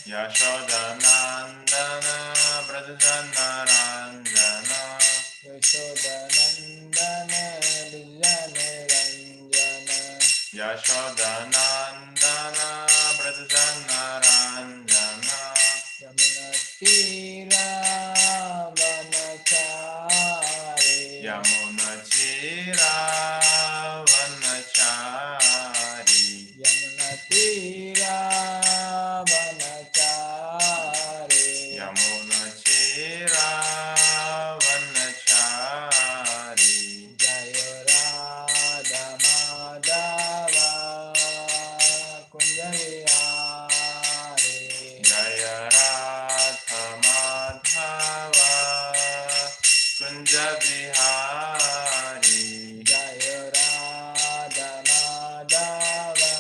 Yashodanandana Brajanaranjana Yashodanandana Vijanaranjana Yashodanandana Brajanaranjana Yamunatira Vanachari Yamunachira Vanachari Yamunatira Vanachari Yamunachira Vanachari Jaya Radha Madhava Kunjavihari Jaya Radha Madhava Kunja Bihari Jaya Radha Madhava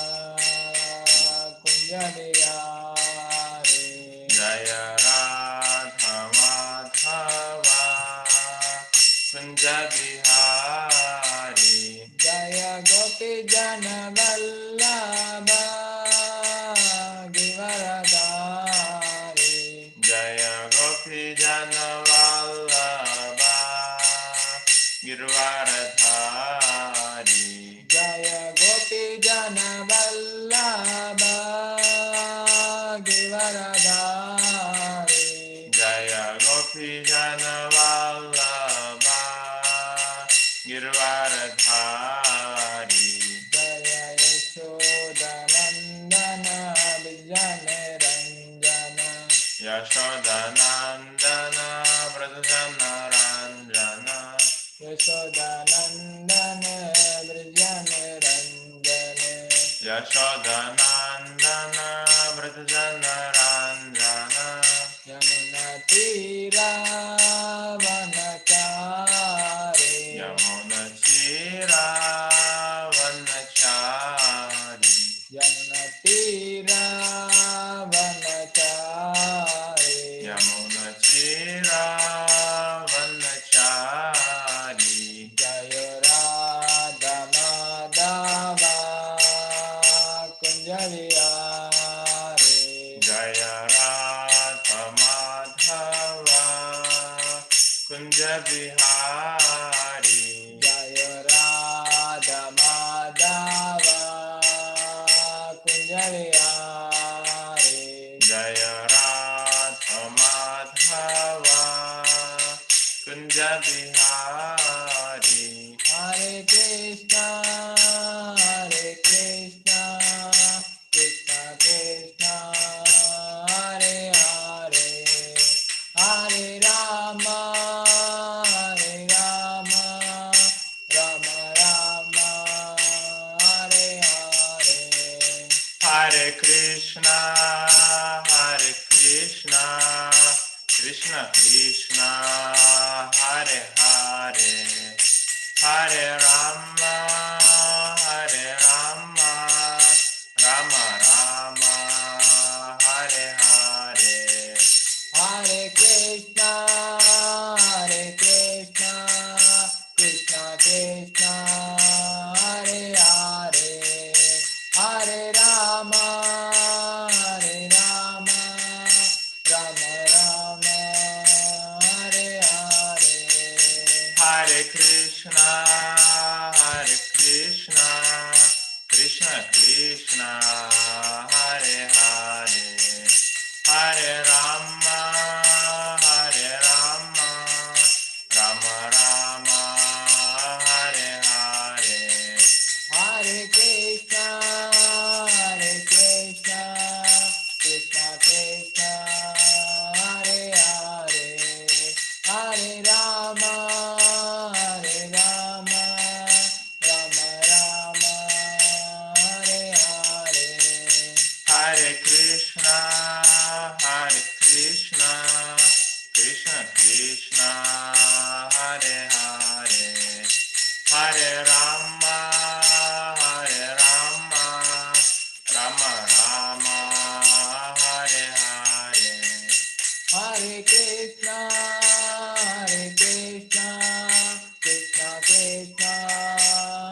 Kunjavihari Jaya Radha Madhava Kunja Bihari Jaya Gopi Jana Vallabha Givaradari Jaya Gopi Jana Vallabha Girvaradhari Jaya Gopi Jana Vallabha Givaradari Jaya Gopi Jana Vallabha Girvaradhari Jaya Yashodanandana Vijanaranjana Yashodanandana Brajanaranjana Yashodanandana Vijanaranjana Yashodanandana Brajanaranjana Yamunatira Vanachari Yamunachira Vanachari Yamunatira Vanachari Yamunachira Vanachari Jaya Radha Madhava Kunjavihari Jaya Radha Madhava Kunja Bihari Jaya Radha Madhava Kunjavihari Jaya Radha Madhava Kunja Bihari Hare Krishna Krishna Krishna Hare Hare Hare Rama Rama Rama Hare Hare Hare Krishna Krishna Krishna Hare Hare Hare Rama Rama Rama Hare Hare Hare Krishna Krishna Krishna Hare Hare Hare Rama Rama Rama Hare Hare Hare Krishna Krishna Krishna Hare Hare Hare Rama Rama Rama Hare Hare Hare Krishna Krishna Krishna Hare Hare Hare Rama Rama Rama Hare Hare Hare Krishna Krishna Krishna Hare Hare Hare Rama Rama Rama Hare Hare Hare Krishna Krishna Krishna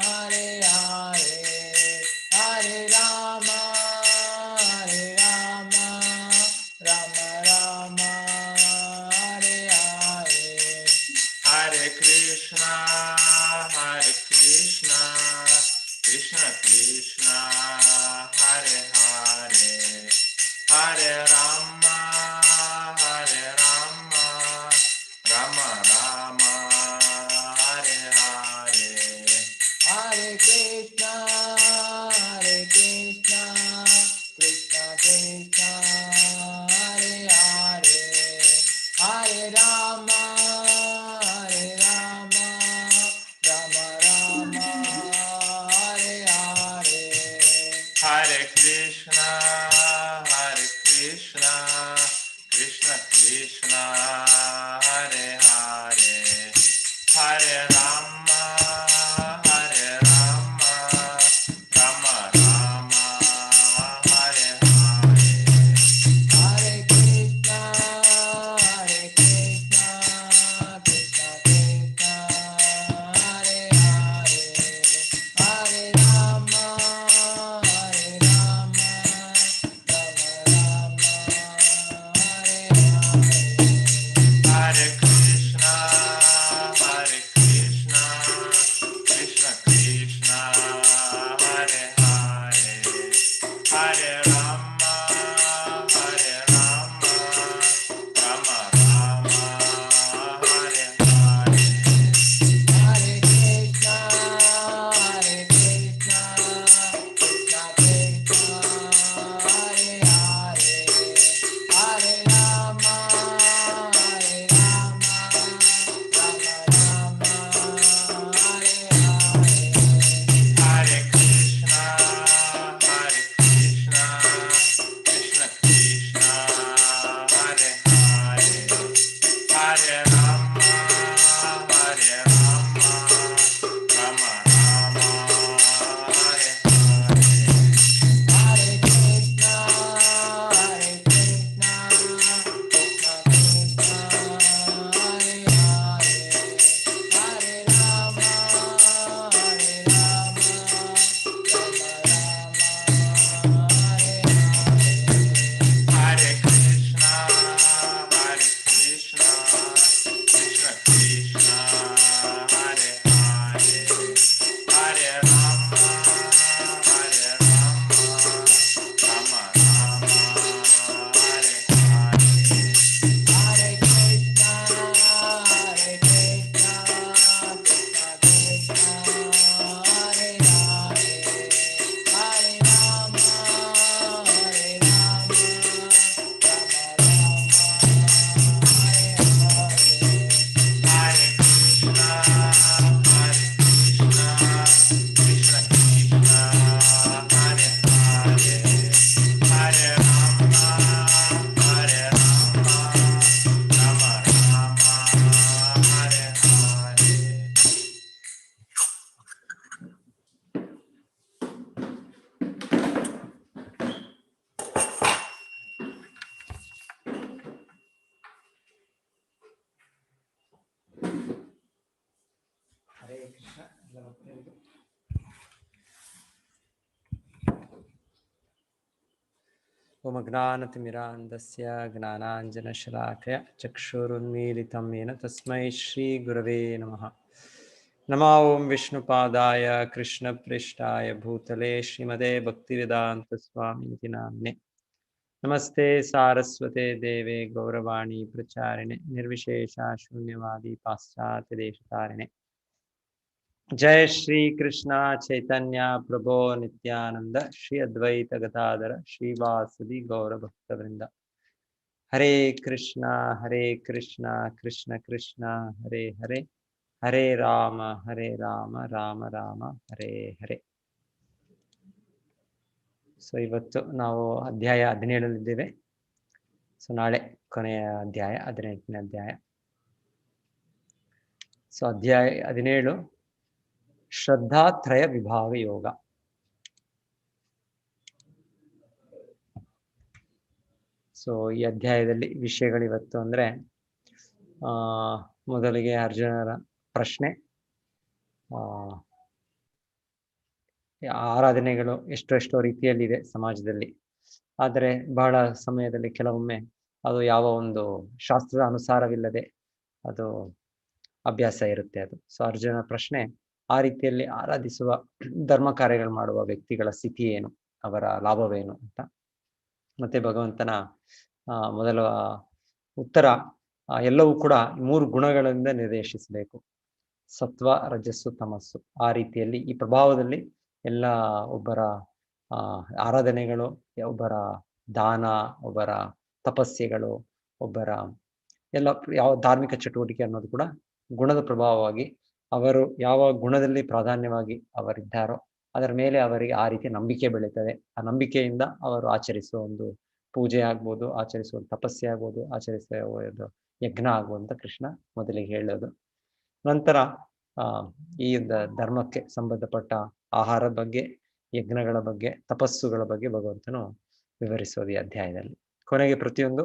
Hare Hare Hare Rama, Rama Rama, Hare Hare. Hare Krishna, Krishna Krishna, Hare Hare, Hare Rama, Rama Rama, Hare Hare. Hare Krishna, Krishna Krishna, Hare Hare, Hare Rama, Rama Rama, Hare Hare. Hare Krishna, Krishna Krishna, Hare Hare, Hare Rama, Rama Rama, Hare Hare. Hare Krishna, Krishna Krishna, Hare Hare, Hare Rama, Rama Rama, Hare Hare. Hare Krishna, Krishna Krishna, Hare Hare, Hare Rama, Rama Rama, Hare Hare. Hare Krishna, Krishna Krishna, Hare Hare, Hare Rama, Rama Rama, Hare Hare. Hare Krishna, Krishna Krishna, Hare Hare, Hare Rama, Rama Rama, Hare Hare. Hare Krishna, Krishna Krishna, Hare Hare, Hare Rama, Rama Rama, Hare Hare. Hare Krishna, Krishna Krishna, Hare Hare, Hare Rama, Rama Rama, Hare Hare. Hare Krishna, Krishna Krishna, Hare Hare, Hare Rama, Rama Hare Krishna, Krishna Krishna, Hare Hare, Hare Rama, Rama Rama, Hare Hare. Hare Krishna, ಎಲ್ಲ ಭಕ್ತರಿಗೂ ಓಂ ಅಜ್ಞಾನತಿಮಿರಾಂಧಸ್ಯ ಜ್ಞಾನಾಂಜನಶಲಾಕಯ ಚಕ್ಷುರುನ್ಮೀಲಿತಂ ಯೇನ ತಸ್ಮೈ ಶ್ರೀ ಗುರವೇ ನಮಃ. ನಮೋ ಓಂ ವಿಷ್ಣುಪಾದಾಯ ಕೃಷ್ಣಪ್ರೇಷ್ಠಾಯ ಭೂತಲೆ ಶ್ರೀಮದೇ ಭಕ್ತಿವೇದಾಂತ ಸ್ವಾಮಿನಿತಿ ನಾಮ್ನೆ. ನಮಸ್ತೆ ಸಾರಸ್ವತೆ ದೇವೆ ಗೌರವಾಣಿ ಪ್ರಚಾರಿಣೆ ನಿರ್ವಿಶೇಷ ಶೂನ್ಯವಾದಿ ಪಾಶ್ಚಾತ್ಯ ದೇಶತಾರಿಣೆ. जय श्री कृष्णा चैतन्य प्रभो नित्यानंद श्री अद्वैत गदाधर श्रीवासदि गौर भक्त वृंद. हरे कृष्णा कृष्ण कृष्ण हरे हरे, हरे राम राम राम हरे हरे. ಸೊ ಇವತ್ತು ನಾವು ಅಧ್ಯಾಯ 17 ಸೊ ನಾಳೆ ಕೊನೆಯ ಅಧ್ಯಾಯ 18ನೇ ಅಧ್ಯಾಯ. ಸೊ ಅಧ್ಯಾಯ 17 ಶ್ರದ್ಧಾತ್ರಯ ವಿಭಾಗ ಯೋಗ. ಸೊ ಈ ಅಧ್ಯಾಯದಲ್ಲಿ ವಿಷಯಗಳಿವತ್ತು ಅಂದ್ರೆ ಮೊದಲಿಗೆ ಅರ್ಜುನರ ಪ್ರಶ್ನೆ, ಆರಾಧನೆಗಳು ಎಷ್ಟೋ ರೀತಿಯಲ್ಲಿದೆ ಸಮಾಜದಲ್ಲಿ. ಆದರೆ ಬಹಳ ಸಮಯದಲ್ಲಿ ಕೆಲವೊಮ್ಮೆ ಅದು ಯಾವ ಒಂದು ಶಾಸ್ತ್ರದ ಅನುಸಾರವಿಲ್ಲದೆ ಅದು ಅಭ್ಯಾಸ ಇರುತ್ತೆ ಅದು. ಸೊ ಅರ್ಜುನ ಪ್ರಶ್ನೆ, ಆ ರೀತಿಯಲ್ಲಿ ಆರಾಧಿಸುವ ಧರ್ಮ ಕಾರ್ಯಗಳು ಮಾಡುವ ವ್ಯಕ್ತಿಗಳ ಸ್ಥಿತಿ ಏನು, ಅವರ ಲಾಭವೇನು ಅಂತ. ಮತ್ತೆ ಭಗವಂತನ ಮೊದಲ ಉತ್ತರ, ಎಲ್ಲವೂ ಕೂಡ 3 ಗುಣಗಳಿಂದ ನಿರ್ದೇಶಿಸಬೇಕು. ಸತ್ವ, ರಜಸ್ಸು, ತಮಸ್ಸು. ಆ ರೀತಿಯಲ್ಲಿ ಈ ಪ್ರಭಾವದಲ್ಲಿ ಎಲ್ಲ ಒಬ್ಬರ ಆರಾಧನೆಗಳು, ಒಬ್ಬರ ದಾನ, ಒಬ್ಬರ ತಪಸ್ಯೆಗಳು, ಒಬ್ಬರ ಎಲ್ಲ ಯಾವ ಧಾರ್ಮಿಕ ಚಟುವಟಿಕೆ ಅನ್ನೋದು ಕೂಡ ಗುಣದ ಪ್ರಭಾವವಾಗಿ ಅವರು ಯಾವ ಗುಣದಲ್ಲಿ ಪ್ರಾಧಾನ್ಯವಾಗಿ ಅವರಿದ್ದಾರೋ ಅದರ ಮೇಲೆ ಅವರಿಗೆ ಆ ರೀತಿ ನಂಬಿಕೆ ಬೆಳೀತದೆ. ಆ ನಂಬಿಕೆಯಿಂದ ಅವರು ಆಚರಿಸುವ ಒಂದು ಪೂಜೆ ಆಗ್ಬೋದು, ಆಚರಿಸುವ ತಪಸ್ಸೆ ಆಗ್ಬೋದು, ಆಚರಿಸುವ ಯಜ್ಞ ಆಗ್ಬೋದು ಅಂತ ಕೃಷ್ಣ ಮೊದಲಿಗೆ ಹೇಳೋದು. ನಂತರ ಈ ಧರ್ಮಕ್ಕೆ ಸಂಬಂಧಪಟ್ಟ ಆಹಾರದ ಬಗ್ಗೆ, ಯಜ್ಞಗಳ ಬಗ್ಗೆ, ತಪಸ್ಸುಗಳ ಬಗ್ಗೆ ಭಗವಂತನು ವಿವರಿಸೋದು ಈ ಅಧ್ಯಾಯದಲ್ಲಿ. ಕೊನೆಗೆ ಪ್ರತಿಯೊಂದು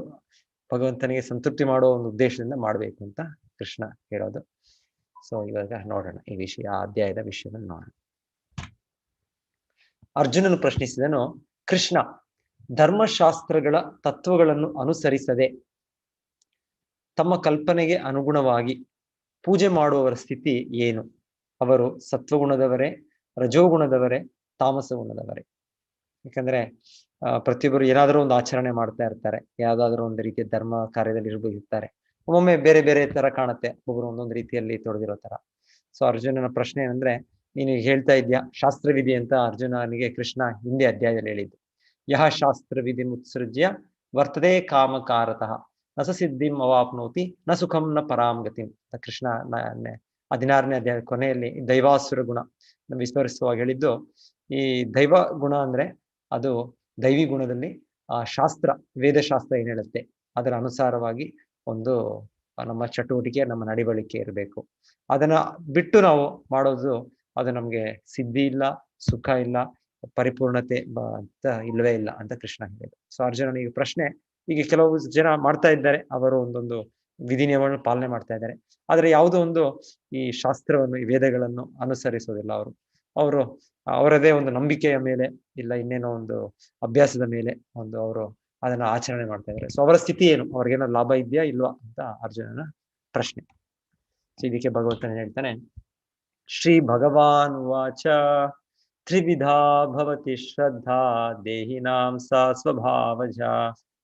ಭಗವಂತನಿಗೆ ಸಂತೃಪ್ತಿ ಮಾಡುವ ಒಂದು ಉದ್ದೇಶದಿಂದ ಮಾಡಬೇಕು ಅಂತ ಕೃಷ್ಣ ಹೇಳೋದು. ಸೊ ಇವಾಗ ನೋಡೋಣ ಈ ವಿಷಯ, ಆ ಅಧ್ಯಾಯದ ವಿಷಯವನ್ನು ನೋಡೋಣ. ಅರ್ಜುನನು ಪ್ರಶ್ನಿಸಿದನು, ಕೃಷ್ಣ, ಧರ್ಮಶಾಸ್ತ್ರಗಳ ತತ್ವಗಳನ್ನು ಅನುಸರಿಸದೆ ತಮ್ಮ ಕಲ್ಪನೆಗೆ ಅನುಗುಣವಾಗಿ ಪೂಜೆ ಮಾಡುವವರ ಸ್ಥಿತಿ ಏನು? ಅವರು ಸತ್ವಗುಣದವರೇ, ರಜೋಗುಣದವರೇ, ತಾಮಸ ಗುಣದವರೇ? ಯಾಕಂದ್ರೆ ಪ್ರತಿಯೊಬ್ಬರು ಏನಾದರೂ ಒಂದು ಆಚರಣೆ ಮಾಡ್ತಾ ಇರ್ತಾರೆ, ಯಾವ್ದಾದ್ರು ಒಂದು ರೀತಿಯ ಧರ್ಮ ಕಾರ್ಯದಲ್ಲಿ ಇರ್ತಾರೆ. ಒಮ್ಮೊಮ್ಮೆ ಬೇರೆ ಬೇರೆ ತರ ಕಾಣುತ್ತೆ, ಒಬ್ಬರು ಒಂದೊಂದು ರೀತಿಯಲ್ಲಿ ತೊಡಗಿರೋ ತರ. ಸೊ ಅರ್ಜುನನ ಪ್ರಶ್ನೆ ಏನಂದ್ರೆ, ನೀನು ಹೇಳ್ತಾ ಇದ್ಯಾ ಶಾಸ್ತ್ರವಿಧಿ ಅಂತ ಅರ್ಜುನನಿಗೆ ಕೃಷ್ಣ ಹಿಂದೆ ಅಧ್ಯಾಯದಲ್ಲಿ ಹೇಳಿದ್ದು. ಯಹ ಶಾಸ್ತ್ರವಿಧಿ ಉತ್ಸೃಜ್ಯ ವರ್ತದೆ ಕಾಮಕಾರತಃ ನ ಸಿದ್ಧಿಂ ಅವಾಪ್ನೋತಿ ನ ಸುಖಂ ನ ಪರಾಂಗತಿ ಅಂತ ಕೃಷ್ಣ 16ನೇ ಅಧ್ಯಾಯದ ಕೊನೆಯಲ್ಲಿ ದೈವಾಸುರ ಗುಣ ವಿಸ್ಮರಿಸುವಾಗ ಹೇಳಿದ್ದು. ಈ ದೈವ ಗುಣ ಅಂದ್ರೆ ಅದು ದೈವಿ ಗುಣದಲ್ಲಿ ಶಾಸ್ತ್ರ, ವೇದಶಾಸ್ತ್ರ ಏನ್ ಹೇಳುತ್ತೆ ಅದರ ಅನುಸಾರವಾಗಿ ಒಂದು ನಮ್ಮ ಚಟುವಟಿಕೆ, ನಮ್ಮ ನಡವಳಿಕೆ ಇರಬೇಕು. ಅದನ್ನ ಬಿಟ್ಟು ನಾವು ಮಾಡೋದು ಅದು ನಮ್ಗೆ ಸಿದ್ಧಿ ಇಲ್ಲ, ಸುಖ ಇಲ್ಲ, ಪರಿಪೂರ್ಣತೆ ಅಂತ ಇಲ್ಲವೇ ಇಲ್ಲ ಅಂತ ಕೃಷ್ಣ ಹೇಳಿದ್ರು. ಸೊ ಅರ್ಜುನನಿಗೆ ಪ್ರಶ್ನೆ, ಈಗ ಕೆಲವು ಜನ ಮಾಡ್ತಾ ಇದ್ದಾರೆ, ಅವರು ಒಂದೊಂದು ವಿಧಿ ನಿಯಮಗಳನ್ನು ಪಾಲನೆ ಮಾಡ್ತಾ ಇದ್ದಾರೆ, ಆದ್ರೆ ಯಾವುದೋ ಒಂದು ಈ ಶಾಸ್ತ್ರವನ್ನು, ಈ ವೇದಗಳನ್ನು ಅನುಸರಿಸೋದಿಲ್ಲ. ಅವರು ಅವರದೇ ಒಂದು ನಂಬಿಕೆಯ ಮೇಲೆ, ಇಲ್ಲ ಇನ್ನೇನೋ ಒಂದು ಅಭ್ಯಾಸದ ಮೇಲೆ ಒಂದು ಅವರು ಅದನ್ನ ಆಚರಣೆ ಮಾಡ್ತಾ ಇದ್ದಾರೆ. ಸೊ ಅವರ ಸ್ಥಿತಿ ಏನು, ಅವ್ರಿಗೇನೋ ಲಾಭ ಇದೆಯಾ ಇಲ್ವಾ ಅಂತ ಅರ್ಜುನನ ಪ್ರಶ್ನೆ. ಸೊ ಇದಕ್ಕೆ ಭಗವಂತನ ಹೇಳ್ತಾನೆ, ಶ್ರೀ ಭಗವಾನ್ ವಾಚ ತ್ರಿವಿಧಾ ಭವತಿ ಶ್ರದ್ಧಾ ದೇಹಿನಾಂ ಸಾ ಸ್ವಭಾವಜ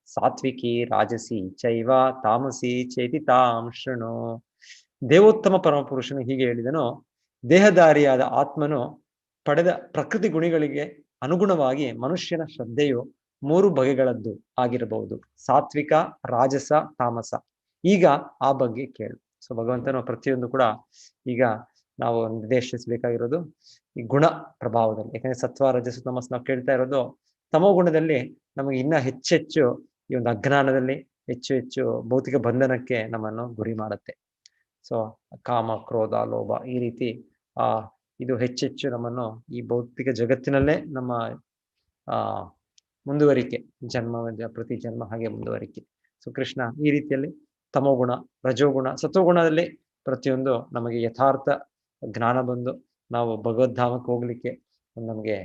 ಸಾತ್ವಿಕಿ ರಾಜಸಿ ಚೈವ ತಾಮಸಿ ಚೈತಿ ತಾಂ ಶೃಣು. ದೇವೋತ್ತಮ ಪರಮಪುರುಷನು ಹೀಗೆ ಹೇಳಿದನು, ದೇಹಧಾರಿಯಾದ ಆತ್ಮನು ಪಡೆದ ಪ್ರಕೃತಿ ಗುಣಿಗಳಿಗೆ ಅನುಗುಣವಾಗಿ ಮನುಷ್ಯನ ಶ್ರದ್ಧೆಯು 3 ಬಗೆಗಳದ್ದು ಆಗಿರಬಹುದು, ಸಾತ್ವಿಕ, ರಾಜಸ, ತಾಮಸ. ಈಗ ಆ ಬಗ್ಗೆ ಕೇಳು. ಸೊ ಭಗವಂತನು ಪ್ರತಿಯೊಂದು ಕೂಡ ಈಗ ನಾವು ನಿರ್ದೇಶಿಸಬೇಕಾಗಿರೋದು ಈ ಗುಣ ಪ್ರಭಾವದಲ್ಲಿ. ಯಾಕಂದ್ರೆ ಸತ್ವ, ರಜಸ, ತಮಸ್ ನಾವು ಕೇಳ್ತಾ ಇರೋದು ತಮೋ ಗುಣದಲ್ಲಿ ನಮಗೆ ಇನ್ನ ಹೆಚ್ಚೆಚ್ಚು ಈ ಒಂದು ಅಜ್ಞಾನದಲ್ಲಿ ಹೆಚ್ಚು ಭೌತಿಕ ಬಂಧನಕ್ಕೆ ನಮ್ಮನ್ನು ಗುರಿ ಮಾಡುತ್ತೆ. ಸೊ ಕಾಮ, ಕ್ರೋಧ, ಲೋಭ ಈ ರೀತಿ ಇದು ಹೆಚ್ಚೆಚ್ಚು ನಮ್ಮನ್ನು ಈ ಭೌತಿಕ ಜಗತ್ತಿನಲ್ಲೇ ನಮ್ಮ ಮುಂದುವರಿಕೆ, ಪ್ರತಿ ಜನ್ಮ ಹಾಗೆ ಮುಂದುವರಿಕೆ. ಸೊ ಕೃಷ್ಣ ಈ ರೀತಿಯಲ್ಲಿ ತಮೋಗುಣ, ರಜೋಗುಣ, ಸತ್ವಗುಣದಲ್ಲಿ ಪ್ರತಿಯೊಂದು ನಮಗೆ ಯಥಾರ್ಥ ಜ್ಞಾನ ಬಂದು ನಾವು ಭಗವದ್ಧಾಮಕ್ಕೆ ಹೋಗ್ಲಿಕ್ಕೆ ನಮಗೆ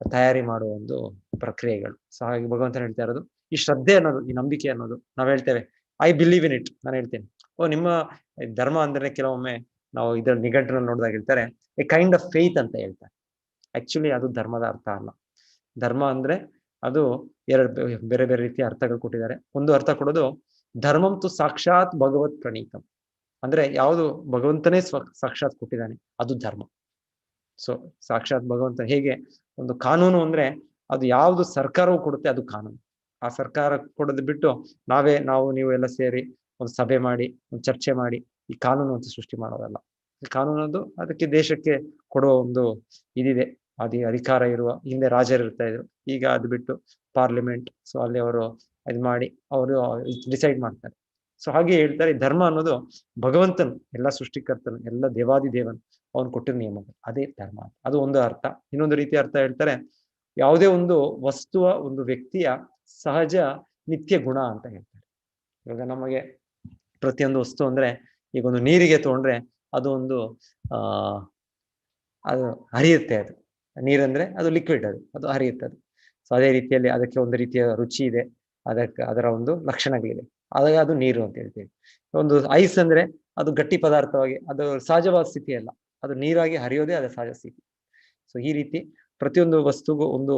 ತಯಾರಿ ಮಾಡುವ ಒಂದು ಪ್ರಕ್ರಿಯೆಗಳು. ಸೊ ಹಾಗೆ ಭಗವಂತನ ಹೇಳ್ತಾ ಇರೋದು, ಈ ಶ್ರದ್ಧೆ ಅನ್ನೋದು, ಈ ನಂಬಿಕೆ ಅನ್ನೋದು, ನಾವ್ ಹೇಳ್ತೇವೆ ಐ ಬಿಲೀವ್ ಇನ್ ಇಟ್. ನಾನು ಹೇಳ್ತೇನೆ, ನಿಮ್ಮ ಧರ್ಮ ಅಂದ್ರೆ ಕೆಲವೊಮ್ಮೆ ನಾವು ಇದರ ನಿಘಂಟಿನಲ್ಲಿ ನೋಡಿದಾಗ ಹೇಳ್ತಾರೆ ಎ ಕೈಂಡ್ ಆಫ್ ಫೇತ್ ಅಂತ ಹೇಳ್ತಾರೆ. ಆಕ್ಚುಲಿ ಅದು ಧರ್ಮದ ಅರ್ಥ ಅಲ್ಲ. ಧರ್ಮ ಅಂದ್ರೆ ಅದು ಬೇರೆ ಬೇರೆ ರೀತಿಯ ಅರ್ಥಗಳು ಕೊಟ್ಟಿದ್ದಾರೆ. ಒಂದು ಅರ್ಥ ಕೊಡೋದು ಧರ್ಮಂ ತು ಸಾಕ್ಷಾತ್ ಭಗವತ್ ಪ್ರಣೀತಂ, ಅಂದ್ರೆ ಯಾವುದು ಭಗವಂತನೇ ಸಾಕ್ಷಾತ್ ಕೊಟ್ಟಿದ್ದಾನೆ ಅದು ಧರ್ಮ. ಸೊ ಸಾಕ್ಷಾತ್ ಭಗವಂತ ಹೇಗೆ ಒಂದು ಕಾನೂನು ಅಂದ್ರೆ ಅದು ಯಾವುದು ಸರ್ಕಾರವು ಕೊಡುತ್ತೆ ಅದು ಕಾನೂನು. ಆ ಸರ್ಕಾರ ಕೊಡೋದು ಬಿಟ್ಟು ನಾವು ನೀವು ಎಲ್ಲ ಸೇರಿ ಒಂದು ಸಭೆ ಮಾಡಿ, ಒಂದು ಚರ್ಚೆ ಮಾಡಿ ಈ ಕಾನೂನು ಅಂತ ಸೃಷ್ಟಿ ಮಾಡೋದಲ್ಲ. ಕಾನೂನದು ಅದಕ್ಕೆ ದೇಶಕ್ಕೆ ಕೊಡುವ ಒಂದು ಇದಿದೆ, ಅಧಿಕಾರ ಇರುವ, ಹಿಂದೆ ರಾಜರು ಇರ್ತಾ ಇದ್ರು, ಈಗ ಅದು ಬಿಟ್ಟು ಪಾರ್ಲಿಮೆಂಟ್, ಸೊ ಅಲ್ಲಿ ಅವರು ಇದು ಮಾಡಿ ಅವರು ಡಿಸೈಡ್ ಮಾಡ್ತಾರೆ. ಸೊ ಹಾಗೆ ಹೇಳ್ತಾರೆ, ಧರ್ಮ ಅನ್ನೋದು ಭಗವಂತನು, ಎಲ್ಲ ಸೃಷ್ಟಿಕರ್ತನು, ಎಲ್ಲ ದೇವಾದಿ ದೇವನು ಅವನು ಕೊಟ್ಟಿರೋ ನಿಯಮಗಳು, ಅದೇ ಧರ್ಮ. ಅದು ಒಂದು ಅರ್ಥ. ಇನ್ನೊಂದು ರೀತಿ ಅರ್ಥ ಹೇಳ್ತಾರೆ, ಯಾವುದೇ ಒಂದು ವಸ್ತುವ, ಒಂದು ವ್ಯಕ್ತಿಯ ಸಹಜ ನಿತ್ಯ ಗುಣ ಅಂತ ಹೇಳ್ತಾರೆ. ಇವಾಗ ನಮಗೆ ಪ್ರತಿಯೊಂದು ವಸ್ತು ಅಂದ್ರೆ, ಈಗ ಒಂದು ನೀರಿಗೆ ತಗೊಂಡ್ರೆ ಅದು ಒಂದು ಅದು ಹರಿಯುತ್ತೆ, ಅದು ನೀರಂದ್ರೆ ಅದು ಲಿಕ್ವಿಡ್, ಅದು ಹರಿಯುತ್ತದೆ. ಸೊ ಅದೇ ರೀತಿಯಲ್ಲಿ ಅದಕ್ಕೆ ಒಂದು ರೀತಿಯ ರುಚಿ ಇದೆ, ಅದರ ಒಂದು ಲಕ್ಷಣಗಳಿದೆ, ಆದಾಗ ಅದು ನೀರು ಅಂತ ಹೇಳ್ತೀವಿ. ಒಂದು ಐಸ್ ಅಂದ್ರೆ ಅದು ಗಟ್ಟಿ ಪದಾರ್ಥವಾಗಿ, ಅದು ಸಹಜವಾದ ಸ್ಥಿತಿ ಅಲ್ಲ, ಅದು ನೀರಾಗಿ ಹರಿಯೋದೇ ಅದರ ಸಹಜ ಸ್ಥಿತಿ. ಸೊ ಈ ರೀತಿ ಪ್ರತಿಯೊಂದು ವಸ್ತುಗೂ ಒಂದು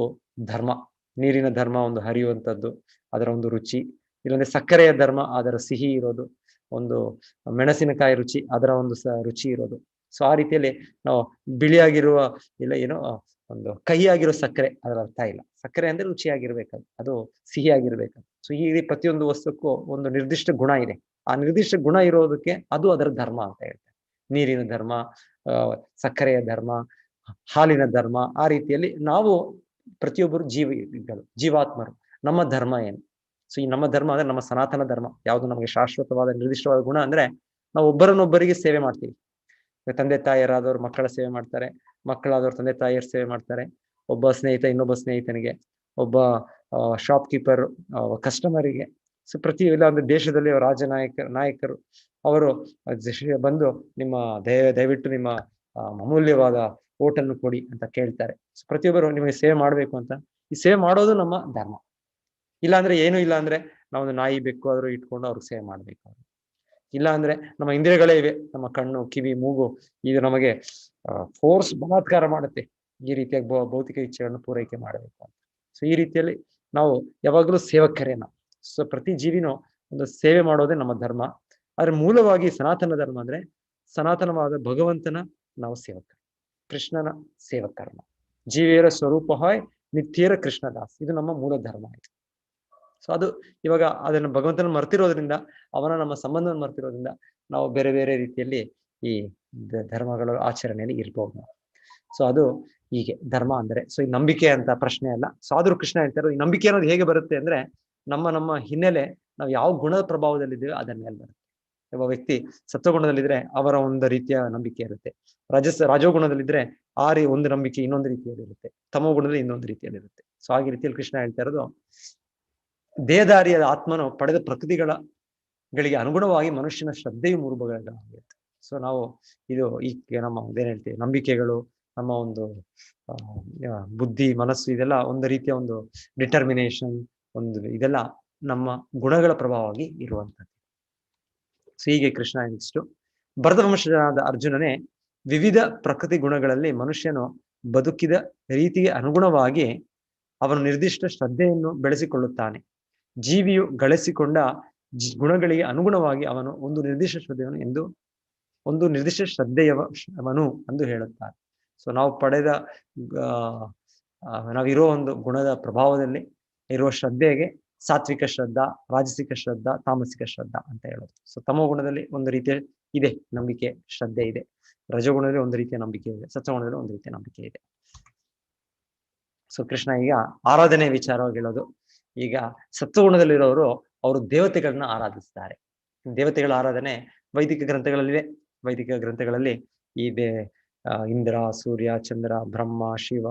ಧರ್ಮ, ನೀರಿನ ಧರ್ಮ ಒಂದು ಹರಿಯುವಂಥದ್ದು, ಅದರ ಒಂದು ರುಚಿ. ಇಲ್ಲಂದ್ರೆ ಸಕ್ಕರೆಯ ಧರ್ಮ ಅದರ ಸಿಹಿ ಇರೋದು, ಒಂದು ಮೆಣಸಿನಕಾಯಿ ರುಚಿ ಅದರ ಒಂದು ರುಚಿ ಇರೋದು. ಸೊ ಆ ರೀತಿಯಲ್ಲಿ ನಾವು ಬಿಳಿಯಾಗಿರುವ ಇಲ್ಲ ಏನೋ ಒಂದು ಕಹಿಯಾಗಿರೋ ಸಕ್ಕರೆ ಅದರ ಅರ್ಥ ಇಲ್ಲ. ಸಕ್ಕರೆ ಅಂದ್ರೆ ರುಚಿಯಾಗಿರ್ಬೇಕದು, ಅದು ಸಿಹಿಯಾಗಿರ್ಬೇಕು. ಸೊ ಈ ಪ್ರತಿಯೊಂದು ವಸ್ತುಕ್ಕೂ ಒಂದು ನಿರ್ದಿಷ್ಟ ಗುಣ ಇದೆ, ಆ ನಿರ್ದಿಷ್ಟ ಗುಣ ಇರೋದಕ್ಕೆ ಅದು ಅದರ ಧರ್ಮ ಅಂತ ಹೇಳ್ತಾರೆ. ನೀರಿನ ಧರ್ಮ, ಸಕ್ಕರೆಯ ಧರ್ಮ, ಹಾಲಿನ ಧರ್ಮ. ಆ ರೀತಿಯಲ್ಲಿ ನಾವು ಪ್ರತಿಯೊಬ್ಬರು ಜೀವಾತ್ಮರು, ನಮ್ಮ ಧರ್ಮ ಏನು? ಸೊ ಈ ನಮ್ಮ ಧರ್ಮ ಅಂದ್ರೆ ನಮ್ಮ ಸನಾತನ ಧರ್ಮ ಯಾವುದು, ನಮಗೆ ಶಾಶ್ವತವಾದ ನಿರ್ದಿಷ್ಟವಾದ ಗುಣ ಅಂದ್ರೆ ನಾವು ಒಬ್ಬರನ್ನೊಬ್ಬರಿಗೆ ಸೇವೆ ಮಾಡ್ತೀವಿ. ತಂದೆ ತಾಯಿಯರಾದವ್ರು ಮಕ್ಕಳ ಸೇವೆ ಮಾಡ್ತಾರೆ, ಮಕ್ಕಳಾದವ್ರು ತಂದೆ ತಾಯಿಯರ ಸೇವೆ ಮಾಡ್ತಾರೆ, ಒಬ್ಬ ಸ್ನೇಹಿತ ಇನ್ನೊಬ್ಬ ಸ್ನೇಹಿತನಿಗೆ, ಒಬ್ಬ ಶಾಪ್ ಕೀಪರ್ ಕಸ್ಟಮರಿಗೆ. ಸೊ ಇಲ್ಲ ಒಂದು ದೇಶದಲ್ಲಿ ನಾಯಕರು ಅವರು ಬಂದು ನಿಮ್ಮ ದಯವಿಟ್ಟು ನಿಮ್ಮ ಅಮೂಲ್ಯವಾದ ಓಟನ್ನು ಕೊಡಿ ಅಂತ ಕೇಳ್ತಾರೆ. ಸೊ ಪ್ರತಿಯೊಬ್ಬರು ನಿಮಗೆ ಸೇವೆ ಮಾಡ್ಬೇಕು ಅಂತ, ಈ ಸೇವೆ ಮಾಡೋದು ನಮ್ಮ ಧರ್ಮ. ಇಲ್ಲಾಂದ್ರೆ ಏನು ಇಲ್ಲ ಅಂದ್ರೆ ನಾವೊಂದು ನಾಯಿ ಬೆಕ್ಕು ಆದ್ರೂ ಇಟ್ಕೊಂಡು ಅವ್ರಿಗೆ ಸೇವೆ ಮಾಡ್ಬೇಕು. ಇಲ್ಲ ಅಂದ್ರೆ ನಮ್ಮ ಇಂದ್ರಿಯಗಳೇ ಇವೆ, ನಮ್ಮ ಕಣ್ಣು ಕಿವಿ ಮೂಗು, ಇದು ನಮಗೆ ಫೋರ್ಸ್ ಬಲಾತ್ಕಾರ ಮಾಡುತ್ತೆ ಈ ರೀತಿಯಾಗಿ ಭೌತಿಕ ಇಚ್ಛೆಗಳನ್ನು ಪೂರೈಕೆ ಮಾಡಬೇಕು ಅಂತ. ಸೊ ಈ ರೀತಿಯಲ್ಲಿ ನಾವು ಯಾವಾಗಲೂ ಸೇವಕರೇನ. ಸೊ ಪ್ರತಿ ಜೀವಿನೂ ಒಂದು ಸೇವೆ ಮಾಡೋದೇ ನಮ್ಮ ಧರ್ಮ. ಆದ್ರೆ ಮೂಲವಾಗಿ ಸನಾತನ ಧರ್ಮ ಅಂದ್ರೆ ಸನಾತನವಾದ ಭಗವಂತನ ನಾವು ಸೇವಕರು, ಕೃಷ್ಣನ ಸೇವಕರನ್ನ, ಜೀವಿಯರ ಸ್ವರೂಪ ಹಾಯ್ ನಿತ್ಯರ ಕೃಷ್ಣದಾಸ್, ಇದು ನಮ್ಮ ಮೂಲ ಧರ್ಮ ಆಯ್ತು. ಸೊ ಅದು ಇವಾಗ ಅದನ್ನು ಭಗವಂತನ ಮರ್ತಿರೋದ್ರಿಂದ, ಅವನ ನಮ್ಮ ಸಂಬಂಧವನ್ನು ಮರ್ತಿರೋದ್ರಿಂದ ನಾವು ಬೇರೆ ಬೇರೆ ರೀತಿಯಲ್ಲಿ ಈ ಧರ್ಮಗಳ ಆಚರಣೆಯಲ್ಲಿ ಇರ್ಬೋದು. ಸೊ ಅದು ಹೀಗೆ ಧರ್ಮ ಅಂದ್ರೆ. ಸೊ ಈ ನಂಬಿಕೆ ಅಂತ ಪ್ರಶ್ನೆ ಅಲ್ಲ. ಸೊ ಆದ್ರೂ ಕೃಷ್ಣ ಹೇಳ್ತಾರೆ, ಈ ನಂಬಿಕೆ ಅನ್ನೋದು ಹೇಗೆ ಬರುತ್ತೆ ಅಂದ್ರೆ ನಮ್ಮ ಹಿನ್ನೆಲೆ, ನಾವು ಯಾವ ಗುಣದ ಪ್ರಭಾವದಲ್ಲಿದ್ದೇವೆ ಅದರ ಮೇಲೆ ಬರುತ್ತೆ. ಒಬ್ಬ ವ್ಯಕ್ತಿ ಸತ್ವಗುಣದಲ್ಲಿದ್ರೆ ಅವರ ಒಂದು ರೀತಿಯ ನಂಬಿಕೆ ಇರುತ್ತೆ, ರಾಜೋಗುಣದಲ್ಲಿದ್ರೆ ಒಂದು ನಂಬಿಕೆ ಇನ್ನೊಂದು ರೀತಿಯಲ್ಲಿ ಇರುತ್ತೆ, ತಮೋ ಗುಣದಲ್ಲಿ ಇನ್ನೊಂದು ರೀತಿಯಲ್ಲಿ ಇರುತ್ತೆ. ಸೊ ಹಾಗೆ ರೀತಿಯಲ್ಲಿ ಕೃಷ್ಣ ಹೇಳ್ತಾ ಇರೋದು, ದೇಹದಾರಿಯಾದ ಆತ್ಮನು ಪಡೆದ ಗಳಿಗೆ ಅನುಗುಣವಾಗಿ ಮನುಷ್ಯನ ಶ್ರದ್ಧೆಯು ಮೂರು ಬಗೆಗಳಾಗಿರುತ್ತೆ. ಸೊ ನಾವು ಇದು ನಮ್ಮ ಏನ್ ಹೇಳ್ತೀವಿ, ನಂಬಿಕೆಗಳು, ನಮ್ಮ ಒಂದು ಬುದ್ಧಿ, ಮನಸ್ಸು, ಇದೆಲ್ಲ ಒಂದು ರೀತಿಯ ಒಂದು ಡಿಟರ್ಮಿನೇಷನ್, ಇದೆಲ್ಲ ನಮ್ಮ ಗುಣಗಳ ಪ್ರಭಾವವಾಗಿ ಇರುವಂಥದ್ದು. ಸೊ ಹೀಗೆ ಕೃಷ್ಣ ಇಷ್ಟು ಭರತವಂಶಜನಾದ ಅರ್ಜುನನೇ ವಿವಿಧ ಪ್ರಕೃತಿ ಗುಣಗಳಲ್ಲಿ ಮನುಷ್ಯನು ಬದುಕಿದ ರೀತಿಗೆ ಅನುಗುಣವಾಗಿ ಅವನು ನಿರ್ದಿಷ್ಟ ಶ್ರದ್ಧೆಯನ್ನು ಬೆಳೆಸಿಕೊಳ್ಳುತ್ತಾನೆ. ಜೀವಿಯು ಗಳಿಸಿಕೊಂಡ ಗುಣಗಳಿಗೆ ಅನುಗುಣವಾಗಿ ಅವನು ಒಂದು ನಿರ್ದಿಷ್ಟ ಶ್ರದ್ಧೆಯವನು ಎಂದು ಹೇಳುತ್ತಾರೆ. ಸೊ ನಾವು ಪಡೆದ ನಾವಿರೋ ಒಂದು ಗುಣದ ಪ್ರಭಾವದಲ್ಲಿ ಇರುವ ಶ್ರದ್ಧೆಗೆ ಸಾತ್ವಿಕ ಶ್ರದ್ಧಾ, ರಾಜಸಿಕ ಶ್ರದ್ಧಾ, ತಾಮಸಿಕ ಶ್ರದ್ಧಾ ಅಂತ ಹೇಳೋದು. ಸೊ ತಮೋ ಗುಣದಲ್ಲಿ ಒಂದು ರೀತಿಯ ಇದೆ ನಂಬಿಕೆ, ಶ್ರದ್ಧೆ ಇದೆ. ರಜಗುಣದಲ್ಲಿ ಒಂದು ರೀತಿಯ ನಂಬಿಕೆ ಇದೆ, ಸತ್ವಗುಣದಲ್ಲಿ ಒಂದು ರೀತಿಯ ನಂಬಿಕೆ ಇದೆ. ಸೊ ಕೃಷ್ಣ ಈಗ ಆರಾಧನೆ ವಿಚಾರವಾಗಿ ಹೇಳೋದು. ಈಗ ಸತ್ವಗುಣದಲ್ಲಿರೋರು ಅವರು ದೇವತೆಗಳನ್ನ ಆರಾಧಿಸ್ತಾರೆ. ದೇವತೆಗಳ ಆರಾಧನೆ ವೈದಿಕ ಗ್ರಂಥಗಳಲ್ಲಿದೆ. ವೈದಿಕ ಗ್ರಂಥಗಳಲ್ಲಿ ಈ ಇಂದ್ರ, ಸೂರ್ಯ, ಚಂದ್ರ, ಬ್ರಹ್ಮ, ಶಿವ,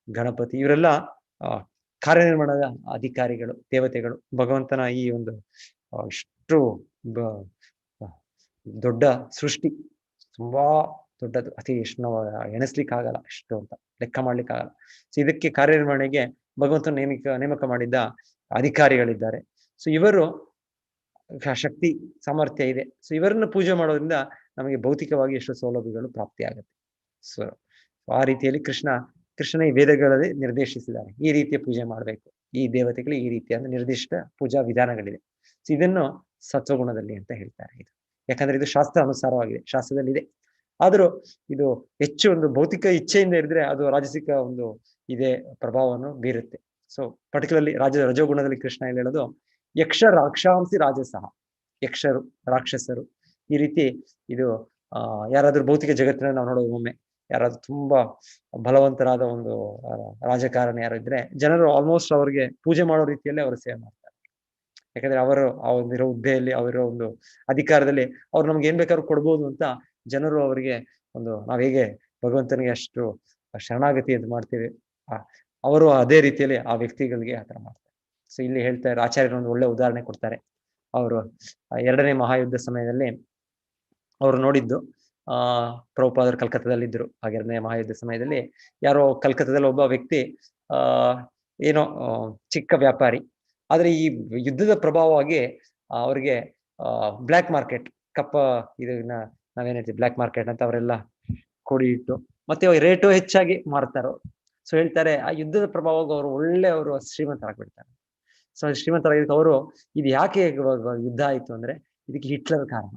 ಗಣಪತಿ ಇವರೆಲ್ಲ ಕಾರ್ಯನಿರ್ವಹಣದ ಅಧಿಕಾರಿಗಳು, ದೇವತೆಗಳು. ಭಗವಂತನ ಈ ಒಂದು ಇಷ್ಟು ದೊಡ್ಡ ಸೃಷ್ಟಿ, ತುಂಬಾ ದೊಡ್ಡದು, ಅತಿ ಎಷ್ಟು ನಾವು ಎಣಿಸ್ಲಿಕ್ಕಾಗಲ್ಲ, ಎಷ್ಟು ಅಂತ ಲೆಕ್ಕ ಮಾಡ್ಲಿಕ್ಕಾಗಲ್ಲ. ಸೊ ಇದಕ್ಕೆ ಕಾರ್ಯನಿರ್ವಹಣೆಗೆ ಭಗವಂತನ ನೇಮಕ ಮಾಡಿದ್ದ ಅಧಿಕಾರಿಗಳಿದ್ದಾರೆ. ಸೊ ಇವರು ಶಕ್ತಿ ಸಾಮರ್ಥ್ಯ ಇದೆ. ಸೊ ಇವರನ್ನ ಪೂಜೆ ಮಾಡೋದ್ರಿಂದ ನಮಗೆ ಭೌತಿಕವಾಗಿ ಎಷ್ಟು ಸೌಲಭ್ಯಗಳು ಪ್ರಾಪ್ತಿ ಆಗುತ್ತೆ. ಸೊ ಆ ರೀತಿಯಲ್ಲಿ ಕೃಷ್ಣನ ಈ ವೇದಗಳಲ್ಲಿ ನಿರ್ದೇಶಿಸಿದ್ದಾರೆ, ಈ ರೀತಿಯ ಪೂಜೆ ಮಾಡಬೇಕು, ಈ ದೇವತೆಗಳು ಈ ರೀತಿಯ ನಿರ್ದಿಷ್ಟ ಪೂಜಾ ವಿಧಾನಗಳಿದೆ. ಸೊ ಇದನ್ನು ಸತ್ವಗುಣದಲ್ಲಿ ಅಂತ ಹೇಳ್ತಾರೆ. ಇದು ಯಾಕಂದ್ರೆ ಇದು ಶಾಸ್ತ್ರ ಅನುಸಾರವಾಗಿದೆ, ಶಾಸ್ತ್ರದಲ್ಲಿ ಇದೆ. ಆದ್ರೂ ಇದು ಹೆಚ್ಚು ಒಂದು ಭೌತಿಕ ಇಚ್ಛೆಯಿಂದ ಇರಿದ್ರೆ ಅದು ರಾಜಸಿಕ ಒಂದು ಇದೇ ಪ್ರಭಾವವನ್ನು ಬೀರುತ್ತೆ. ಸೊ ಪರ್ಟಿಕ್ಯುಲರ್ಲಿ ರಜೋಗುಣದಲ್ಲಿ ಕೃಷ್ಣ ಹೇಳೋದು, ಯಕ್ಷ ರಾಕ್ಷಾಂಸಿ ರಾಜಸಃ, ಯಕ್ಷರು ರಾಕ್ಷಸರು ಈ ರೀತಿ. ಇದು ಯಾರಾದ್ರೂ ಭೌತಿಕ ಜಗತ್ತಿನಲ್ಲಿ ನಾವು ನೋಡೋದು, ಒಮ್ಮೆ ಯಾರಾದ್ರೂ ತುಂಬಾ ಬಲವಂತರಾದ ಒಂದು ರಾಜಕಾರಣ ಯಾರು ಇದ್ರೆ, ಜನರು ಆಲ್ಮೋಸ್ಟ್ ಅವ್ರಿಗೆ ಪೂಜೆ ಮಾಡೋ ರೀತಿಯಲ್ಲಿ ಅವರು ಸೇವೆ ಮಾಡ್ತಾರೆ. ಯಾಕಂದ್ರೆ ಅವರು ಆ ಒಂದಿರೋ ಹುದ್ದೆಯಲ್ಲಿ, ಅವರಿರೋ ಒಂದು ಅಧಿಕಾರದಲ್ಲಿ ಅವ್ರು ನಮ್ಗೆ ಏನ್ ಬೇಕಾದ್ರೂ ಕೊಡ್ಬೋದು ಅಂತ ಜನರು ಅವರಿಗೆ ನಾವ್ ಹೇಗೆ ಭಗವಂತನಿಗೆ ಅಷ್ಟು ಶರಣಾಗತಿ ಅಂತ ಮಾಡ್ತೀವಿ, ಅವರು ಅದೇ ರೀತಿಯಲ್ಲಿ ಆ ವ್ಯಕ್ತಿಗಳಿಗೆ ಆತರ ಮಾಡ್ತಾರೆ. ಸೊ ಇಲ್ಲಿ ಹೇಳ್ತಾರೆ, ಆಚಾರ್ಯರು ಒಂದು ಒಳ್ಳೆ ಉದಾಹರಣೆ ಕೊಡ್ತಾರೆ. ಅವರು 2ನೇ ಮಹಾಯುದ್ಧ ಸಮಯದಲ್ಲಿ ಅವರು ನೋಡಿದ್ದು, ಪ್ರಭುಪಾದರು ಕಲ್ಕತ್ತಾದಲ್ಲಿ ಇದ್ರು. ಎರಡನೇ ಮಹಾಯುದ್ಧ ಸಮಯದಲ್ಲಿ ಯಾರೋ ಕಲ್ಕತ್ತಾದಲ್ಲಿ ಒಬ್ಬ ವ್ಯಕ್ತಿ ಆ ಏನೋ ಚಿಕ್ಕ ವ್ಯಾಪಾರಿ, ಆದ್ರೆ ಈ ಯುದ್ಧದ ಪ್ರಭಾವವಾಗಿ ಅವ್ರಿಗೆ ಬ್ಲ್ಯಾಕ್ ಮಾರ್ಕೆಟ್ ಕಪ್ಪ ಇದನ್ನ ನಾವೇನ್ ಹೇಳ್ತೀವಿ ಬ್ಲ್ಯಾಕ್ ಮಾರ್ಕೆಟ್ ಅಂತ ಅವರೆಲ್ಲ ಕೊಡಿ ಇಟ್ಟು ಮತ್ತೆ ರೇಟು ಹೆಚ್ಚಾಗಿ ಮಾರ್ತಾರೋ. ಸೊ ಹೇಳ್ತಾರೆ ಆ ಯುದ್ಧದ ಪ್ರಭಾವವಾಗಿ ಅವರು ಒಳ್ಳೆ ಅವರು ಶ್ರೀಮಂತರಾಗ್ಬಿಡ್ತಾರೆ. ಸೊ ಶ್ರೀಮಂತರಾಗಿದ್ದಕ್ಕೆ ಅವರು ಇದು ಯಾಕೆ ಯುದ್ಧ ಆಯ್ತು ಅಂದ್ರೆ ಇದಕ್ಕೆ ಹಿಟ್ಲರ್ ಕಾರಣ.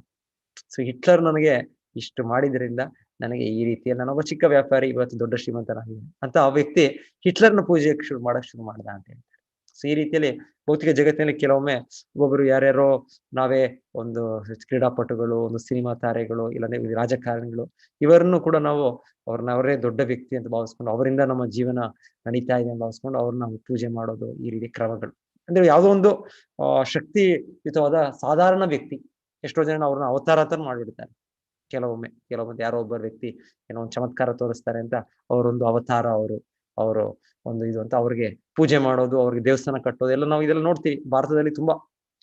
ಸೊ ಹಿಟ್ಲರ್ ನನಗೆ ಇಷ್ಟು ಮಾಡಿದ್ರಿಂದ ನನಗೆ ಈ ರೀತಿಯಲ್ಲಿ ನಾನೊಬ್ಬ ಚಿಕ್ಕ ವ್ಯಾಪಾರಿ ಇವತ್ತು ದೊಡ್ಡ ಶ್ರೀಮಂತನಾಗಿದ್ದೀನಿ ಅಂತ ಆ ವ್ಯಕ್ತಿ ಹಿಟ್ಲರ್ನ ಪೂಜೆ ಮಾಡಕ್ ಶುರು ಮಾಡ್ದ ಅಂತ ಹೇಳ್ತಾರೆ. ಸೊ ಈ ರೀತಿಯಲ್ಲಿ ಭೌತಿಕ ಜಗತ್ತಿನಲ್ಲಿ ಕೆಲವೊಮ್ಮೆ ಒಬ್ಬೊಬ್ರು ಯಾರ್ಯಾರೋ ನಾವೇ ಒಂದು ಕ್ರೀಡಾಪಟುಗಳು, ಒಂದು ಸಿನಿಮಾ ತಾರೆಗಳು, ಇಲ್ಲಾಂದ್ರೆ ರಾಜಕಾರಣಿಗಳು, ಇವರನ್ನು ಕೂಡ ನಾವು ಅವರೇ ದೊಡ್ಡ ವ್ಯಕ್ತಿ ಅಂತ ಭಾವಿಸ್ಕೊಂಡು ಅವರಿಂದ ನಮ್ಮ ಜೀವನ ನಡೀತಾ ಇದೆ ಅಂತ ಭಾವಿಸ್ಕೊಂಡು ಅವ್ರನ್ನ ಪೂಜೆ ಮಾಡೋದು, ಈ ರೀತಿ ಕ್ರಮಗಳು. ಅಂದ್ರೆ ಯಾವುದೋ ಒಂದು ಶಕ್ತಿಯುತವಾದ ಸಾಧಾರಣ ವ್ಯಕ್ತಿ, ಎಷ್ಟೋ ಜನ ಅವ್ರನ್ನ ಅವತಾರ ಅಂತ ಮಾಡ್ಬಿಡ್ತಾರೆ. ಕೆಲವೊಮ್ಮೆ ಯಾರೋ ಒಬ್ಬ ವ್ಯಕ್ತಿ ಏನೋ ಒಂದು ಚಮತ್ಕಾರ ತೋರಿಸ್ತಾರೆ ಅಂತ ಅವರೊಂದು ಅವತಾರ, ಅವರು ಒಂದು ಇದು ಅಂತ ಅವ್ರಿಗೆ ಪೂಜೆ ಮಾಡೋದು, ಅವ್ರಿಗೆ ದೇವಸ್ಥಾನ ಕಟ್ಟೋದು ಎಲ್ಲ ನಾವು ಇದೆಲ್ಲ ನೋಡ್ತೀವಿ.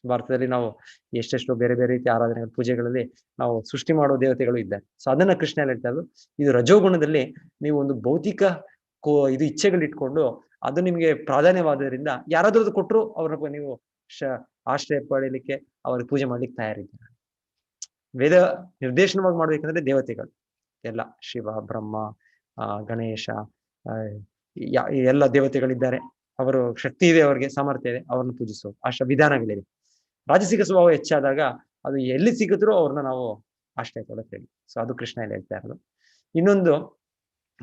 ಭಾರತದಲ್ಲಿ ನಾವು ಎಷ್ಟೆಷ್ಟು ಬೇರೆ ಬೇರೆ ರೀತಿಯ ಆರಾಧನೆಗಳ ಪೂಜೆಗಳಲ್ಲಿ ನಾವು ಸೃಷ್ಟಿ ಮಾಡೋ ದೇವತೆಗಳು ಇದ್ದಾರೆ. ಸೊ ಅದನ್ನ ಕೃಷ್ಣ ಹೇಳ್ತಾ ಇರೋದು, ಇದು ರಜೋಗುಣದಲ್ಲಿ ನೀವು ಒಂದು ಭೌತಿಕ ಇದು ಇಚ್ಛೆಗಳು ಇಟ್ಕೊಂಡು ಅದು ನಿಮ್ಗೆ ಪ್ರಾಧಾನ್ಯವಾದ್ರಿಂದ ಯಾರಾದ್ರೂ ಕೊಟ್ಟರು ಅವ್ರನ್ನ ನೀವು ಆಶ್ರಯ ಪಡೀಲಿಕ್ಕೆ ಅವ್ರಿಗೆ ಪೂಜೆ ಮಾಡ್ಲಿಕ್ಕೆ ತಯಾರಿದ್ದಾರೆ. ವೇದ ನಿರ್ದೇಶನವಾಗಿ ಮಾಡ್ಬೇಕಂದ್ರೆ ದೇವತೆಗಳು ಎಲ್ಲ ಶಿವ, ಬ್ರಹ್ಮ, ಗಣೇಶ, ಎಲ್ಲ ದೇವತೆಗಳಿದ್ದಾರೆ. ಅವರು ಶಕ್ತಿ ಇದೆ, ಅವ್ರಿಗೆ ಸಾಮರ್ಥ್ಯ ಇದೆ, ಅವ್ರನ್ನ ಪೂಜಿಸೋದು ಅಷ್ಟ ವಿಧಾನಗಳಿದೆ. ರಾಜಸಿಕ ಸ್ವಭಾವ ಹೆಚ್ಚಾದಾಗ ಅದು ಎಲ್ಲಿ ಸಿಕ್ಕಿದ್ರು ಅವ್ರನ್ನ ನಾವು ಆಶ್ರಯ ಕೊಡೋಕೆ ಹೇಳಿ. ಸೊ ಅದು ಕೃಷ್ಣ ಇಲ್ಲಿ ಹೇಳ್ತಾ ಇರೋದು. ಇನ್ನೊಂದು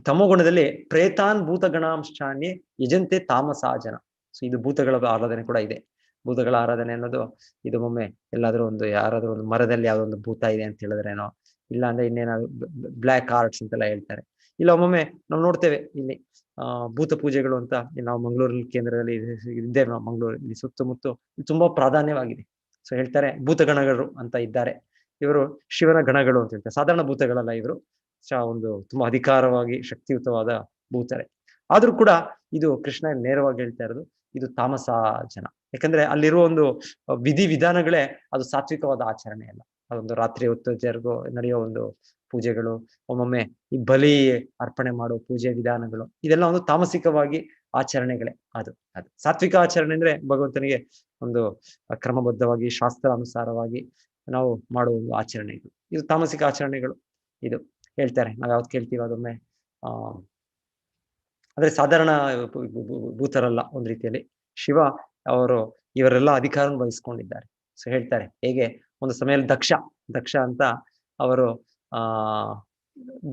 ತಮೋಗುಣದಲ್ಲಿ ಪ್ರೇತಾನ್ ಭೂತಗಣಾಂಶಾನ್ಯ ಯಜಂತೆ ತಾಮಸಾ ಜನ. ಸೊ ಇದು ಭೂತಗಳ ಆರಾಧನೆ ಕೂಡ ಇದೆ. ಭೂತಗಳ ಆರಾಧನೆ ಅನ್ನೋದು ಇದು ಒಮ್ಮೆ ಎಲ್ಲಾದ್ರೂ ಒಂದು ಯಾರಾದ್ರೂ ಒಂದು ಮರದಲ್ಲಿ ಯಾವ್ದೋ ಒಂದು ಭೂತ ಇದೆ ಅಂತ ಹೇಳಿದ್ರೇನೋ, ಇಲ್ಲ ಅಂದ್ರೆ ಇನ್ನೇನಾದ್ರು ಬ್ಲ್ಯಾಕ್ ಆರ್ಟ್ಸ್ ಅಂತೆಲ್ಲ ಹೇಳ್ತಾರೆ. ಇಲ್ಲ ಒಮ್ಮೊಮ್ಮೆ ನಾವು ನೋಡ್ತೇವೆ ಇಲ್ಲಿ ಭೂತ ಪೂಜೆಗಳು ಅಂತ. ನಾವು ಮಂಗಳೂರಲ್ಲಿ ಕೇಂದ್ರದಲ್ಲಿ ಇದ್ದೇವೆ, ನಾವು ಮಂಗಳೂರಲ್ಲಿ ಸುತ್ತಮುತ್ತ ತುಂಬಾ ಪ್ರಾಧಾನ್ಯವಾಗಿದೆ. ಸೊ ಹೇಳ್ತಾರೆ ಭೂತಗಣಗಳು ಅಂತ ಇದ್ದಾರೆ, ಇವರು ಶಿವನ ಗಣಗಳು ಅಂತ ಹೇಳ್ತಾರೆ. ಸಾಧಾರಣ ಭೂತಗಳಲ್ಲ ಇವರು, ಒಂದು ತುಂಬಾ ಅಧಿಕಾರವಾಗಿ ಶಕ್ತಿಯುತವಾದ ಭೂತರೆ. ಆದ್ರೂ ಕೂಡ ಇದು ಕೃಷ್ಣ ನೇರವಾಗಿ ಹೇಳ್ತಾ ಇರೋದು, ಇದು ತಾಮಸ ಜನ. ಯಾಕಂದ್ರೆ ಅಲ್ಲಿರುವ ಒಂದು ವಿಧಿ ವಿಧಾನಗಳೇ ಅದು ಸಾತ್ವಿಕವಾದ ಆಚರಣೆ ಅಲ್ಲ. ಅದೊಂದು ರಾತ್ರಿ ಹೊತ್ತು ನಡೆಯೋ ಒಂದು ಪೂಜೆಗಳು, ಒಮ್ಮೊಮ್ಮೆ ಈ ಬಲಿ ಅರ್ಪಣೆ ಮಾಡೋ ಪೂಜೆ ವಿಧಾನಗಳು, ಇದೆಲ್ಲ ಒಂದು ತಾಮಸಿಕವಾಗಿ ಆಚರಣೆಗಳೇ. ಅದು ಸಾತ್ವಿಕ ಆಚರಣೆ ಅಂದ್ರೆ ಭಗವಂತನಿಗೆ ಒಂದು ಕ್ರಮಬದ್ಧವಾಗಿ ಶಾಸ್ತ್ರಾನುಸಾರವಾಗಿ ನಾವು ಮಾಡುವ ಒಂದು ಆಚರಣೆಗಳು. ಇದು ತಾಮಸಿಕ ಆಚರಣೆಗಳು. ಇದು ಹೇಳ್ತಾರೆ, ನಾವ್ ಯಾವ್ದು ಕೇಳ್ತೀವಿ ಅದೊಮ್ಮೆ ಅಂದ್ರೆ ಸಾಧಾರಣ ಭೂತರಲ್ಲ. ಒಂದ್ ರೀತಿಯಲ್ಲಿ ಶಿವ ಅವರು ಇವರೆಲ್ಲ ಅಧಿಕಾರ ವಹಿಸ್ಕೊಂಡಿದ್ದಾರೆ. ಸೊ ಹೇಳ್ತಾರೆ ಹೇಗೆ ಒಂದು ಸಮಯದಲ್ಲಿ ದಕ್ಷ ಅಂತ ಅವರು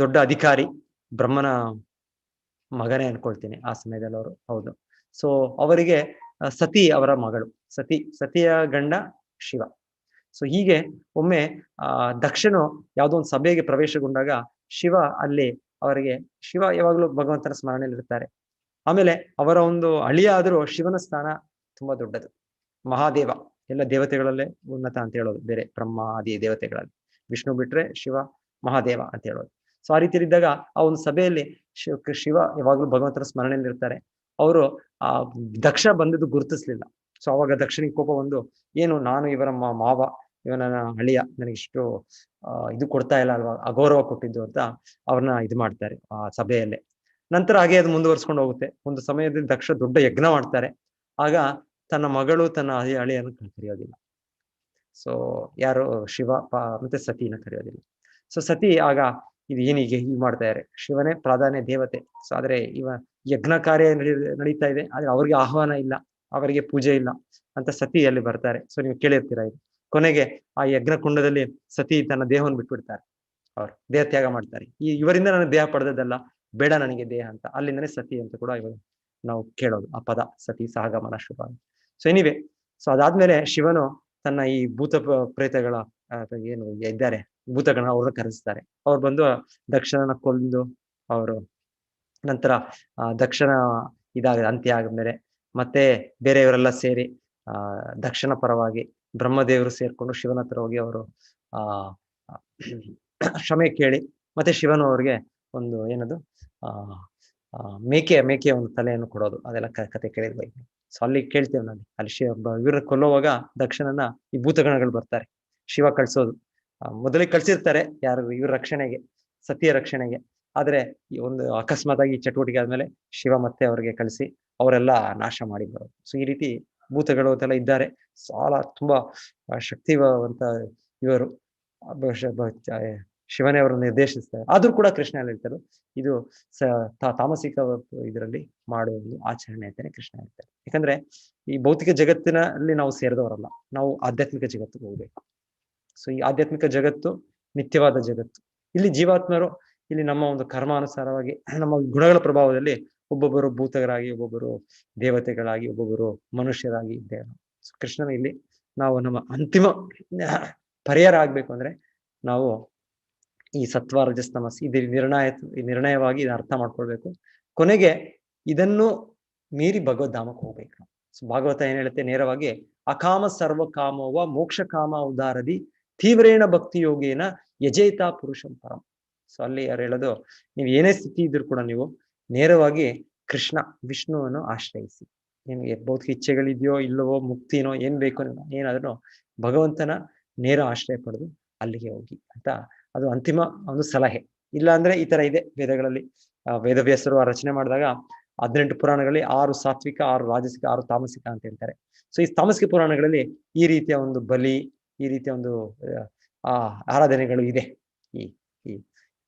ದೊಡ್ಡ ಅಧಿಕಾರಿ, ಬ್ರಹ್ಮನ ಮಗನೇ ಅನ್ಕೊಳ್ತೀನಿ ಆ ಸಮಯದಲ್ಲಿ ಅವರು. ಹೌದು. ಸೊ ಅವರಿಗೆ ಸತಿ ಅವರ ಮಗಳು, ಸತಿಯ ಗಂಡ ಶಿವ. ಸೊ ಹೀಗೆ ಒಮ್ಮೆ ದಕ್ಷನು ಯಾವುದೋ ಒಂದು ಸಭೆಗೆ ಪ್ರವೇಶಗೊಂಡಾಗ ಶಿವ ಶಿವ ಯಾವಾಗಲೂ ಭಗವಂತನ ಸ್ಮರಣೆಯಲ್ಲಿ ಇರ್ತಾರೆ. ಆಮೇಲೆ ಅವರ ಒಂದು ಅಳಿಯ ಆದರೂ ಶಿವನ ಸ್ಥಾನ ತುಂಬಾ ದೊಡ್ಡದು. ಮಹಾದೇವ ಎಲ್ಲ ದೇವತೆಗಳಲ್ಲೇ ಉನ್ನತ ಅಂತ ಹೇಳೋದು, ಬೇರೆ ಬ್ರಹ್ಮ ಆದಿ ದೇವತೆಗಳಲ್ಲಿ ವಿಷ್ಣು ಬಿಟ್ರೆ ಶಿವ ಮಹಾದೇವ ಅಂತ ಹೇಳೋದು. ಸೊ ಆ ರೀತಿ ಇದ್ದಾಗ ಆ ಒಂದು ಸಭೆಯಲ್ಲಿ ಶಿವ ಯಾವಾಗಲೂ ಭಗವಂತನ ಸ್ಮರಣೆಯಲ್ಲಿ ಇರ್ತಾರೆ. ಅವರು ಆ ದಕ್ಷ ಬಂದದ್ದು ಗುರುತಿಸ್ಲಿಲ್ಲ. ಸೊ ಅವಾಗ ದಕ್ಷನಿಗೆ ಕೋಪ ಬಂದು, ಏನು ನಾನು ಇವರ ಮಾವ, ಇವನ ಅಳಿಯ, ನನಗಿಷ್ಟು ಇದು ಕೊಡ್ತಾ ಇಲ್ಲ ಅಲ್ವಾ, ಅಗೌರವ ಕೊಟ್ಟಿದ್ದು ಅಂತ ಅವ್ರನ್ನ ಇದು ಮಾಡ್ತಾರೆ ಆ ಸಭೆಯಲ್ಲೇ. ನಂತರ ಹಾಗೆ ಅದು ಮುಂದುವರ್ಸ್ಕೊಂಡು ಹೋಗುತ್ತೆ. ಒಂದು ಸಮಯದಲ್ಲಿ ದಕ್ಷ ದೊಡ್ಡ ಯಜ್ಞ ಮಾಡ್ತಾರೆ. ಆಗ ತನ್ನ ಮಗಳು ತನ್ನ ಅಳಿಯನ್ನು ಕರೆಯೋದಿಲ್ಲ. ಸೊ ಯಾರು ಶಿವ ಮತ್ತೆ ಸತಿನ ಕರೆಯೋದಿಲ್ಲ. ಸೊ ಸತಿ ಆಗ ಇದು ಏನೀಗೆ ಹೀಗೆ ಮಾಡ್ತಾ ಇದ್ದಾರೆ, ಶಿವನೇ ಪ್ರಾಧಾನ್ಯ ದೇವತೆ. ಸೊ ಆದ್ರೆ ಯಜ್ಞ ಕಾರ್ಯ ನಡೀತಾ ಇದೆ, ಆದ್ರೆ ಅವ್ರಿಗೆ ಆಹ್ವಾನ ಇಲ್ಲ, ಅವರಿಗೆ ಪೂಜೆ ಇಲ್ಲ ಅಂತ ಸತಿ ಅಲ್ಲಿ ಬರ್ತಾರೆ. ಸೊ ನೀವು ಕೇಳಿರ್ತೀರಾ ಇದು. ಕೊನೆಗೆ ಆ ಯಜ್ಞ ಕುಂಡದಲ್ಲಿ ಸತಿ ತನ್ನ ದೇಹವನ್ನು ಬಿಟ್ಬಿಡ್ತಾರೆ. ಅವ್ರು ದೇಹ ತ್ಯಾಗ ಮಾಡ್ತಾರೆ. ಇವರಿಂದ ನನಗೆ ದೇಹ ಪಡೆದದ್ದಲ್ಲ, ಬೇಡ ನನಗೆ ದೇಹ ಅಂತ. ಅಲ್ಲಿಂದನೇ ಸತಿ ಅಂತ ಕೂಡ ಇವಾಗ ನಾವು ಕೇಳೋದು ಆ ಪದ, ಸತಿ ಸಹಗಮನ ಶುಭ. ಸೊ ಎನಿವೆ, ಸೊ ಅದಾದ್ಮೇಲೆ ಶಿವನು ತನ್ನ ಈ ಭೂತ ಪ್ರೇತಗಳ ಏನು ಇದ್ದಾರೆ ಭೂತಗಣ ಅವ್ರನ್ನ ಕರೆಸ್ತಾರೆ. ಅವ್ರು ಬಂದು ದಕ್ಷನ ಕೊಂದು ಅವರು ನಂತರ ದಕ್ಷನ ಅಂತ್ಯ ಆದ್ಮೇಲೆ ಮತ್ತೆ ಬೇರೆಯವರೆಲ್ಲ ಸೇರಿ ದಕ್ಷನ ಪರವಾಗಿ ಬ್ರಹ್ಮದೇವರು ಸೇರ್ಕೊಂಡು ಶಿವನ ಹತ್ರ ಹೋಗಿ ಅವರು ಕ್ಷಮೆ ಕೇಳಿ ಮತ್ತೆ ಶಿವನು ಅವ್ರಿಗೆ ಒಂದು ಏನದು ಮೇಕೆಯ ಒಂದು ತಲೆಯನ್ನು ಕೊಡೋದು, ಅದೆಲ್ಲ ಕತೆ ಕೇಳಿದ್ವಿ. ಸೊ ಅಲ್ಲಿ ಕೇಳ್ತೇವೆ ನಾನು, ಅಲ್ಲಿ ಇವ್ರನ್ನ ಕೊಲ್ಲುವಾಗ ದಕ್ಷನನ್ನ ಈ ಭೂತಗಣಗಳು ಬರ್ತಾರೆ, ಶಿವ ಕಳ್ಸೋದು. ಮೊದಲಿಗೆ ಕಳ್ಸಿರ್ತಾರೆ ಯಾರು ಇವ್ರ ರಕ್ಷಣೆಗೆ, ಸತಿಯ ರಕ್ಷಣೆಗೆ. ಆದ್ರೆ ಈ ಒಂದು ಅಕಸ್ಮಾತ್ ಆಗಿ ಚಟುವಟಿಕೆ ಆದ್ಮೇಲೆ ಶಿವ ಮತ್ತೆ ಅವ್ರಿಗೆ ಕಳಿಸಿ ಅವರೆಲ್ಲ ನಾಶ ಮಾಡಿ ಬರೋದು. ಸೊ ಈ ರೀತಿ ಭೂತಗಳು ಅಂತೆಲ್ಲ ಇದ್ದಾರೆ. ಸಾಲ ತುಂಬಾ ಶಕ್ತಿವಂತ ಇವರು. ಶಿವನೇ ಅವರು ನಿರ್ದೇಶಿಸ್ತಾರೆ. ಆದ್ರೂ ಕೂಡ ಕೃಷ್ಣ ಹೇಳ್ತಾರೆ ಇದು ತಾಮಸಿಕ ಇದರಲ್ಲಿ ಮಾಡುವ ಒಂದು ಆಚರಣೆ ಅಂತಾನೆ ಕೃಷ್ಣ ಹೇಳ್ತಾರೆ. ಯಾಕಂದ್ರೆ ಈ ಭೌತಿಕ ಜಗತ್ತಿನಲ್ಲಿ ನಾವು ಸೇರಿದವರಲ್ಲ, ನಾವು ಆಧ್ಯಾತ್ಮಿಕ ಜಗತ್ತಿಗೆ ಹೋಗ್ಬೇಕು. ಸೊ ಈ ಆಧ್ಯಾತ್ಮಿಕ ಜಗತ್ತು ನಿತ್ಯವಾದ ಜಗತ್ತು. ಇಲ್ಲಿ ಜೀವಾತ್ಮರು ಇಲ್ಲಿ ನಮ್ಮ ಒಂದು ಕರ್ಮಾನುಸಾರವಾಗಿ ನಮ್ಮ ಗುಣಗಳ ಪ್ರಭಾವದಲ್ಲಿ ಒಬ್ಬೊಬ್ಬರು ಭೂತಗಳಾಗಿ, ಒಬ್ಬೊಬ್ಬರು ದೇವತೆಗಳಾಗಿ, ಒಬ್ಬೊಬ್ಬರು ಮನುಷ್ಯರಾಗಿ ಇದ್ದೇವೆ. ಸೊ ಕೃಷ್ಣನ ಇಲ್ಲಿ ನಾವು ನಮ್ಮ ಅಂತಿಮ ಪರಿಹಾರ ಆಗ್ಬೇಕು ಅಂದ್ರೆ ನಾವು ಈ ಸತ್ವ ರಜಸ್ ತಮಸ್ ಇದು ನಿರ್ಣಯವಾಗಿ ಇದನ್ನ ಅರ್ಥ ಮಾಡ್ಕೊಳ್ಬೇಕು. ಕೊನೆಗೆ ಇದನ್ನು ಮೀರಿ ಭಗವದ್ಧಾಮಕ್ಕೆ ಹೋಗ್ಬೇಕು ನಾವು. ಸೊ ಭಾಗವತ ಏನ್ ಹೇಳುತ್ತೆ ನೇರವಾಗಿ, ಅಕಾಮ ಸರ್ವ ಕಾಮವ ಮೋಕ್ಷ ಕಾಮ ಉದಾರದಿ ತೀವ್ರೇಣ ಭಕ್ತಿ ಯೋಗೇನ ಯಜೇತಾ ಪುರುಷಂ ಪರಂ. ಸೊ ಅಲ್ಲಿ ಯಾರು ಹೇಳೋದು, ನೀವು ಏನೇ ಸ್ಥಿತಿ ಇದ್ರೂ ಕೂಡ ನೀವು ನೇರವಾಗಿ ಕೃಷ್ಣ ವಿಷ್ಣುವನ್ನು ಆಶ್ರಯಿಸಿ. ನಿಮಗೆ ಭೌತಿಕ ಇಚ್ಛೆಗಳಿದೆಯೋ ಇಲ್ಲವೋ, ಮುಕ್ತಿನೋ ಏನ್ ಬೇಕೋ ಏನಾದ್ರೂ ಭಗವಂತನ ನೇರ ಆಶ್ರಯ ಪಡೆದು ಅಲ್ಲಿಗೆ ಹೋಗಿ ಅಂತ ಅದು ಅಂತಿಮ ಒಂದು ಸಲಹೆ. ಇಲ್ಲ ಅಂದ್ರೆ ಈ ತರ ಇದೆ ವೇದಗಳಲ್ಲಿ. ವೇದವ್ಯಾಸರು ಆ ರಚನೆ ಮಾಡಿದಾಗ 18 ಪುರಾಣಗಳಲ್ಲಿ 6 ಸಾತ್ವಿಕ, 6 ರಾಜಸಿಕ, 6 ತಾಮಸಿಕ ಅಂತ ಹೇಳ್ತಾರೆ. ಸೊ ಈ ತಾಮಸಿಕ ಪುರಾಣಗಳಲ್ಲಿ ಈ ರೀತಿಯ ಒಂದು ಬಲಿ, ಈ ರೀತಿಯ ಒಂದು ಆರಾಧನೆಗಳು ಇದೆ. ಈ ಈ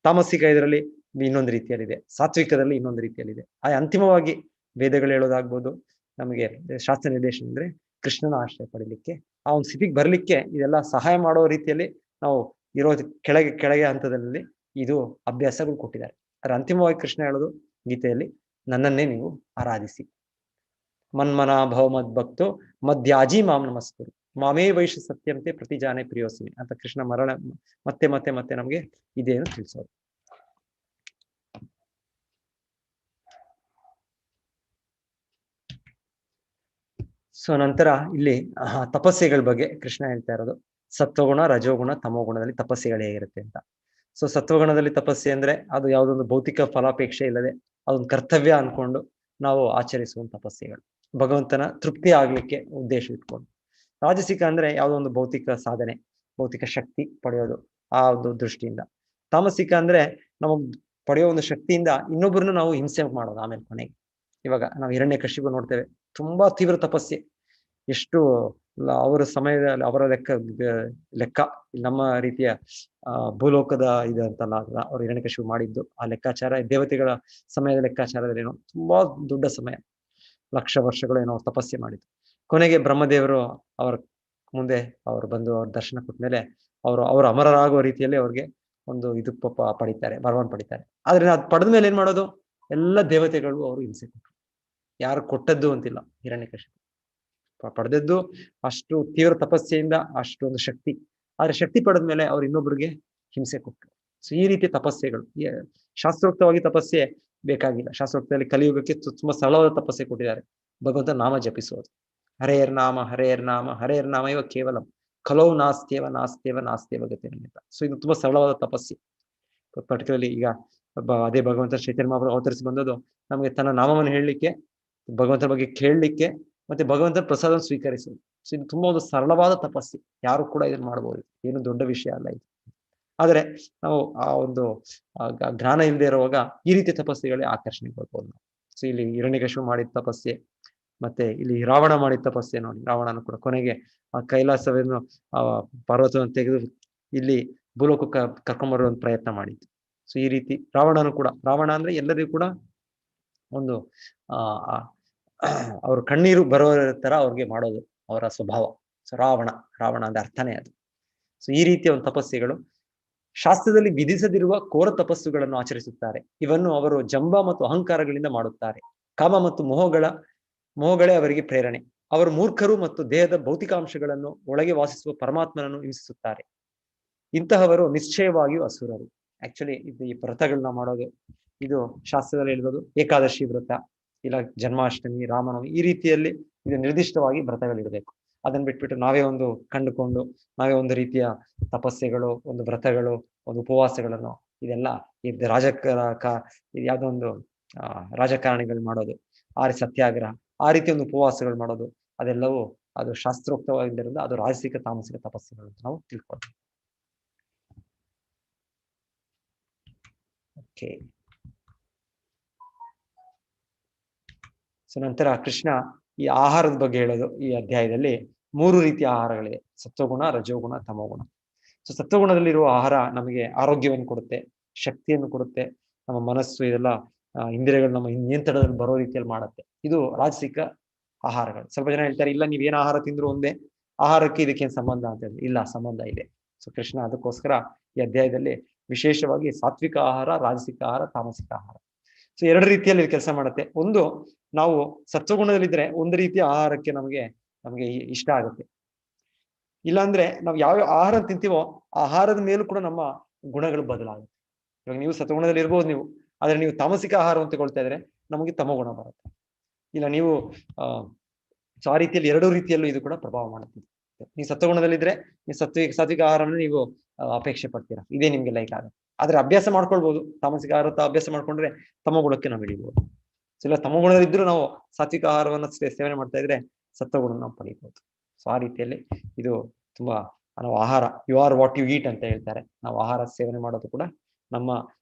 ತಾಮಸಿಕ ಇದರಲ್ಲಿ ಇನ್ನೊಂದು ರೀತಿಯಲ್ಲಿದೆ, ಸಾತ್ವಿಕದಲ್ಲಿ ಇನ್ನೊಂದು ರೀತಿಯಲ್ಲಿದೆ. ಅಂತಿಮವಾಗಿ ವೇದಗಳು ಹೇಳೋದಾಗ್ಬೋದು, ನಮಗೆ ಶಾಸ್ತ್ರ ನಿರ್ದೇಶನ ಅಂದ್ರೆ ಕೃಷ್ಣನ ಆಶ್ರಯ ಪಡೀಲಿಕ್ಕೆ, ಆ ಒಂದು ಸ್ಥಿತಿಗೆ ಬರ್ಲಿಕ್ಕೆ ಇದೆಲ್ಲ ಸಹಾಯ ಮಾಡೋ ರೀತಿಯಲ್ಲಿ ನಾವು ಇರೋ ಕೆಳಗೆ ಹಂತದಲ್ಲಿ ಇದು ಅಭ್ಯಾಸಗಳು ಕೊಟ್ಟಿದ್ದಾರೆ. ಆದ್ರೆ ಅಂತಿಮವಾಗಿ ಕೃಷ್ಣ ಹೇಳೋದು ಗೀತೆಯಲ್ಲಿ, ನನ್ನನ್ನೇ ನೀವು ಆರಾಧಿಸಿ. ಮನ್ಮನ ಭವ ಮದ್ಭಕ್ತೋ ಮಧ್ಯಾಜಿ ಮಾಂ ನಮಸ್ಕರು ಮಾಮೇ ವೈಶ್ಯ ಸತ್ಯಂತೆ ಪ್ರತಿಜಾನೆ ಪ್ರಿಯೋಸಿನಿ ಅಂತ ಕೃಷ್ಣ ಮತ್ತೆ ಮತ್ತೆ ಮತ್ತೆ ನಮ್ಗೆ ಇದೇನು ತಿಳಿಸೋದು. ಸೊ ನಂತರ ಇಲ್ಲಿ ತಪಸ್ಸೆಗಳ ಬಗ್ಗೆ ಕೃಷ್ಣ ಹೇಳ್ತಾ ಇರೋದು, ಸತ್ವಗುಣ, ರಜೋಗುಣ, ತಮೋಗುಣದಲ್ಲಿ ತಪಸ್ಸೆಗಳು ಹೇಗಿರುತ್ತೆ ಅಂತ. ಸೊ ಸತ್ವಗುಣದಲ್ಲಿ ತಪಸ್ಸೆ ಅಂದ್ರೆ ಅದು ಯಾವುದೊಂದು ಭೌತಿಕ ಫಲಾಪೇಕ್ಷೆ ಇಲ್ಲದೆ ಅದೊಂದು ಕರ್ತವ್ಯ ಅನ್ಕೊಂಡು ನಾವು ಆಚರಿಸುವ ತಪಸ್ಸೆಗಳು, ಭಗವಂತನ ತೃಪ್ತಿ ಆಗ್ಲಿಕ್ಕೆ ಉದ್ದೇಶ ಇಟ್ಕೊಂಡು. ರಾಜಸಿಕ ಅಂದ್ರೆ ಯಾವುದೋ ಒಂದು ಭೌತಿಕ ಸಾಧನೆ, ಭೌತಿಕ ಶಕ್ತಿ ಪಡೆಯೋದು ಆ ಒಂದು ದೃಷ್ಟಿಯಿಂದ. ತಾಮಸಿಕ ಅಂದ್ರೆ ನಮಗ್ ಪಡೆಯೋ ಒಂದು ಶಕ್ತಿಯಿಂದ ಇನ್ನೊಬ್ಬರನ್ನು ನಾವು ಹಿಂಸೆ ಮಾಡೋದು. ಆಮೇಲೆ ಕೊನೆಗೆ ಇವಾಗ ನಾವು ಹಿರಣ್ಯಕಶಿಪು ನೋಡ್ತೇವೆ, ತುಂಬಾ ತೀವ್ರ ತಪಸ್ಸೆ. ಎಷ್ಟು ಅವರ ಸಮಯದಲ್ಲಿ ಅವರ ಲೆಕ್ಕ ನಮ್ಮ ರೀತಿಯ ಭೂಲೋಕದ ಇದು ಅಂತಲ್ಲ, ಅವ್ರು ಹಿರಣ್ಯಕಶಿಪು ಮಾಡಿದ್ದು ಆ ಲೆಕ್ಕಾಚಾರ ದೇವತೆಗಳ ಸಮಯದ ಲೆಕ್ಕಾಚಾರದಲ್ಲಿ ಏನೋ ತುಂಬಾ ದೊಡ್ಡ ಸಮಯ, ಲಕ್ಷ ವರ್ಷಗಳು ಏನೋ ತಪಸ್ಸೆ ಮಾಡಿದ್ದು. ಕೊನೆಗೆ ಬ್ರಹ್ಮದೇವರು ಅವರ ಮುಂದೆ ಅವರು ಬಂದು ಅವ್ರ ದರ್ಶನ ಕೊಟ್ಟ ಮೇಲೆ ಅವರು ಅಮರರಾಗುವ ರೀತಿಯಲ್ಲಿ ಅವ್ರಿಗೆ ಒಂದು ಇದು ಪಡಿತಾರೆ, ವರವನ್ನು ಪಡಿತಾರೆ. ಆದ್ರೆ ಅದು ಪಡೆದ ಮೇಲೆ ಏನ್ ಮಾಡೋದು, ಎಲ್ಲ ದೇವತೆಗಳು ಅವರು ಹಿಂಸೆ ಕೊಟ್ಟರು. ಯಾರು ಕೊಟ್ಟದ್ದು ಅಂತಿಲ್ಲ, ಹಿರಣ್ಯಕಶಿಪು ಪಡೆದದ್ದು ಅಷ್ಟು ತೀವ್ರ ತಪಸ್ಸೆಯಿಂದ ಅಷ್ಟೊಂದು ಶಕ್ತಿ. ಆದ್ರೆ ಶಕ್ತಿ ಪಡೆದ ಮೇಲೆ ಅವ್ರು ಇನ್ನೊಬ್ರಿಗೆ ಹಿಂಸೆ ಕೊಟ್ಟರು. ಸೊ ಈ ರೀತಿಯ ತಪಸ್ಸೆಗಳು ಶಾಸ್ತ್ರೋಕ್ತವಾಗಿ ತಪಸ್ಸೆ ಬೇಕಾಗಿಲ್ಲ. ಶಾಸ್ತ್ರೋಕ್ತದಲ್ಲಿ ಕಲಿಯುಗಕ್ಕೆ ತುಂಬಾ ಸರಳವಾದ ತಪಸ್ಸೆ ಕೊಟ್ಟಿದ್ದಾರೆ, ಭಗವಂತ ನಾಮ ಜಪಿಸೋದು. ಹರೇರ್ ನಾಮ ಹರೇರ್ ನಾಮ ಹರೇರ್ ನಾಮ ಇವ ಕೇವಲಂ ಖಲೋ ನಾಸ್ತ್ಯವ ನಾಸ್ತ್ಯವ ನಾಸ್ತ್ಯವ ಗತಿ ಅಂತ. ಸೊ ಇದು ತುಂಬಾ ಸರಳವಾದ ತಪಸ್ಸೆ. ಪರ್ಟಿಕ್ಯುಲರ್ಲಿ ಈಗ ಅದೇ ಭಗವಂತ ಚೈತನ್ಯ ಮಹಾಪ್ರಭು ಅವತರಿಸಿ ಬಂದದ್ದು ನಮಗೆ ತನ್ನ ನಾಮವನ್ನು ಹೇಳಲಿಕ್ಕೆ, ಭಗವಂತನ ಬಗ್ಗೆ ಕೇಳಲಿಕ್ಕೆ, ಮತ್ತೆ ಭಗವಂತನ ಪ್ರಸಾದ ಸ್ವೀಕರಿಸುವುದು. ಸೊ ಇದು ತುಂಬಾ ಒಂದು ಸರಳವಾದ ತಪಸ್ಸೆ, ಯಾರು ಕೂಡ ಇದನ್ನ ಮಾಡಬಹುದು, ಏನು ದೊಡ್ಡ ವಿಷಯ ಅಲ್ಲ ಇದು. ಆದ್ರೆ ನಾವು ಆ ಒಂದು ಜ್ಞಾನ ಇಲ್ಲದೆ ಇರುವಾಗ ಈ ರೀತಿಯ ತಪಸ್ಸೆಗಳೇ ಆಕರ್ಷಣೆ ಕೊಡ್ಬೋದು ನಾವು. ಸೊ ಇಲ್ಲಿ ಹಿರಣ್ಯಕಶಿಪು ಮಾಡಿದ ತಪಸ್ಸೆ, ಮತ್ತೆ ಇಲ್ಲಿ ರಾವಣ ಮಾಡಿದ ತಪಸ್ಸೆ ನೋಡಿ. ರಾವಣನು ಕೂಡ ಕೊನೆಗೆ ಆ ಕೈಲಾಸವನ್ನು ಪರ್ವತವನ್ನು ತೆಗೆದು ಇಲ್ಲಿ ಭೂಲೋಕಕ್ಕೆ ಕರ್ಕೊಂಬರುವ ಒಂದು ಪ್ರಯತ್ನ ಮಾಡಿದ್ದು. ಸೊ ಈ ರೀತಿ ರಾವಣನು ಕೂಡ, ರಾವಣ ಅಂದ್ರೆ ಎಲ್ಲರಿಗೂ ಕೂಡ ಒಂದು ಅವ್ರ ಕಣ್ಣೀರು ಬರೋ ತರ ಅವ್ರಿಗೆ ಮಾಡೋದು ಅವರ ಸ್ವಭಾವ. ಸೊ ರಾವಣ ಅಂದ್ರೆ ಅರ್ಥನೇ ಅದು. ಸೊ ಈ ರೀತಿಯ ಒಂದು ತಪಸ್ಸೆಗಳು ಶಾಸ್ತ್ರದಲ್ಲಿ ವಿಧಿಸದಿರುವ ಕೋರ ತಪಸ್ಸುಗಳನ್ನು ಆಚರಿಸುತ್ತಾರೆ. ಇವನ್ನು ಅವರು ಜಂಬ ಮತ್ತು ಅಹಂಕಾರಗಳಿಂದ ಮಾಡುತ್ತಾರೆ. ಕಾಮ ಮತ್ತು ಮೋಹಗಳೇ ಅವರಿಗೆ ಪ್ರೇರಣೆ. ಅವರು ಮೂರ್ಖರು ಮತ್ತು ದೇಹದ ಭೌತಿಕಾಂಶಗಳನ್ನು ಒಳಗೆ ವಾಸಿಸುವ ಪರಮಾತ್ಮನನ್ನು ಹಿಂಸಿಸುತ್ತಾರೆ. ಇಂತಹವರು ನಿಶ್ಚಯವಾಗಿಯೂ ಅಸುರರು. ಆಕ್ಚುಲಿ ಇದು ಈ ವ್ರತಗಳನ್ನ ಮಾಡೋದು, ಇದು ಶಾಸ್ತ್ರದಲ್ಲಿ ಹೇಳಿರೋದು ಏಕಾದಶಿ ವ್ರತ, ಇಲ್ಲ ಜನ್ಮಾಷ್ಟಮಿ, ರಾಮನವಮಿ, ಈ ರೀತಿಯಲ್ಲಿ ಇದು ನಿರ್ದಿಷ್ಟವಾಗಿ ವ್ರತಗಳಿರಬೇಕು. ಅದನ್ನ ಬಿಟ್ಬಿಟ್ಟು ನಾವೇ ಒಂದು ಕಂಡುಕೊಂಡು ನಾವೇ ಒಂದು ರೀತಿಯ ತಪಸ್ಸೆಗಳು, ಒಂದು ವ್ರತಗಳು, ಒಂದು ಉಪವಾಸಗಳನ್ನು ಇದೆಲ್ಲ ಇದು ಯಾವ್ದೋ ಒಂದು ರಾಜಕಾರಣಿಗಳು ಮಾಡೋದು, ಸತ್ಯಾಗ್ರಹ, ಆ ರೀತಿ ಒಂದು ಉಪವಾಸಗಳು ಮಾಡೋದು, ಅದೆಲ್ಲವೂ ಅದು ಶಾಸ್ತ್ರೋಕ್ತವಾಗಿದ್ದರಿಂದ ಅದು ರಾಜಸಿಕ ತಾಮಸಿಕ ತಪಸ್ಸುಗಳು ಅಂತ ನಾವು ತಿಳ್ಕೊಳ್ತೀವಿ. ಓಕೆ. ಸೊ ನಂತರ ಕೃಷ್ಣ ಈ ಆಹಾರದ ಬಗ್ಗೆ ಹೇಳೋದು ಈ ಅಧ್ಯಾಯದಲ್ಲಿ 3 ರೀತಿಯ ಆಹಾರಗಳಿದೆ: ಸತ್ವಗುಣ, ರಜೋಗುಣ, ತಮೋಗುಣ. ಸೊ ಸತ್ವಗುಣದಲ್ಲಿರುವ ಆಹಾರ ನಮಗೆ ಆರೋಗ್ಯವನ್ನು ಕೊಡುತ್ತೆ, ಶಕ್ತಿಯನ್ನು ಕೊಡುತ್ತೆ, ನಮ್ಮ ಮನಸ್ಸು ಇದೆಲ್ಲ ಇಂದ್ರಿಯಗಳು ನಮ್ಮ ನಿಯಂತ್ರಣದಲ್ಲಿ ಬರೋ ರೀತಿಯಲ್ಲಿ ಮಾಡುತ್ತೆ. ಇದು ರಾಜಸಿಕ ಆಹಾರಗಳು. ಸ್ವಲ್ಪ ಜನ ಹೇಳ್ತಾರೆ, ಇಲ್ಲ ನೀವೇನು ಆಹಾರ ತಿಂದ್ರು ಒಂದೇ, ಆಹಾರಕ್ಕೆ ಇದಕ್ಕೇನು ಸಂಬಂಧ ಅಂತ ಹೇಳಿ. ಇಲ್ಲ, ಸಂಬಂಧ ಇದೆ. ಸೊ ಕೃಷ್ಣ ಅದಕ್ಕೋಸ್ಕರ ಈ ಅಧ್ಯಾಯದಲ್ಲಿ ವಿಶೇಷವಾಗಿ ಸಾತ್ವಿಕ ಆಹಾರ, ರಾಜಸಿಕ ಆಹಾರ, ತಾಮಸಿಕ ಆಹಾರ, ಸೊ 2 ರೀತಿಯಲ್ಲಿ ಕೆಲಸ ಮಾಡುತ್ತೆ. ಒಂದು, ನಾವು ಸತ್ವಗುಣದಲ್ಲಿದ್ರೆ ಒಂದು ರೀತಿಯ ಆಹಾರಕ್ಕೆ ನಮಗೆ ಇಷ್ಟ ಆಗುತ್ತೆ. ಇಲ್ಲಾಂದ್ರೆ ನಾವು ಯಾವ ಆಹಾರ ತಿಂತೀವೋ ಆಹಾರದ ಮೇಲೂ ಕೂಡ ನಮ್ಮ ಗುಣಗಳು ಬದಲಾಗುತ್ತೆ. ಇವಾಗ ನೀವು ಸತ್ವಗುಣದಲ್ಲಿ ಇರ್ಬೋದು ನೀವು, ಆದ್ರೆ ನೀವು ತಾಮಸಿಕ ಆಹಾರವನ್ನು ತಗೊಳ್ತಾ ಇದ್ರೆ ನಮಗೆ ತಮೋಗುಣ ಬರುತ್ತೆ. ಇಲ್ಲ ನೀವು ಆ ರೀತಿಯಲ್ಲಿ 2 ರೀತಿಯಲ್ಲೂ ಇದು ಕೂಡ ಪ್ರಭಾವ ಮಾಡುತ್ತೆ. ನೀವು ಸತ್ವಗುಣದಲ್ಲಿದ್ರೆ ನೀವು ಸಾತ್ವಿಕ ಆಹಾರವನ್ನು ನೀವು ಅಪೇಕ್ಷೆ ಪಡ್ತೀರಾ, ಇದೇ ನಿಮ್ಗೆ ಲೈಕ್ ಆಗುತ್ತೆ. ಆದ್ರೆ ಅಭ್ಯಾಸ ಮಾಡ್ಕೊಳ್ಬಹುದು, ತಾಮಸಿಕ ಆಹಾರ ಅಭ್ಯಾಸ ಮಾಡ್ಕೊಂಡ್ರೆ ತಮೋಗುಣಕ್ಕೆ ನಾವು ಇಳಿಬಹುದು. ಇಲ್ಲ ತಮೋಗುಣದಲ್ಲಿದ್ರೂ ನಾವು ಸಾತ್ವಿಕ ಆಹಾರವನ್ನು ಸೇವನೆ ಮಾಡ್ತಾ ಇದ್ರೆ ಸತ್ವಗುಣ ನಾವು ಪಡಿಬಹುದು. ಸೊ ಆ ರೀತಿಯಲ್ಲಿ ಇದು ತುಂಬಾ, ನಾವು ಆಹಾರ, you are what you eat ಅಂತ ಹೇಳ್ತಾರೆ. ನಾವು ಆಹಾರ ಸೇವನೆ ಮಾಡೋದು ಕೂಡ ನಮ್ಮ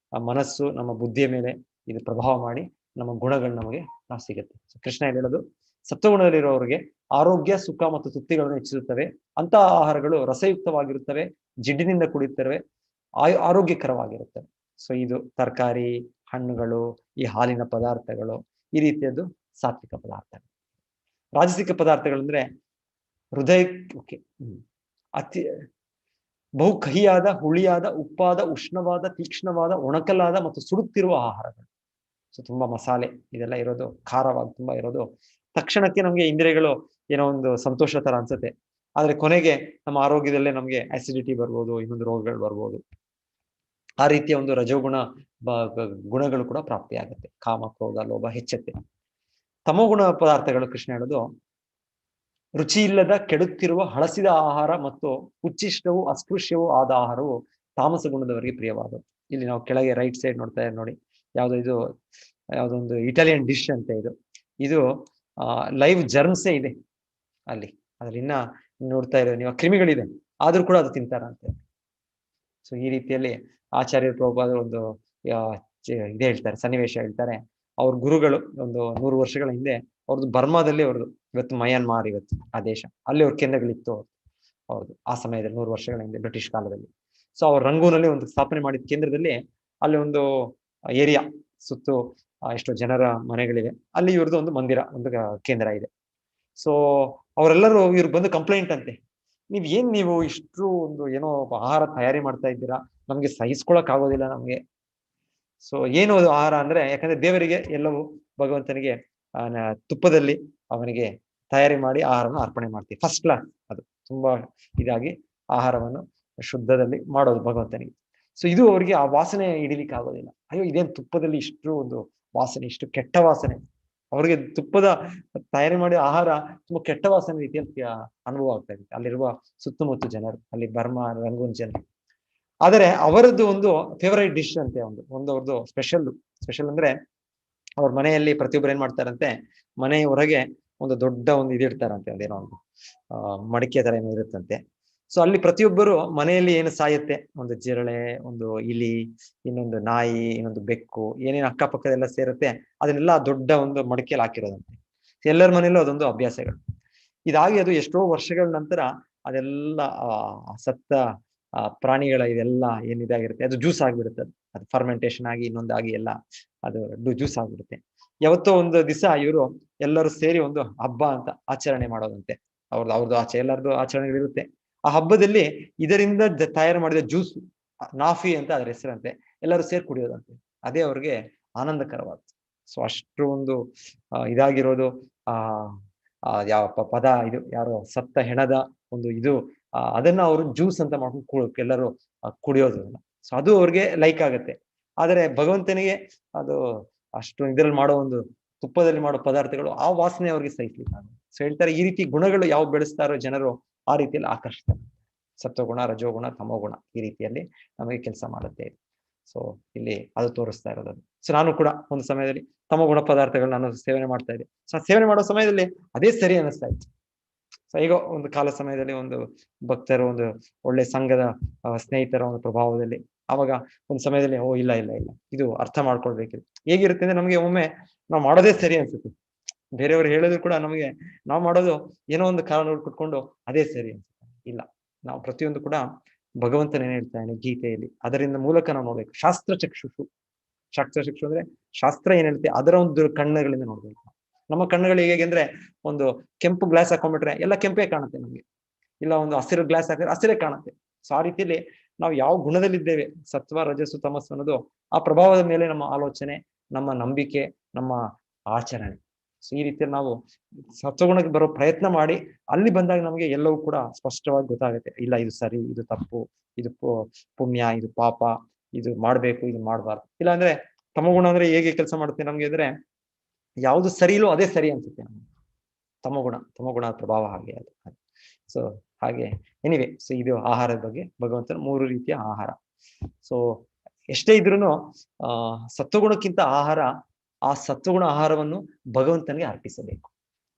ಮನಸ್ಸು, ನಮ್ಮ ಬುದ್ಧಿಯ ಮೇಲೆ ಇದು ಪ್ರಭಾವ ಮಾಡಿ ನಮ್ಮ ಗುಣಗಳು ನಮಗೆ ಸಿಗುತ್ತೆ. ಸೊ ಕೃಷ್ಣ ಹೇಳೋದು, ಸತ್ವಗುಣದಲ್ಲಿರುವವರಿಗೆ ಆರೋಗ್ಯ, ಸುಖ ಮತ್ತು ತೃಪ್ತಿಗಳನ್ನು ಹೆಚ್ಚಿಸುತ್ತವೆ. ಅಂತಹ ಆಹಾರಗಳು ರಸಯುಕ್ತವಾಗಿರುತ್ತವೆ, ಜಿಡ್ಡಿನಿಂದ ಕೂಡಿರುತ್ತವೆ, ಆರೋಗ್ಯಕರವಾಗಿರುತ್ತವೆ. ಸೊ ಇದು ತರಕಾರಿ, ಹಣ್ಣುಗಳು, ಈ ಹಾಲಿನ ಪದಾರ್ಥಗಳು, ಈ ರೀತಿಯದ್ದು ಸಾತ್ವಿಕ ಪದಾರ್ಥಗಳು. ರಾಜಸಿಕ ಪದಾರ್ಥಗಳಂದ್ರೆ ಹೃದಯಕ್ಕೆ ಬಹು ಕಹಿಯಾದ, ಹುಳಿಯಾದ, ಉಪ್ಪಾದ, ಉಷ್ಣವಾದ, ತೀಕ್ಷ್ಣವಾದ, ಒಣಕಲಾದ ಮತ್ತು ಸುಡುತ್ತಿರುವ ಆಹಾರಗಳು. ಸೊ ತುಂಬಾ ಮಸಾಲೆ ಇದೆಲ್ಲ ಇರೋದು, ಖಾರವಾಗಿ ತುಂಬಾ ಇರೋದು, ತಕ್ಷಣಕ್ಕೆ ನಮ್ಗೆ ಇಂದ್ರಿಯಗಳು ಏನೋ ಒಂದು ಸಂತೋಷ ತರ ಅನ್ಸುತ್ತೆ, ಆದ್ರೆ ಕೊನೆಗೆ ನಮ್ಮ ಆರೋಗ್ಯದಲ್ಲೇ ನಮ್ಗೆ ಆಸಿಡಿಟಿ ಬರ್ಬೋದು, ಇನ್ನೊಂದು ರೋಗಗಳು ಬರ್ಬೋದು. ಆ ರೀತಿಯ ಒಂದು ರಜೋಗುಣ ಗುಣಗಳು ಕೂಡ ಪ್ರಾಪ್ತಿಯಾಗುತ್ತೆ. ಕಾಮ, ಕ್ರೋಧ, ಲೋಭ ಹೆಚ್ಚುತ್ತೆ. ತಮೋಗುಣ ಪದಾರ್ಥಗಳು ಕೃಷ್ಣ ಹೇಳೋದು, ರುಚಿ ಇಲ್ಲದ, ಕೆಡುತ್ತಿರುವ, ಹಳಸಿದ ಆಹಾರ ಮತ್ತು ಉಚ್ಚಿಷ್ಟವೂ ಅಸ್ಪೃಶ್ಯವೂ ಆದ ಆಹಾರವು ತಾಮಸ ಗುಣದವರಿಗೆ ಪ್ರಿಯವಾದವು. ಇಲ್ಲಿ ನಾವು ಕೆಳಗೆ ರೈಟ್ ಸೈಡ್ ನೋಡ್ತಾ ನೋಡಿ, ಯಾವುದೊಂದು ಇಟಾಲಿಯನ್ ಡಿಶ್ ಅಂತ ಇದು ಲೈವ್ ಜರ್ಮ್ಸೇ ಇದೆ ಅಲ್ಲಿ, ಅದ್ರಲ್ಲಿ ಇನ್ನ ನೋಡ್ತಾ ಇರೋ ನೀವು ಕ್ರಿಮಿಗಳಿದೆ, ಆದ್ರೂ ಕೂಡ ಅದು ತಿಂತಾರಂತೆ. ಸೊ ಈ ರೀತಿಯಲ್ಲಿ ಆಚಾರ್ಯ ಪ್ರಭುಪಾದರು ಒಂದು ಇದೇ ಹೇಳ್ತಾರೆ, ಸನ್ನಿವೇಶ ಹೇಳ್ತಾರೆ. ಅವ್ರ ಗುರುಗಳು ಒಂದು 100 ವರ್ಷಗಳ ಹಿಂದೆ ಅವ್ರದ್ದು ಬರ್ಮಾದಲ್ಲಿ, ಇವತ್ತು ಮಯನ್ಮಾರ್, ಇವತ್ತು ಆ ದೇಶ, ಅಲ್ಲಿ ಅವ್ರ ಕೇಂದ್ರಗಳಿತ್ತು ಅವ್ರದ್ದು ಆ ಸಮಯದಲ್ಲಿ 100 ವರ್ಷಗಳ ಹಿಂದೆ ಬ್ರಿಟಿಷ್ ಕಾಲದಲ್ಲಿ. ಸೊ ಅವ್ರ ರಂಗೂನಲ್ಲಿ ಒಂದು ಸ್ಥಾಪನೆ ಮಾಡಿದ ಕೇಂದ್ರದಲ್ಲಿ ಅಲ್ಲಿ ಒಂದು ಏರಿಯಾ ಸುತ್ತು ಎಷ್ಟೋ ಜನರ ಮನೆಗಳಿವೆ, ಅಲ್ಲಿ ಇವ್ರದ್ದು ಒಂದು ಮಂದಿರ, ಒಂದು ಕೇಂದ್ರ ಇದೆ. ಸೊ ಅವರೆಲ್ಲರೂ ಇವ್ರು ಬಂದು ಕಂಪ್ಲೇಂಟ್ ಅಂತೆ, ನೀವು ಇಷ್ಟು ಒಂದು ಏನೋ ಆಹಾರ ತಯಾರಿ ಮಾಡ್ತಾ ಇದ್ದೀರಾ, ನಮ್ಗೆ ಸಹಿಸ್ಕೊಳಕ್ ಆಗೋದಿಲ್ಲ ನಮ್ಗೆ. ಸೊ ಏನು ಅದು ಆಹಾರ ಅಂದ್ರೆ, ಯಾಕಂದ್ರೆ ದೇವರಿಗೆ ಎಲ್ಲವೂ ಭಗವಂತನಿಗೆ ತುಪ್ಪದಲ್ಲಿ ಅವನಿಗೆ ತಯಾರಿ ಮಾಡಿ ಆಹಾರವನ್ನು ಅರ್ಪಣೆ ಮಾಡ್ತೀವಿ, ಫಸ್ಟ್ ಕ್ಲಾಸ್. ಅದು ತುಂಬಾ ಇದಾಗಿ ಆಹಾರವನ್ನು ಶುದ್ಧದಲ್ಲಿ ಮಾಡೋದು ಭಗವಂತನಿಗೆ. ಸೊ ಇದು ಅವರಿಗೆ ಆ ವಾಸನೆ ಹಿಡಿಲಿಕ್ಕೆ ಆಗೋದಿಲ್ಲ. ಅಯ್ಯೋ, ಇದೇನು ತುಪ್ಪದಲ್ಲಿ ಇಷ್ಟು ಒಂದು ವಾಸನೆ, ಇಷ್ಟು ಕೆಟ್ಟ ವಾಸನೆ. ಅವ್ರಿಗೆ ತುಪ್ಪದ ತಯಾರಿ ಮಾಡಿ ಆಹಾರ ತುಂಬಾ ಕೆಟ್ಟ ವಾಸನೆ ರೀತಿಯಲ್ಲಿ ಅನುಭವ ಆಗ್ತಾ ಇದೆ ಅಲ್ಲಿರುವ ಸುತ್ತಮುತ್ತ ಜನರು, ಅಲ್ಲಿ ಬರ್ಮಾ ರಂಗೂನ್ ಜನರು. ಆದರೆ ಅವರದ್ದು ಒಂದು ಫೇವರೈಟ್ ಡಿಶ್ ಅಂತೆ, ಅವ್ರದ್ದು ಸ್ಪೆಷಲ್ ಅಂದ್ರೆ, ಅವ್ರ ಮನೆಯಲ್ಲಿ ಪ್ರತಿಯೊಬ್ಬರು ಏನ್ ಮಾಡ್ತಾರಂತೆ, ಮನೆ ಹೊರಗೆ ಒಂದು ದೊಡ್ಡ ಒಂದು ಇದಿಡ್ತಾರಂತೆ, ಅದೇನೋ ಒಂದು ಮಡಿಕೆ ತರ ಏನೋ ಇರುತ್ತಂತೆ. ಸೊ ಅಲ್ಲಿ ಪ್ರತಿಯೊಬ್ಬರು ಮನೆಯಲ್ಲಿ ಏನು ಸಾಯುತ್ತೆ, ಒಂದು ಜಿರಳೆ, ಒಂದು ಇಲಿ, ಇನ್ನೊಂದು ನಾಯಿ, ಇನ್ನೊಂದು ಬೆಕ್ಕು, ಏನೇನು ಅಕ್ಕಪಕ್ಕದೆಲ್ಲ ಸೇರುತ್ತೆ, ಅದನ್ನೆಲ್ಲ ದೊಡ್ಡ ಒಂದು ಮಡಿಕೆಯಲ್ಲಿ ಹಾಕಿರೋದಂತೆ. ಎಲ್ಲರ ಮನೆಯಲ್ಲೂ ಅದೊಂದು ಅಭ್ಯಾಸಗಳು. ಇದಾಗಿ ಅದು ಎಷ್ಟೋ ವರ್ಷಗಳ ನಂತರ ಅದೆಲ್ಲ ಸತ್ತ ಪ್ರಾಣಿಗಳ ಇದೆಲ್ಲ ಏನಿದಾಗಿರುತ್ತೆ ಅದು ಜ್ಯೂಸ್ ಆಗ್ಬಿಡುತ್ತೆ. ಅದು ಫರ್ಮೆಂಟೇಶನ್ ಆಗಿ ಇನ್ನೊಂದಾಗಿ ಎಲ್ಲ ಅದು ಜ್ಯೂಸ್ ಆಗ್ಬಿಡುತ್ತೆ. ಯಾವತ್ತೋ ಒಂದು ದಿವಸ ಇವರು ಎಲ್ಲರೂ ಸೇರಿ ಒಂದು ಹಬ್ಬ ಅಂತ ಆಚರಣೆ ಮಾಡೋದಂತೆ. ಅವ್ರದ್ದು ಎಲ್ಲರದ್ದು ಆಚರಣೆಗಳಿರುತ್ತೆ. ಆ ಹಬ್ಬದಲ್ಲಿ ಇದರಿಂದ ತಯಾರು ಮಾಡಿದ ಜ್ಯೂಸ್, ನಾಫಿ ಅಂತ ಅದ್ರ ಹೆಸರಂತೆ, ಎಲ್ಲರೂ ಸೇರಿ ಕುಡಿಯೋದಂತೆ. ಅದೇ ಅವ್ರಿಗೆ ಆನಂದಕರವಾದ. ಸೊ ಅಷ್ಟು ಒಂದು ಇದಾಗಿರೋದು ಯಾವ ಪದ ಇದು, ಯಾರೋ ಸತ್ತ ಹೆಣದ ಒಂದು ಇದು, ಅದನ್ನ ಅವರು ಜ್ಯೂಸ್ ಅಂತ ಮಾಡ್ಕೊಂಡು ಎಲ್ಲರೂ ಕುಡಿಯೋದು. ಸೊ ಅದು ಅವ್ರಿಗೆ ಲೈಕ್ ಆಗುತ್ತೆ. ಆದ್ರೆ ಭಗವಂತನಿಗೆ ಅದು ಅಷ್ಟು ಇದರಲ್ಲಿ ಮಾಡೋ ಒಂದು ತುಪ್ಪದಲ್ಲಿ ಮಾಡೋ ಪದಾರ್ಥಗಳು ಆ ವಾಸನೆ ಅವ್ರಿಗೆ ಸಹಿಸ್ಲಿಕ್ಕೆ ಆಗುತ್ತೆ. ಸೊ ಹೇಳ್ತಾರೆ, ಈ ರೀತಿ ಗುಣಗಳು ಯಾವ ಬೆಳೆಸ್ತಾರೋ ಜನರು ಆ ರೀತಿಯಲ್ಲಿ ಆಕರ್ಷಿಸ್ತಾರೆ. ಸತ್ವಗುಣ, ರಜೋಗುಣ, ತಮೋಗುಣ ಈ ರೀತಿಯಲ್ಲಿ ನಮಗೆ ಕೆಲಸ ಮಾಡುತ್ತೆ. ಸೊ ಇಲ್ಲಿ ಅದು ತೋರಿಸ್ತಾ ಇರೋದು. ಸೊ ನಾನು ಕೂಡ ಒಂದು ಸಮಯದಲ್ಲಿ ತಮೋಗುಣ ಪದಾರ್ಥಗಳು ನಾನು ಸೇವನೆ ಮಾಡ್ತಾ ಇದ್ದೆ. ಸೊ ಸೇವನೆ ಮಾಡೋ ಸಮಯದಲ್ಲಿ ಅದೇ ಸರಿ ಅನಿಸ್ತಾ ಇತ್ತು. ಸೊ ಈಗ ಒಂದು ಕಾಲ ಸಮಯದಲ್ಲಿ ಒಂದು ಭಕ್ತರು, ಒಂದು ಒಳ್ಳೆ ಸಂಘದ ಸ್ನೇಹಿತರ ಒಂದು ಪ್ರಭಾವದಲ್ಲಿ ಆವಾಗ ಒಂದು ಸಮಯದಲ್ಲಿ ಓ ಇಲ್ಲ ಇಲ್ಲ ಇಲ್ಲ ಇದು ಅರ್ಥ ಮಾಡ್ಕೊಳ್ಬೇಕಿದೆ. ಹೇಗಿರುತ್ತೆ ಅಂದ್ರೆ ನಮಗೆ ಒಮ್ಮೆ ನಾವು ಮಾಡೋದೇ ಸರಿ ಅನ್ಸುತ್ತೆ. ಬೇರೆಯವರು ಹೇಳಿದ್ರು ಕೂಡ ನಮಗೆ ನಾವು ಮಾಡೋದು ಏನೋ ಒಂದು ಕಾರಣ ಕೊಟ್ಕೊಂಡು ಅದೇ ಸರಿ ಅನ್ಸುತ್ತೆ. ಇಲ್ಲ, ನಾವು ಪ್ರತಿಯೊಂದು ಕೂಡ ಭಗವಂತನ ಏನ್ ಹೇಳ್ತಾನೆ ಗೀತೆಯಲ್ಲಿ, ಅದರಿಂದ ಮೂಲಕ ನಾವು ನೋಡ್ಬೇಕು. ಶಾಸ್ತ್ರ ಚಕ್ಷುಷು ಅಂದ್ರೆ ಶಾಸ್ತ್ರ ಏನ್ ಹೇಳುತ್ತೆ ಅದರ ಒಂದು ಕಣ್ಣುಗಳಿಂದ ನೋಡ್ಬೇಕು. ನಮ್ಮ ಕಣ್ಣುಗಳು ಹೇಗೆ ಅಂದ್ರೆ ಒಂದು ಕೆಂಪು ಗ್ಲಾಸ್ ಹಾಕೊಂಡ್ಬಿಟ್ರೆ ಎಲ್ಲ ಕೆಂಪೇ ಕಾಣುತ್ತೆ ನಮ್ಗೆ, ಇಲ್ಲ ಒಂದು ಹಸಿರು ಗ್ಲಾಸ್ ಹಾಕಿದ್ರೆ ಹಸಿರೇ ಕಾಣುತ್ತೆ. ಸೊ ಆ ರೀತಿಯಲ್ಲಿ ನಾವು ಯಾವ ಗುಣದಲ್ಲಿದ್ದೇವೆ, ಸತ್ವ ರಜಸ್ಸು ತಮಸ್ಸು ಅನ್ನೋದು ಆ ಪ್ರಭಾವದ ಮೇಲೆ ನಮ್ಮ ಆಲೋಚನೆ, ನಮ್ಮ ನಂಬಿಕೆ, ನಮ್ಮ ಆಚರಣೆ. ಸೊ ಈ ರೀತಿಯಲ್ಲಿ ನಾವು ಸತ್ವಗುಣಕ್ಕೆ ಬರೋ ಪ್ರಯತ್ನ ಮಾಡಿ ಅಲ್ಲಿ ಬಂದಾಗ ನಮಗೆ ಎಲ್ಲವೂ ಕೂಡ ಸ್ಪಷ್ಟವಾಗಿ ಗೊತ್ತಾಗುತ್ತೆ. ಇಲ್ಲ ಇದು ಸರಿ, ಇದು ತಪ್ಪು, ಇದು ಪುಣ್ಯ, ಇದು ಪಾಪ, ಇದು ಮಾಡ್ಬೇಕು, ಇದು ಮಾಡಬಾರ್ದು. ಇಲ್ಲ ಅಂದ್ರೆ ತಮಗುಣ ಅಂದ್ರೆ ಹೇಗೆ ಕೆಲಸ ಮಾಡುತ್ತೆ ನಮ್ಗೆ ಅಂದ್ರೆ ಯಾವ್ದು ಸರಿ ಇಲ್ಲೋ ಅದೇ ಸರಿ ಅನ್ಸುತ್ತೆ ನಮ್ಗೆ. ತಮಗುಣ ಪ್ರಭಾವ ಹಾಗೆ ಅದು. ಸೊ ಹಾಗೆ ಎನಿವೆ, ಸೊ ಇದು ಆಹಾರದ ಬಗ್ಗೆ ಭಗವಂತನ 3 ರೀತಿಯ ಆಹಾರ. ಸೊ ಎಷ್ಟೇ ಇದ್ರೂ ಸತ್ವಗುಣಕ್ಕಿಂತ ಆ ಸತ್ವಗುಣ ಆಹಾರವನ್ನು ಭಗವಂತನಿಗೆ ಅರ್ಪಿಸಬೇಕು.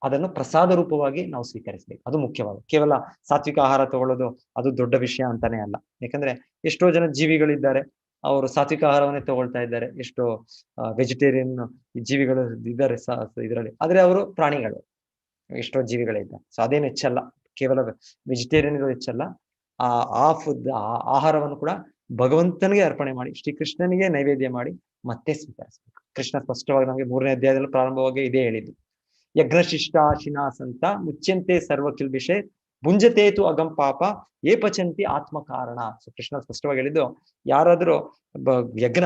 ಅದನ್ನು ಪ್ರಸಾದ ರೂಪವಾಗಿ ನಾವು ಸ್ವೀಕರಿಸಬೇಕು. ಅದು ಮುಖ್ಯವಾದ. ಕೇವಲ ಸಾತ್ವಿಕ ಆಹಾರ ತಗೊಳ್ಳೋದು ಅದು ದೊಡ್ಡ ವಿಷಯ ಅಂತಾನೆ ಅಲ್ಲ. ಯಾಕಂದ್ರೆ ಎಷ್ಟೋ ಜನ ಜೀವಿಗಳಿದ್ದಾರೆ, ಅವರು ಸಾತ್ವಿಕ ಆಹಾರವನ್ನೇ ತಗೊಳ್ತಾ ಇದ್ದಾರೆ. ಎಷ್ಟೋ ವೆಜಿಟೇರಿಯನ್ ಜೀವಿಗಳು ಇದ್ದಾರೆ ಇದರಲ್ಲಿ, ಆದ್ರೆ ಅವರು ಪ್ರಾಣಿಗಳು. ಎಷ್ಟೋ ಜೀವಿಗಳಿದ್ದಾರೆ. ಸೊ ಅದೇನು ಹೆಚ್ಚಲ್ಲ, ಕೇವಲ ವೆಜಿಟೇರಿಯನ್ಗಳು ಹೆಚ್ಚಲ್ಲ. ಆ ಫುಡ್ ಆಹಾರವನ್ನು ಕೂಡ ಭಗವಂತನಿಗೆ ಅರ್ಪಣೆ ಮಾಡಿ, ಶ್ರೀಕೃಷ್ಣನಿಗೆ ನೈವೇದ್ಯ ಮಾಡಿ ಮತ್ತೆ ಸ್ವೀಕರಿಸಬೇಕು. ಕೃಷ್ಣ ಸ್ಪಷ್ಟವಾಗಿ ನಮಗೆ 3ನೇ ಅಧ್ಯಾಯದಲ್ಲಿ ಪ್ರಾರಂಭವಾಗಿ ಇದೇ ಹೇಳಿದ್ದು. ಯಜ್ಞಶಿಷ್ಟಾಶಿನಾಸಂತ ಮುಚ್ಯಂತೆ ಸರ್ವ ಕಿಲ್ಬಿಷೆ ಭುಂಜತೇತು ಅಗಂ ಪಾಪ ಏ ಪಚಂತಿ ಆತ್ಮ ಕಾರಣ. ಸೊ ಕೃಷ್ಣ ಸ್ಪಷ್ಟವಾಗಿ ಹೇಳಿದ್ದು, ಯಾರಾದ್ರೂ ಯಜ್ಞ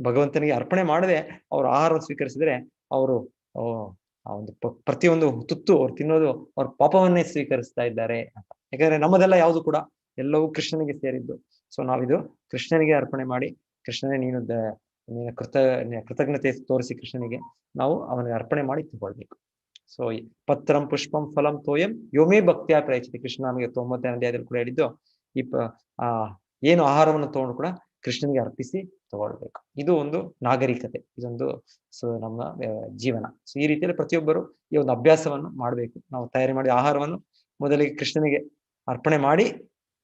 ಭಗವಂತನಿಗೆ ಅರ್ಪಣೆ ಮಾಡದೆ ಅವ್ರ ಆಹಾರ ಸ್ವೀಕರಿಸಿದ್ರೆ ಅವರು ಆ ಒಂದು ಪ್ರತಿಯೊಂದು ತುತ್ತು ಅವ್ರು ತಿನ್ನೋದು ಅವ್ರ ಪಾಪವನ್ನೇ ಸ್ವೀಕರಿಸ್ತಾ ಇದ್ದಾರೆ ಅಂತ. ಯಾಕಂದ್ರೆ ನಮ್ಮದೆಲ್ಲ ಯಾವುದು ಕೂಡ ಎಲ್ಲವೂ ಕೃಷ್ಣನಿಗೆ ಸೇರಿದ್ದು. ಸೊ ನಾವಿದು ಕೃಷ್ಣನಿಗೆ ಅರ್ಪಣೆ ಮಾಡಿ, ಕೃಷ್ಣನೇ ನೀನು ಕೃತಜ್ಞತೆ ತೋರಿಸಿ ಕೃಷ್ಣನಿಗೆ ನಾವು ಅವನಿಗೆ ಅರ್ಪಣೆ ಮಾಡಿ ತಗೊಳ್ಬೇಕು. ಸೊ ಪತ್ರಂ ಪುಷ್ಪಂ ಫಲಂ ತೋಯಂ ಯೋಮೇ ಭಕ್ತಿಯ ಪ್ರಯಚ್ಛತಿ. ಕೃಷ್ಣ ನಮಗೆ 9ನೇ ಅಧ್ಯಾಯದಲ್ಲಿ ಕೂಡ ಹೇಳಿದ್ದು, ಈ ಏನು ಆಹಾರವನ್ನು ತಗೊಂಡು ಕೂಡ ಕೃಷ್ಣನಿಗೆ ಅರ್ಪಿಸಿ ತಗೊಳ್ಬೇಕು. ಇದು ಒಂದು ನಾಗರಿಕತೆ, ಇದೊಂದು ನಮ್ಮ ಜೀವನ. ಸೊ ಈ ರೀತಿಯಲ್ಲಿ ಪ್ರತಿಯೊಬ್ಬರು ಈ ಒಂದು ಅಭ್ಯಾಸವನ್ನು ಮಾಡಬೇಕು. ನಾವು ತಯಾರಿ ಮಾಡಿ ಆಹಾರವನ್ನು ಮೊದಲಿಗೆ ಕೃಷ್ಣನಿಗೆ ಅರ್ಪಣೆ ಮಾಡಿ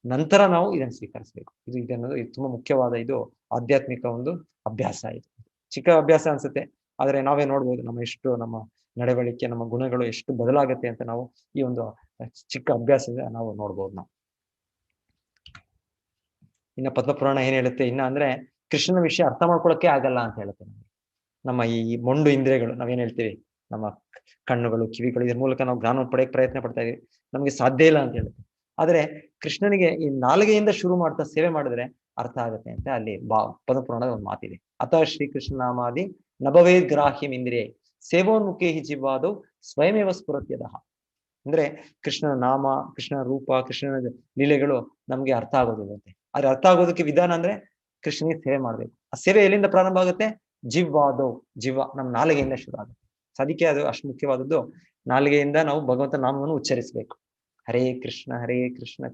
ನಂತರ ನಾವು ಇದನ್ನು ಸ್ವೀಕರಿಸಬೇಕು. ಇದನ್ನೋದು ತುಂಬಾ ಮುಖ್ಯವಾದ ಇದು ಆಧ್ಯಾತ್ಮಿಕ ಒಂದು ಅಭ್ಯಾಸ. ಇದು ಚಿಕ್ಕ ಅಭ್ಯಾಸ ಅನ್ಸುತ್ತೆ, ಆದ್ರೆ ನಾವೇ ನೋಡ್ಬೋದು ನಮ್ಮ ನಡವಳಿಕೆ, ನಮ್ಮ ಗುಣಗಳು ಎಷ್ಟು ಬದಲಾಗುತ್ತೆ ಅಂತ ನಾವು ಈ ಒಂದು ಚಿಕ್ಕ ಅಭ್ಯಾಸದಿಂದ ನಾವು ನೋಡ್ಬೋದು. ನಾವು ಇನ್ನ ಪದ್ಮಪುರಾಣ ಏನ್ ಹೇಳುತ್ತೆ ಇನ್ನ ಅಂದ್ರೆ ಕೃಷ್ಣನ ವಿಷಯ ಅರ್ಥ ಮಾಡ್ಕೊಳಕ್ಕೆ ಆಗಲ್ಲ ಅಂತ ಹೇಳುತ್ತೆ. ನಮ್ಮ ಈ ಮೊಂಡು ಇಂದ್ರಿಯಗಳು ನಾವೇನ್ ಹೇಳ್ತೀವಿ, ನಮ್ಮ ಕಣ್ಣುಗಳು, ಕಿವಿಗಳು, ಇದ್ರ ಮೂಲಕ ನಾವು ಜ್ಞಾನ ಪಡೆಯಕ್ಕೆ ಪ್ರಯತ್ನ ಪಡ್ತಾ ಇದೀವಿ, ನಮ್ಗೆ ಸಾಧ್ಯ ಇಲ್ಲ ಅಂತ ಹೇಳುತ್ತೆ. ಆದ್ರೆ ಕೃಷ್ಣನಿಗೆ ಈ ನಾಲಿಗೆಯಿಂದ ಶುರು ಮಾಡ್ತಾ ಸೇವೆ ಮಾಡಿದ್ರೆ ಅರ್ಥ ಆಗುತ್ತೆ ಅಂತ ಅಲ್ಲಿ ಪದ್ಮಪುರಾಣದ ಒಂದು ಮಾತಿದೆ. ಅತಃ ಶ್ರೀಕೃಷ್ಣ ನಾಮಾದಿ ನಭವೇದ್ ಗ್ರಾಹ್ಯಂ ಇಂದ್ರಿಯೇ ಸೇವೋನ್ಮುಖೇ ಹಿ ಜಿವ್ವಾದೌ ಸ್ವಯಮೇವ ಸ್ಫುರತ್ಯದಃ. ಅಂದ್ರೆ ಕೃಷ್ಣನ ನಾಮ, ಕೃಷ್ಣನ ರೂಪ, ಕೃಷ್ಣನ ಲೀಲೆಗಳು ನಮ್ಗೆ ಅರ್ಥ ಆಗೋದಿಲ್ಲಂತೆ. ಆದ್ರೆ ಅರ್ಥ ಆಗೋದಕ್ಕೆ ವಿಧಾನ ಅಂದ್ರೆ ಕೃಷ್ಣನಿಗೆ ಸೇವೆ ಮಾಡ್ಬೇಕು. ಆ ಸೇವೆ ಎಲ್ಲಿಂದ ಪ್ರಾರಂಭ ಆಗುತ್ತೆ? ಜಿವ್ವ ನಮ್ಮ ನಾಲಿಗೆಯಿಂದ ಶುರು ಆಗುತ್ತೆ. ಅದಕ್ಕೆ ಅದು ಅಷ್ಟು ಮುಖ್ಯವಾದದ್ದು. ನಾಲಿಗೆಯಿಂದ ನಾವು ಭಗವಂತ ನಾಮವನ್ನು ಉಚ್ಚರಿಸಬೇಕು. ಹರೇ ಕೃಷ್ಣ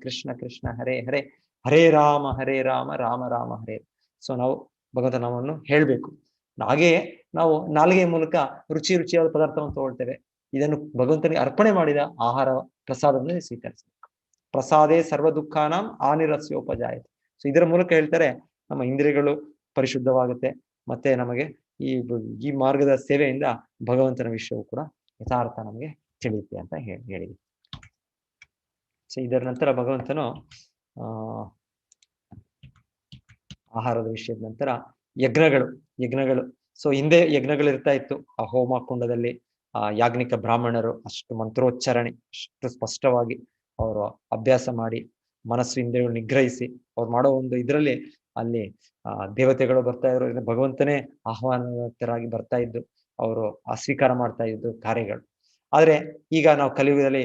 ಕೃಷ್ಣ ಕೃಷ್ಣ ಹರೇ ಹರೇ, ಹರೇ ರಾಮ ರಾಮ ರಾಮ ಹರೇ. ಸೊ ನಾವು ಭಗವಂತ ನಾಮವನ್ನು ಹೇಳ್ಬೇಕು. ಹಾಗೆಯೇ ನಾವು ನಾಲಿಗೆಯ ಮೂಲಕ ರುಚಿಯಾದ ಪದಾರ್ಥವನ್ನು ತಗೊಳ್ತೇವೆ. ಇದನ್ನು ಭಗವಂತನಿಗೆ ಅರ್ಪಣೆ ಮಾಡಿದ ಆಹಾರ ಪ್ರಸಾದವನ್ನು ಸ್ವೀಕರಿಸಬೇಕು. ಪ್ರಸಾದೇ ಸರ್ವ ದುಃಖಾನಾಂ ಆನಿರಸ್ಯೋಪಜಾಯತೆ. ಸೊ ಇದರ ಮೂಲಕ ಹೇಳ್ತಾರೆ ನಮ್ಮ ಇಂದ್ರಿಯಗಳು ಪರಿಶುದ್ಧವಾಗುತ್ತೆ, ಮತ್ತೆ ನಮಗೆ ಈ ಮಾರ್ಗದ ಸೇವೆಯಿಂದ ಭಗವಂತನ ವಿಷಯವು ಕೂಡ ಯಥಾರ್ಥ ನಮಗೆ ತಿಳಿಯುತ್ತೆ ಅಂತ ಹೇಳಿದೆ. ಸೊ ಇದರ ನಂತರ ಭಗವಂತನು ಆಹಾರದ ವಿಷಯದ ನಂತರ ಯಜ್ಞಗಳು. ಸೊ ಹಿಂದೆ ಯಜ್ಞಗಳು ಇರ್ತಾ ಇತ್ತು. ಆ ಹೋಮ ಕುಂಡದಲ್ಲಿ ಯಾಜ್ಞಿಕ ಬ್ರಾಹ್ಮಣರು ಅಷ್ಟು ಮಂತ್ರೋಚ್ಚಾರಣೆ, ಅಷ್ಟು ಸ್ಪಷ್ಟವಾಗಿ ಅವರು ಅಭ್ಯಾಸ ಮಾಡಿ ಮನಸ್ಸು ಇಂದ್ರಿಯಗಳು ನಿಗ್ರಹಿಸಿ ಅವ್ರು ಮಾಡೋ ಒಂದು ಇದರಲ್ಲಿ ಅಲ್ಲಿ ದೇವತೆಗಳು ಬರ್ತಾ ಇದ್ರು, ಭಗವಂತನೇ ಆಹ್ವಾನತರಾಗಿ ಬರ್ತಾ ಇದ್ದು ಅವರು ಸ್ವೀಕಾರ ಮಾಡ್ತಾ ಇದ್ದು ಕಾರ್ಯಗಳು. ಆದ್ರೆ ಈಗ ನಾವು ಕಲಿಯುಗದಲ್ಲಿ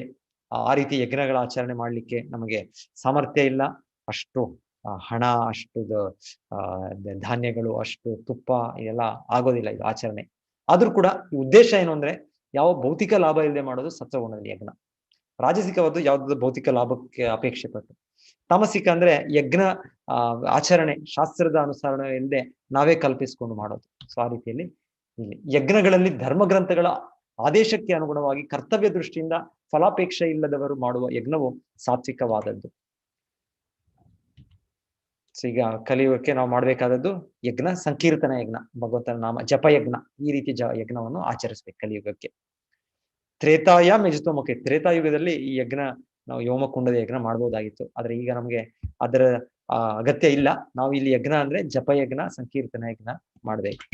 ಆ ರೀತಿ ಯಜ್ಞಗಳ ಆಚರಣೆ ಮಾಡ್ಲಿಕ್ಕೆ ನಮಗೆ ಸಾಮರ್ಥ್ಯ ಇಲ್ಲ. ಅಷ್ಟು ಹಣ, ಅಷ್ಟು ಧಾನ್ಯಗಳು, ಅಷ್ಟು ತುಪ್ಪ ಇದೆಲ್ಲ ಆಗೋದಿಲ್ಲ ಇದು ಆಚರಣೆ. ಆದ್ರೂ ಕೂಡ ಈ ಉದ್ದೇಶ ಏನು ಅಂದ್ರೆ ಯಾವ ಭೌತಿಕ ಲಾಭ ಇಲ್ಲದೆ ಮಾಡೋದು ಸತ್ವಗುಣದಲ್ಲಿ ಯಜ್ಞ. ರಾಜಸಿಕವಾದ್ದು ಯಾವ್ದು ಭೌತಿಕ ಲಾಭಕ್ಕೆ ಅಪೇಕ್ಷೆ ಪಟ್ಟು, ತಾಮಸಿಕ ಅಂದ್ರೆ ಯಜ್ಞ ಆಚರಣೆ ಶಾಸ್ತ್ರದ ಅನುಸರಣೆ ಇಲ್ಲದೆ ನಾವೇ ಕಲ್ಪಿಸಿಕೊಂಡು ಮಾಡೋದು. ಸೊ ಆ ರೀತಿಯಲ್ಲಿ ಇಲ್ಲಿ ಯಜ್ಞಗಳಲ್ಲಿ ಧರ್ಮಗ್ರಂಥಗಳ ಆದೇಶಕ್ಕೆ ಅನುಗುಣವಾಗಿ ಕರ್ತವ್ಯ ದೃಷ್ಟಿಯಿಂದ ಫಲಾಪೇಕ್ಷೆ ಇಲ್ಲದವರು ಮಾಡುವ ಯಜ್ಞವು ಸಾತ್ವಿಕವಾದದ್ದು. ಸೊ ಈಗ ಕಲಿಯುಗಕ್ಕೆ ನಾವು ಮಾಡ್ಬೇಕಾದದ್ದು ಯಜ್ಞ, ಸಂಕೀರ್ತನ ಯಜ್ಞ, ಭಗವಂತನ ನಾಮ ಜಪ ಯಜ್ಞ, ಈ ರೀತಿ ಯಜ್ಞವನ್ನು ಆಚರಿಸ್ಬೇಕು ಕಲಿಯುಗಕ್ಕೆ. ತ್ರೇತಾಯ ಮೆಜುತೋಮುಖೆ, ತ್ರೇತಾಯುಗದಲ್ಲಿ ಈ ಯಜ್ಞ ನಾವು ಯೋಮಕುಂಡದ ಯಜ್ಞ ಮಾಡ್ಬೋದಾಗಿತ್ತು. ಆದ್ರೆ ಈಗ ನಮ್ಗೆ ಅದರ ಅಗತ್ಯ ಇಲ್ಲ. ನಾವು ಇಲ್ಲಿ ಯಜ್ಞ ಅಂದ್ರೆ ಜಪ ಯಜ್ಞ, ಸಂಕೀರ್ತನ ಯಜ್ಞ ಮಾಡ್ಬೇಕು.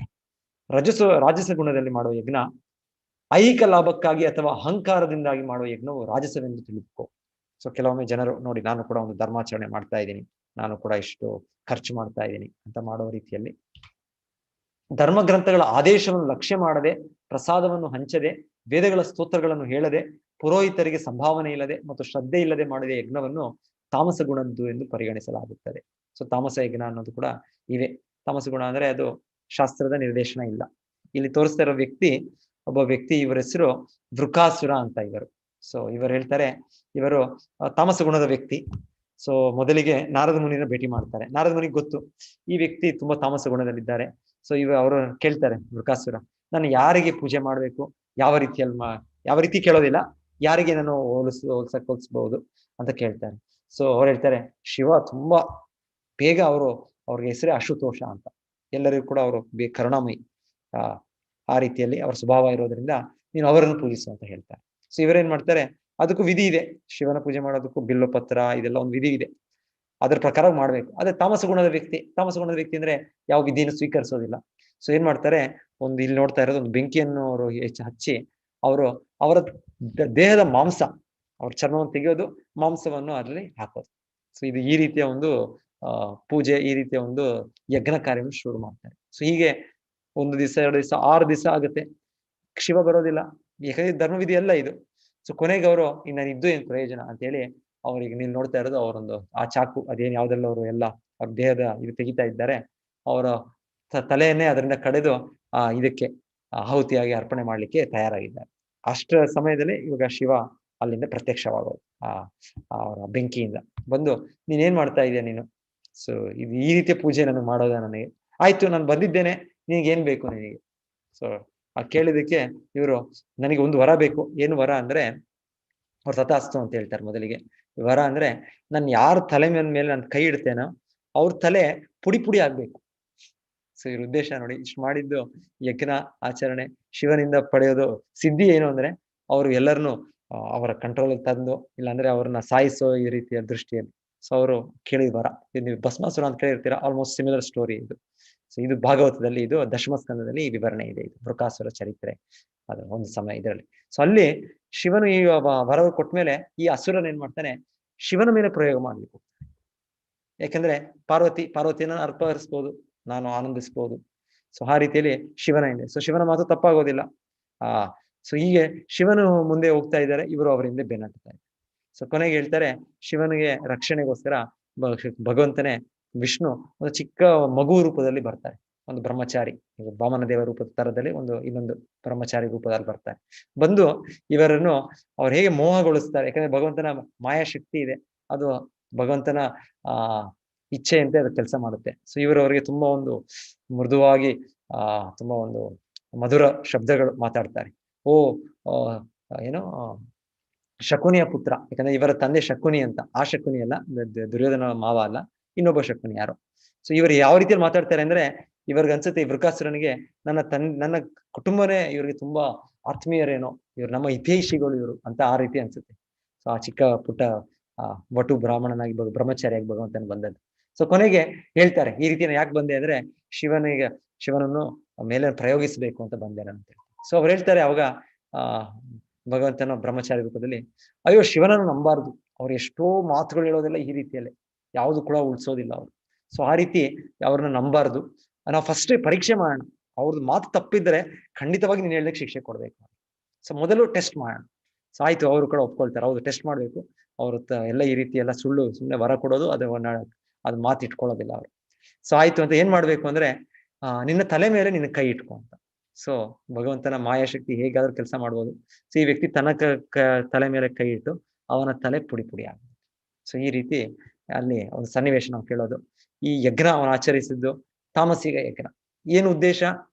ರಾಜಸ ಗುಣದಲ್ಲಿ ಮಾಡುವ ಯಜ್ಞ ಐಹಿಕ ಲಾಭಕ್ಕಾಗಿ ಅಥವಾ ಅಹಂಕಾರದಿಂದಾಗಿ ಮಾಡುವ ಯಜ್ಞವು ರಾಜಸವೆಂದು ತಿಳಿದುಕೋ. ಸೊ ಕೆಲವೊಮ್ಮೆ ಜನರು ನೋಡಿ, ನಾನು ಕೂಡ ಒಂದು ಧರ್ಮಾಚರಣೆ ಮಾಡ್ತಾ ಇದ್ದೀನಿ, ನಾನು ಕೂಡ ಇಷ್ಟು ಖರ್ಚು ಮಾಡ್ತಾ ಇದ್ದೀನಿ ಅಂತ ಮಾಡೋ ರೀತಿಯಲ್ಲಿ ಧರ್ಮ ಗ್ರಂಥಗಳ ಆದೇಶವನ್ನು ಲಕ್ಷ್ಯ ಮಾಡದೆ, ಪ್ರಸಾದವನ್ನು ಹಂಚದೆ, ವೇದಗಳ ಸ್ತೋತ್ರಗಳನ್ನು ಹೇಳದೆ, ಪುರೋಹಿತರಿಗೆ ಸಂಭಾವನೆ ಇಲ್ಲದೆ ಮತ್ತು ಶ್ರದ್ಧೆ ಇಲ್ಲದೆ ಮಾಡಿದ ಯಜ್ಞವನ್ನು ತಾಮಸ ಗುಣದ್ದು ಎಂದು ಪರಿಗಣಿಸಲಾಗುತ್ತದೆ. ಸೊ ತಾಮಸ ಯಜ್ಞ ಅನ್ನೋದು ಕೂಡ ಇವೆ. ತಾಮಸ ಗುಣ ಅಂದ್ರೆ ಅದು ಶಾಸ್ತ್ರದ ನಿರ್ದೇಶನ ಇಲ್ಲ. ಇಲ್ಲಿ ತೋರಿಸ್ತಾ ಇರೋ ವ್ಯಕ್ತಿ, ಒಬ್ಬ ವ್ಯಕ್ತಿ, ಇವರ ಹೆಸರು ವೃಕಾಸುರ ಅಂತ ಇವರು. ಸೊ ಇವರು ಹೇಳ್ತಾರೆ, ಇವರು ತಾಮಸ ಗುಣದ ವ್ಯಕ್ತಿ. ಸೊ ಮೊದಲಿಗೆ ನಾರದ ಮುನಿನ ಭೇಟಿ ಮಾಡ್ತಾರೆ. ನಾರದ ಮುನಿಗೆ ಗೊತ್ತು ಈ ವ್ಯಕ್ತಿ ತುಂಬಾ ತಾಮಸ ಗುಣದಲ್ಲಿದ್ದಾರೆ. ಸೊ ಅವರು ಕೇಳ್ತಾರೆ, ವೃಕಾಸುರ, ನಾನು ಯಾರಿಗೆ ಪೂಜೆ ಮಾಡ್ಬೇಕು, ಯಾವ ರೀತಿ ಕೇಳೋದಿಲ್ಲ, ಯಾರಿಗೆ ನಾನು ಹೋಲಿಸಬಹುದು ಅಂತ ಕೇಳ್ತಾರೆ. ಸೊ ಅವ್ರು ಹೇಳ್ತಾರೆ, ಶಿವ ತುಂಬಾ ಬೇಗ ಅವ್ರಿಗೆ ಹೆಸರೇ ಅಶುತೋಷ ಅಂತ, ಎಲ್ಲರಿಗೂ ಕೂಡ ಅವರು ಕರುಣಾಮಯಿ, ಆ ರೀತಿಯಲ್ಲಿ ಅವರ ಸ್ವಭಾವ ಇರೋದ್ರಿಂದ ನೀನು ಅವರನ್ನು ಪೂಜಿಸು ಅಂತ ಹೇಳ್ತಾರೆ. ಸೊ ಇವರೇನ್ ಮಾಡ್ತಾರೆ, ಅದಕ್ಕೂ ವಿಧಿ ಇದೆ, ಶಿವನ ಪೂಜೆ ಮಾಡೋದಕ್ಕೂ ಬಿಲ್ವ ಪತ್ರ ಇದೆಲ್ಲ ಒಂದು ವಿಧಿ ಇದೆ, ಅದ್ರ ಪ್ರಕಾರ ಮಾಡ್ಬೇಕು. ಅದೇ ತಾಮಸ ಗುಣದ ವ್ಯಕ್ತಿ ಅಂದ್ರೆ ಯಾವ ವಿಧಿಯನ್ನು ಸ್ವೀಕರಿಸೋದಿಲ್ಲ. ಸೊ ಏನ್ ಮಾಡ್ತಾರೆ, ಇಲ್ಲಿ ನೋಡ್ತಾ ಇರೋದು ಒಂದು ಬೆಂಕಿಯನ್ನು ಅವರು ಹಚ್ಚಿ ಅವರ ದೇಹದ ಮಾಂಸ, ಅವ್ರ ಚರ್ಮವನ್ನು ತೆಗೆಯೋದು, ಮಾಂಸವನ್ನು ಅದರಲ್ಲಿ ಹಾಕೋದು. ಸೊ ಇದು ಈ ರೀತಿಯ ಒಂದು ಪೂಜೆ, ಈ ರೀತಿಯ ಒಂದು ಯಜ್ಞ ಕಾರ್ಯವನ್ನು ಶುರು ಮಾಡ್ತಾರೆ. ಸೊ ಹೀಗೆ 1 ದಿವಸ 2 ದಿವಸ 6 ದಿವಸ ಆಗುತ್ತೆ, ಶಿವ ಬರೋದಿಲ್ಲ. ಯಾಕಂದ್ರೆ ಧರ್ಮವಿಧಿ ಎಲ್ಲ ಇದು. ಸೊ ಕೊನೆಗೆ ಅವರು ಇನ್ನು ಇದ್ದು ಏನ್ ಪ್ರಯೋಜನ ಅಂತ ಹೇಳಿ, ಅವ್ರಿಗೆ ನೀವು ನೋಡ್ತಾ ಇರೋದು ಅವರೊಂದು ಆ ಚಾಕು, ಅದೇನ್ ಯಾವ್ದೆಲ್ಲ ಅವರು ಎಲ್ಲ ಅವ್ರ ದೇಹದ ಇದು ತೆಗಿತಾ ಇದ್ದಾರೆ, ಅವರ ತಲೆಯನ್ನೇ ಅದರಿಂದ ಕಡೆದು ಇದಕ್ಕೆ ಆಹುತಿಯಾಗಿ ಅರ್ಪಣೆ ಮಾಡ್ಲಿಕ್ಕೆ ತಯಾರಾಗಿದ್ದಾರೆ. ಅಷ್ಟರ ಸಮಯದಲ್ಲಿ ಇವಾಗ ಶಿವ ಅಲ್ಲಿಂದ ಪ್ರತ್ಯಕ್ಷವಾಗೋದು, ಅವರ ಬೆಂಕಿಯಿಂದ ಬಂದು, ನೀನೇನ್ ಮಾಡ್ತಾ ಇದೀಯ ನೀನು? ಸೊ ಇದು ಈ ರೀತಿಯ ಪೂಜೆ ನನಗೆ ಮಾಡೋದ? ನನಗೆ ಆಯ್ತು, ನಾನು ಬಂದಿದ್ದೇನೆ, ನಿನಗೆ ಏನ್ ಬೇಕು ನಿನಗೆ? ಸೊ ಕೇಳಿದಕ್ಕೆ ಇವರು, ನನಗೆ ಒಂದು ವರ ಬೇಕು. ಏನು ವರ ಅಂದ್ರೆ, ಅವ್ರು ತಥಾಸ್ತು ಅಂತ ಹೇಳ್ತಾರೆ. ಮೊದಲಿಗೆ ವರ ಅಂದ್ರೆ, ನಾನು ಯಾರ ತಲೆ ಮೇಲೆ ನಾನು ಕೈ ಇಡ್ತೇನೋ ಅವ್ರ ತಲೆ ಪುಡಿ ಪುಡಿ ಆಗ್ಬೇಕು. ಸೊ ಇವ್ರ ಉದ್ದೇಶ ನೋಡಿ, ಇಷ್ಟು ಮಾಡಿದ್ದು ಯಜ್ಞ ಆಚರಣೆ, ಶಿವನಿಂದ ಪಡೆಯೋದು ಸಿದ್ಧಿ ಏನು ಅಂದ್ರೆ, ಅವರು ಎಲ್ಲರನ್ನು ಅವರ ಕಂಟ್ರೋಲ್ ತಂದು, ಇಲ್ಲಾಂದ್ರೆ ಅವ್ರನ್ನ ಸಾಯಿಸೋ ಈ ರೀತಿಯ ದೃಷ್ಟಿಯಲ್ಲಿ. ಸೊ ಅವರು ಕೇಳಿದ ವರ, ನೀವು ಭಸ್ಮಾಸುರ ಅಂತ ಕೇಳಿರ್ತೀರಾ, ಆಲ್ಮೋಸ್ಟ್ ಸಿಮಿಲರ್ ಸ್ಟೋರಿ ಇದು. ಸೊ ಇದು ಭಾಗವತದಲ್ಲಿ, ಇದು ದಶಮ ಸ್ಕಂದದಲ್ಲಿ ಈ ವಿವರಣೆ ಇದೆ, ಇದು ವೃಕಾಸುರ ಚರಿತ್ರೆ, ಅದು ಒಂದು ಸಮಯ ಇದರಲ್ಲಿ. ಸೊ ಅಲ್ಲಿ ಶಿವನು ಈ ವರ ಕೊಟ್ಮೇಲೆ ಈ ಅಸುರನ್ ಏನ್ ಮಾಡ್ತಾನೆ, ಶಿವನ ಮೇಲೆ ಪ್ರಯೋಗ ಮಾಡ್ಲಿಕ್ಕೆ ಹೋಗ್ತಾನೆ. ಯಾಕಂದ್ರೆ ಪಾರ್ವತಿಯನ್ನ ಅರ್ಪಿಸ್ಬೋದು, ನಾನು ಆನಂದಿಸ್ಬೋದು. ಸೊ ಆ ರೀತಿಯಲ್ಲಿ ಶಿವನ ಹಿಂದೆ, ಸೊ ಶಿವನ ಮಾತು ತಪ್ಪಾಗೋದಿಲ್ಲ. ಸೊ ಹೀಗೆ ಶಿವನು ಮುಂದೆ ಹೋಗ್ತಾ ಇದ್ದಾರೆ, ಇವರು ಅವರ ಹಿಂದೆ ಬೆನ್ನಟ್ತಾರೆ. ಸೊ ಕೊನೆಗೆ ಹೇಳ್ತಾರೆ, ಶಿವನಿಗೆ ರಕ್ಷಣೆಗೋಸ್ಕರ ಭಗವಂತನೇ ವಿಷ್ಣು ಒಂದು ಚಿಕ್ಕ ಮಗು ರೂಪದಲ್ಲಿ ಬರ್ತಾರೆ, ಒಂದು ಬ್ರಹ್ಮಚಾರಿ, ವಾಮನ ದೇವ ರೂಪದ ತರದಲ್ಲಿ ಇನ್ನೊಂದು ಬ್ರಹ್ಮಚಾರಿ ರೂಪದಲ್ಲಿ ಬರ್ತಾರೆ. ಬಂದು ಇವರನ್ನು ಅವ್ರು ಹೇಗೆ ಮೋಹಗೊಳಿಸ್ತಾರೆ, ಯಾಕಂದ್ರೆ ಭಗವಂತನ ಮಾಯಾಶಕ್ತಿ ಇದೆ, ಅದು ಭಗವಂತನ ಇಚ್ಛೆಯಂತೆ ಅದು ಕೆಲಸ ಮಾಡುತ್ತೆ. ಸೊ ಅವರಿಗೆ ತುಂಬಾ ಒಂದು ಮೃದುವಾಗಿ ತುಂಬಾ ಒಂದು ಮಧುರ ಶಬ್ದಗಳು ಮಾತಾಡ್ತಾರೆ. ಏನೋ ಶಕುನಿಯ ಪುತ್ರ, ಯಾಕಂದ್ರೆ ಇವರ ತಂದೆ ಶಕುನಿ ಅಂತ, ಆ ಶಕುನಿ ಅಲ್ಲ, ದುರ್ಯೋಧನ ಮಾವ ಅಲ್ಲ, ಇನ್ನೊಬ್ಬ ಶಕುನಿ ಯಾರು. ಸೊ ಇವರು ಯಾವ ರೀತಿಯಲ್ಲಿ ಮಾತಾಡ್ತಾರೆ ಅಂದ್ರೆ, ಇವ್ರಿಗೆ ಅನ್ಸುತ್ತೆ, ಈ ವೃಕಾಸುರನಿಗೆ ನನ್ನ ಕುಟುಂಬನೇ ಇವ್ರಿಗೆ ತುಂಬಾ ಆತ್ಮೀಯರೇನೋ, ಇವ್ರು ನಮ್ಮ ಹಿತೈಷಿಗಳು ಇವರು ಅಂತ ಆ ರೀತಿ ಅನ್ಸುತ್ತೆ. ಸೊ ಆ ಚಿಕ್ಕ ಪುಟ್ಟ ವಟು ಬ್ರಾಹ್ಮಣನಾಗಿ ಬ್ರಹ್ಮಚಾರಿಯಾಗಿ ಭಗವಂತನ ಬಂದದ್ದು. ಸೊ ಕೊನೆಗೆ ಹೇಳ್ತಾರೆ, ಈ ರೀತಿಯ ಯಾಕೆ ಬಂದೆ ಅಂದ್ರೆ, ಶಿವನನ್ನು ಮೇಲೆ ಪ್ರಯೋಗಿಸ್ಬೇಕು ಅಂತ ಬಂದೆ ಅಂತ. ಸೊ ಅವ್ರು ಹೇಳ್ತಾರೆ ಅವಾಗ ಭಗವಂತನ ಬ್ರಹ್ಮಚಾರಿ ರೂಪದಲ್ಲಿ, ಅಯ್ಯೋ ಶಿವನನ್ನು ನಂಬಾರ್ದು, ಅವ್ರು ಎಷ್ಟೋ ಮಾತುಗಳು ಹೇಳೋದಿಲ್ಲ ಈ ರೀತಿಯಲ್ಲೇ, ಯಾವುದು ಕೂಡ ಉಳಿಸೋದಿಲ್ಲ ಅವರು. ಸೊ ಆ ರೀತಿ ಅವ್ರನ್ನ ನಂಬಾರ್ದು, ನಾವು ಫಸ್ಟ್ ಪರೀಕ್ಷೆ ಮಾಡೋಣ, ಅವ್ರದ್ದು ಮಾತು ತಪ್ಪಿದ್ರೆ ಖಂಡಿತವಾಗಿ ನೀನು ಹೇಳಲಿಕ್ಕೆ ಶಿಕ್ಷೆ ಕೊಡ್ಬೇಕು. ಸೊ ಮೊದಲು ಟೆಸ್ಟ್ ಮಾಡೋಣ. ಸೊ ಆಯ್ತು, ಅವರು ಕೂಡ ಒಪ್ಕೊಳ್ತಾರೆ, ಹೌದು ಟೆಸ್ಟ್ ಮಾಡ್ಬೇಕು, ಅವ್ರ ಎಲ್ಲ ಈ ರೀತಿ ಎಲ್ಲ ಸುಮ್ಮನೆ ವರ ಕೊಡೋದು, ಅದು ಮಾತು ಇಟ್ಕೊಳ್ಳೋದಿಲ್ಲ ಅವರು. ಸೊ ಆಯ್ತು ಅಂತ ಏನ್ ಮಾಡ್ಬೇಕು ಅಂದ್ರೆ, ನಿನ್ನ ತಲೆ ಮೇಲೆ ನಿನ್ನ ಕೈ ಇಟ್ಕೊ ಅಂತ. ಸೊ ಭಗವಂತನ ಮಾಯಾಶಕ್ತಿ ಹೇಗಾದ್ರೂ ಕೆಲಸ ಮಾಡ್ಬೋದು. ಸೊ ಈ ವ್ಯಕ್ತಿ ತನ್ನ ತಲೆ ಮೇಲೆ ಕೈ ಇಟ್ಟು ಅವನ ತಲೆ ಪುಡಿ ಪುಡಿ ಆಗುತ್ತೆ. ಸೊ ಈ ರೀತಿ ಅಲ್ಲಿ ಒಂದು ಸನ್ನಿವೇಶ ನಾವು ಕೇಳೋದು. ಈ ಯಜ್ಞ ಅವನು ಆಚರಿಸಿದ್ದು ತಾಮಸಿಕ ಯಜ್ಞ. ಏನು ಉದ್ದೇಶ?